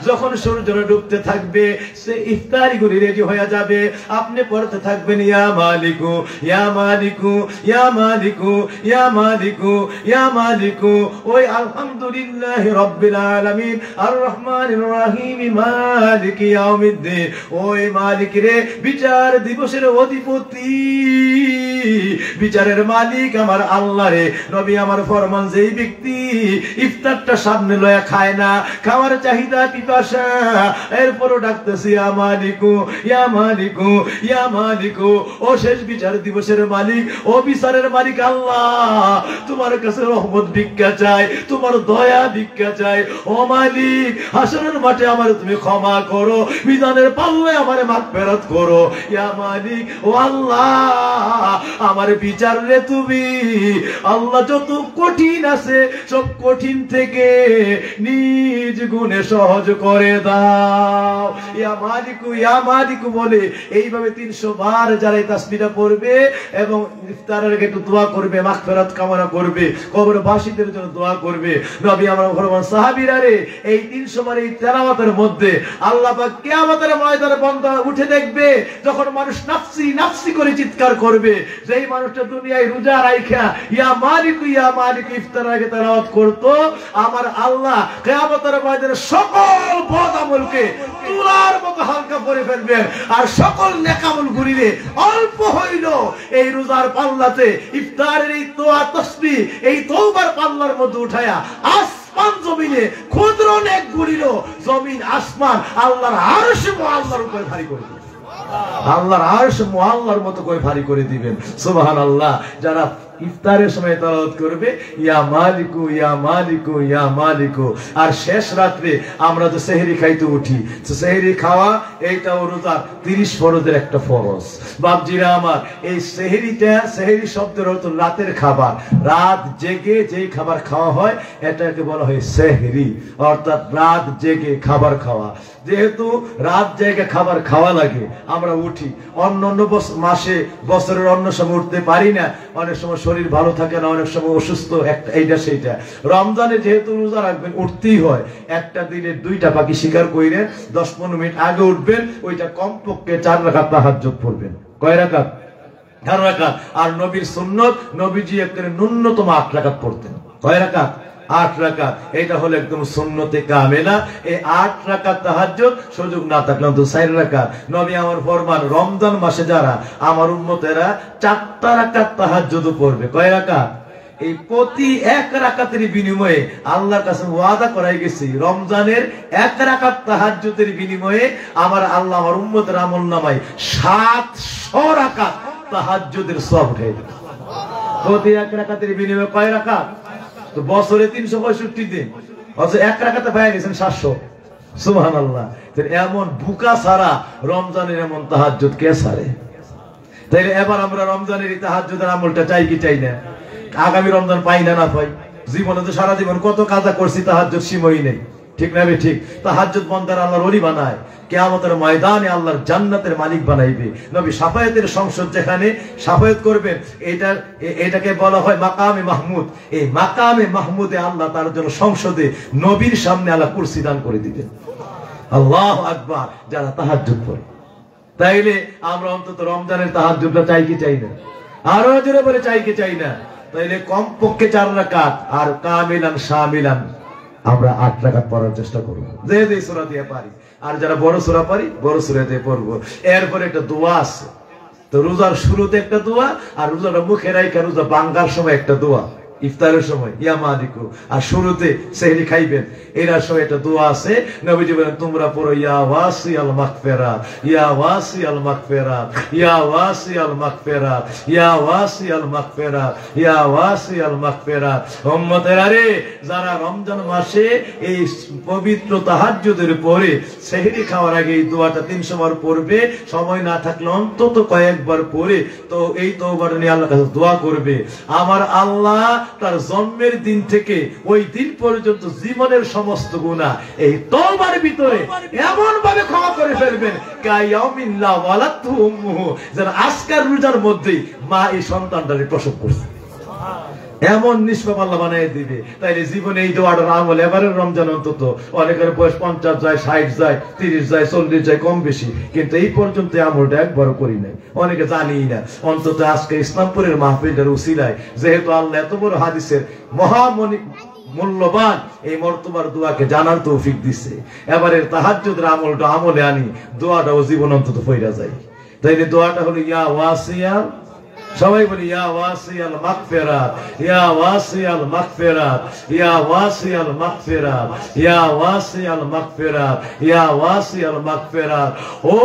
যখন সূর্য ডুবতে থাকবে, সে ইফতারি গুলি রেডি হয়ে যাবে। আপনি পড়তে থাকবেন ইয়া মালিকু ইয়া মালিকু ইয়া মালিকু ইয়া মালিকু ইয়া মালিকু। ওই আলহামদুলিল্লাহি রাব্বিল আলামিন আর রহমানির রহিম মালিকি ইয়াউমিদ্দিন। ওই মালিক রে, বিচার দিবসের অধিপতি, বিচারের মালিক আমার আল্লাহ রে। নবী আমার ফরমান, যেই ব্যক্তি ইফতারটা সামনে লয়া খায় না, খাওয়ার চাহিদা পিপাসা, এরপরও ডাকতেছি ইয়া মালিকু ইয়া মালিকু ইয়া মালিকু। ও শেষ বিচার দিবসের মালিক, ও বিচারের মালিক আল্লাহ, তোমার কাছে রহমত ভিক্ষা চাই, তোমার দয়া ভিক্ষা চাই। ও মালিক, হাসরের মাঠে আমার তুমি ক্ষমা করো, মিজানের পাল্লায় আমারে মাগফিরাত করো। ইয়া মালিক, ও আল্লাহ, আমার বিচার রে তুমি আল্লাহ যত কঠিন আছে সব কঠিন থেকে নিজ গুণে সহজ করে দাও। ইয়া মালিকু বলে এইভাবে 300 বার যারা এই তাসবিহটা পড়বে এবং ইফতারের আগে একটু দোয়া করবে, মাগফিরাত কামনা করবে, কবরবাসীদের জন্য দোয়া করবে। নবী আমার ফরমান, সাহাবীরা রে, এই 300 বার এই তেলাওয়াতের মধ্যে আল্লাহ পাক কিয়ামতের ময়দানে বান্দা উঠে দেখবে, যখন মানুষ নাফসি নাফসি করে চিৎকার করবে, যেই মানুষটা দুনিয়ায় রোজা রাইখা ইয়া মালিকু ইফতারের আগে তেলাওয়াত করতো, আমার আল্লাহ কিয়ামতের ময়দানে সকল বদ আমলকে তুলার মতো হালকা করে ফেলবেন। আর সকল নেক আমল গুলিরে অল্প হইল এই রোজার পাল্লাতে, ইফতারের এই দোয়া তাসবিহ এই তওবার পাল্লার মধ্যে উঠায়া আসমান জমিনে ক্ষুদ্র নেক গুলির জমিন আসমান আল্লাহর আরশ মুআল্লার উপরে ভারী করে দিবেন। আল্লাহর আরশ মুআল্লার মতো করে ভারী করে দিবেন। সুবহানাল্লাহ। যারা ইফতারের সময় তেলাওয়াত করবে ইয়া মালিকু ইয়া মালিকু ইয়া মালিকু। আর শেষ রাত্রে আমরা তো সেহরি খাইতে উঠি, তো সেহরি খাওয়া এইটাও রোজার 30 ফরজের একটা ফরজ। বাপজিরা আমার, এই সেহরি শব্দের অর্থ রাতের খাবার। রাত জেগে যেই খাবার খাওয়া হয় এটাকে বলা হয় সেহরি, অর্থাৎ রাত জেগে খাবার খাওয়া। যেহেতু রাত জেগে খাবার খাওয়া লাগে, আমরা উঠি। অন্য মাসে বছরের অন্য সময় উঠতে পারি না, অনেক সময় শরীর ভালো থাকে না, অনেক সময় অসুস্থ, এইটা সেইটা। রমজানে যেহেতু রোজা রাখবেন, উঠতেই হয়। একটা দিনে 2টা পাখি শিকার কইরেন, 10-15 মিনিট আগে উঠবেন, ওইটা কমপক্ষে 4 রাকাত তাহাজ্জুদ পড়বেন। কয় রাকাত? 11 রাকাত। আর নবীর সুন্নত, নবীজি একটা ন্যূনতম 8 রাকাত পড়তেন। কয় রাকাত? 8 রাকাত। এটা হলো একদম সুন্নতে কামেলা। এই 8 রাকাত তাহাজ্জুদ সুযোগ না থাকলে তো 4 রাকাত। নবী আমার ফরমান, রমজান মাসে যারা আমার উম্মতেরা 4টা রাকাত তাহাজ্জুদ পড়বে। কয় রাকাত? এই প্রতি 1 রাকাতের বিনিময়ে আল্লাহর কাছে ওয়াদা করাই গেছি, রমজানের 1 রাকাত তাহাজ্জুদের বিনিময়ে আমার আল্লাহ আমার উম্মতের আমলনামায় 700 রাকাত তাহাজ্জুদের সওয়াব উঠাই দেবে। প্রতি 1 রাকাতের বিনিময়ে কয় রাকাত? তো বছরে 365 দিন, অথচ 1 রাকাতে পাই গেছেন 700। সুবহানাল্লাহ। এমন বুকা ছাড়া রমজানের এমন তাহাজ্জুদ কে ছাড়ে? তাইলে এবার আমরা রমজানের তাহাজ্জুদের আমলটা চাই কি চাই না? আগামী রমজান পাই না পাই? জীবনে তো সারা জীবন কত কাজা করছি, তাহাজ্জুদ সীমাই নেই। ঠিক না? ঠিক। তাহাজ্জুদ বান্দার আল্লাহর ওলি বানায়, কিয়ামতের ময়দানে আল্লাহর জান্নাতের মালিক বানাইবে। নবী শাফায়াতের সংসদ যেখানে শাফায়াত করবেন, এটাকে বলা হয় মাকামে মাহমুদ। এই মাকামে মাহমুদে আল্লাহ তার জন্য সংসদে নবীর সামনে আল্লাহ কুরসি দান করে দিবেন। আল্লাহু আকবার। যারা তাহাজ্জুদ পড়ে, তাইলে আমরা অন্তত রমজানের তাহাজ্জুদটা চাই কি চাই না? আরো জোরে বলে চাই কি চাই না? তাইলে কমপক্ষে 4 রাকাত, আর কামিলান শামিলান আমরা 8 রাকাত পড়ার চেষ্টা করব, যে সূরা দিয়ে পারি। আর যারা বড় সূরা পারি, বড় সূরা দিয়ে পড়বো। এরপরে একটা দোয়া আছে। তো রোজার শুরুতে একটা দোয়া, আর রোজাটা মুখে রাখা রোজা ভাঙার সময় একটা দোয়া, ইফতারের সময় ইয়া মালিকু, আর শুরুতে সেহরি খাইবেন এর সময় একটা দোয়া আছে। নবীজি বলেন, তোমরা পড়ো ইয়া ওয়াসিআল মাগফিরাত, ইয়া ওয়াসিআল মাগফিরাত, ইয়া ওয়াসিআল মাগফিরাত, ইয়া ওয়াসিআল মাগফিরাত, ইয়া ওয়াসিআল মাগফিরাত। উম্মতেরা রে, যারা রমজান মাসে এই পবিত্র তাহাজ্জুদের পরে সেহরি খাওয়ার আগে এই দোয়াটা 300 বার পড়বে, সময় না থাকলে অন্তত কয়েকবার পড়ে তো এই তওবাটা নিয়ে আল্লাহর কাছে দোয়া করবে। আমার আল্লাহ তার জন্মের দিন থেকে ওই দিন পর্যন্ত জীবনের সমস্ত গুনাহ এই তওবার ভিতরে এমন ভাবে ক্ষমা করে ফেলবেন, কায়াউমিন লা ওয়ালাতহু উম্মুহু, যেন আজকের রোজার মধ্যেই মা এই সন্তানটাকে প্রসব করছে, এমন নিষ্পাপ আল্লাহ বানিয়ে দিবে। তাইলে জীবনে এই দোয়াটার আমল এবারের রমজান অন্তত, অনেকের বয়স 50 যায়, 60 যায়, 30 যায়, 40 যায়, কম বেশি, কিন্তু এই পর্যন্ত আমলটা একবারও করি নাই, অনেকে জানিই না। অন্তত আজকে ইসলামপুরের মাহফিলটার উসিলায়, যেহেতু আল্লাহ এত বড় হাদিসের মহামণি মূল্যবান এই মর্তবার দোয়াকে জানার তৌফিক দিচ্ছে, এবারের তাহাজ্জুদের আমলটা আমলে আনি, দোয়াটাও জীবন অন্তত ফইরা যায়। তাইলে দোয়াটা হলো ইয়া ওয়াসিআল, সবাই বলি ইয়া ওয়াসিআল মাগফিরাত, ইয়া ওয়াসিআল মাগফিরাত, ইয়া ওয়াসিআল মাগফিরাত, ইয়া ওয়াসিআল মাগফিরাত, ইয়া ওয়াসিআল মাগফিরাত। ও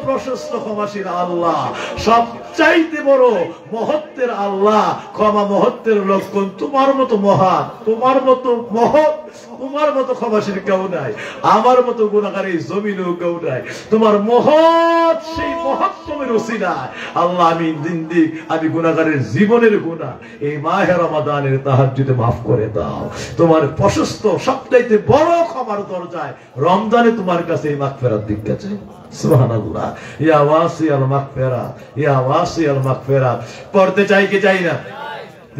প্রশস্ত ক্ষমাশীল আল্লাহ, সবচাইতে বড় মহত্বের আল্লাহ, ক্ষমা মহত্বের লক্ষণ। তোমার মতো মহান, তোমার মতো মহৎ, তোমার মতো ক্ষমাশীল কেউ নাই, আমার মতো গুনাহগার এই জমিনেও কেউ নাই। তোমার মহৎ সেই মহত্বের ওসিলায় আল্লাহ আমি আমি গুনাহগারের জীবনের গুনাহ এই মাহে রমাদানের তাহাজ্জুদে মাফ করে দাও। তোমার প্রশস্ত সবচাইতে বড় ক্ষমার দরজায় রমজানে তোমার কাছে এই মাগফিরাত ভিক্ষা চাই। সুবহানাল্লাহ। ইয়া ওয়াসিআল মাগফিরাত, ইয়া ওয়াসিআল মাগফিরাত পড়তে চাই কি চাই না?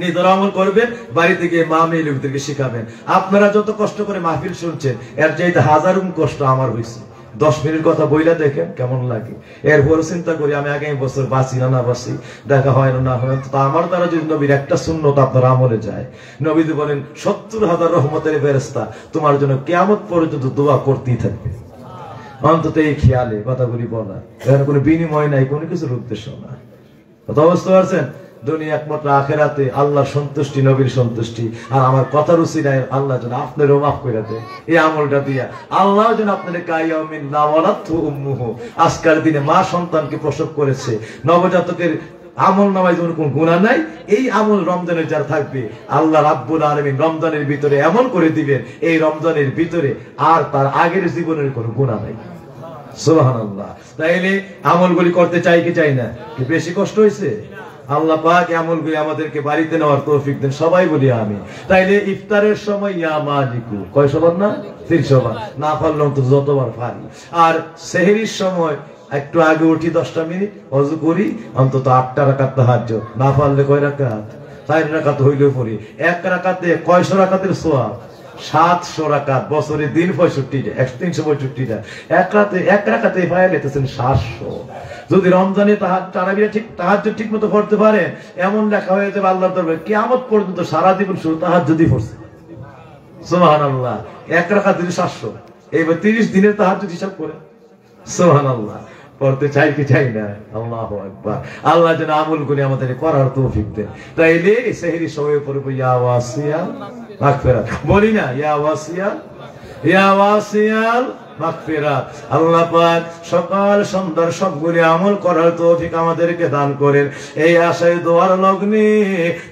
নিজেরা আমল করবেন, বাড়িতে গিয়ে মা মেয়ে লোকদেরকে শিখাবেন। আপনারা যত কষ্ট করে মাহফিল শুনছেন, এর চাইতে হাজারগুণ কষ্ট আমার হয়েছে। 10 মিনিট কথা বইলা দেখেন কেমন লাগে। এরপর চিন্তা করি আমি আগামী বছর বাঁচি না বাঁচি, দেখা হয় না হয়, তো আমার দ্বারা যদি নবীর একটা সুন্নত আপনার আমলে যায়, নবীজি বলেন 70,000 রহমতের ফেরেশতা তোমার জন্য কিয়ামত পর্যন্ত দোয়া করতেই থাকবে। অন্তত এই খেয়ালে কথাগুলি বলা, এখানে কোনো বিনিময় নাই, কোনো কিছুর উদ্দেশ্য না। কথা বুঝতে পারছেন? দুনিয়া একমাত্র, আখেরাতে আল্লাহর সন্তুষ্টি, নবীর সন্তুষ্টি। আর আমার কথার উসিলায় আল্লাহ যেন আপনারও মাফ করে দেয় এই আমলটা দিয়া। আল্লাহ যেন আপনাদের কায়াউমিন লা ওয়ালাতহু উম্মুহু, আজকের দিনে মা সন্তানকে প্রসব করেছে, নবজাতকের আমল নামায় যেমন কোন গুনাহ নাই, এই আমল রমজানের যারা থাকবে আল্লাহ রাব্বুল আলামিন রমজানের ভিতরে এমন করে দিবেন, এই রমজানের ভিতরে আর তার আগের জীবনের কোনো গুনাহ নাই। সুবহানাল্লাহ। তাইলে আমলগুলি করতে চাই কি চাই না? কি বেশি কষ্ট হয়েছে? আল্লাহ পাক আমলগুলি আমাদেরকে বাড়িতে নেওয়ার তৌফিক দেন, সবাই বলি আমি। তাইলে ইফতারের সময় ইয়া মালিকু কয়শো বার না? 300 বার, না পারলাম তো যতবার পারি। আর সেহরির সময় একটু আগে উঠি 10টা মিনিট, ওযু করি, অন্তত 8টা রাকাত তাহাজ্জুদ, না পারলে কয় রাকাত? 4 রাকাত হইলেও পড়ি। 1 রাকাতে কয়শো রাকাতের সওয়াব? 700 রাকাত, বছরে দিন 65টা, 365টা। এক রাকাতে পাইলে 700। যদি রমজানে তারাবিয়া ঠিক তাহাজ্জুদ ঠিক মতো পড়তে পারে, এমন লেখা হয়ে যাবে আল্লাহর দরবারে কিয়ামত পর্যন্ত সারা জীবন শুধু তাহাজ্জুদই পড়ছে। সুবহানাল্লাহ। এক রাকাত 700, এইবার 30 দিনের তাহাজ্জুদ হিসাব করে। সুবহানাল্লাহ। পড়তে চাই কি চাই না? আল্লাহু আকবার। আল্লাহ যেন আমল করে আমাদের করার তৌফিক দেন। তাইলে সেহরি সময় পড়বো ইয়া ওয়াসিয়াল মাগফিরাত, বলি না ইয়া ওয়াসিয়াল, ইয়া ওয়াসিয়াল মাগফিরাত। আল্লাহ পাক সকাল সন্ধ্যার সবগুলি আমল করার তৌফিক আমাদেরকে দান করেন। এই আশায় দোয়ার লগ্নে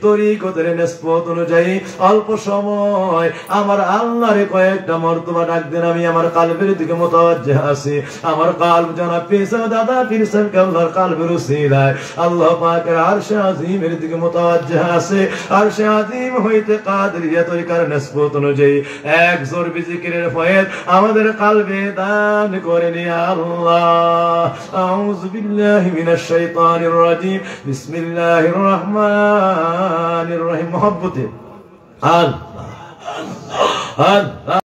তরিকতের নিসবত অনুযায়ী অল্প সময় আমার আল্লাহরে কয়েকটা মর্তবা ডাক দেন। আমি আমার কালবের দিকে মুতাওয়াজ্জিহ আছি। আমার কালব জনাব পীর সাহেব দাদা পীর সাহেব আল্লাহর কালবের উসিলায় আল্লাহ পাকের আরশে আজিমের দিকে মুতাওয়াজ্জিহ আছে। আরশে আজিম হইতে কাদরিয়া তরিকার নিসবত অনুযায়ী এক জোর বিজিকিরের ফয়েদ আমাদের কালবে দান করেন ইয়া আল্লাহ। আউযু বিল্লাহি মিনাশ শাইতানির রাজীম। বিসমিল্লাহির রহমানির রহিম। মুহাব্বতে আল্লাহ আল্লাহ।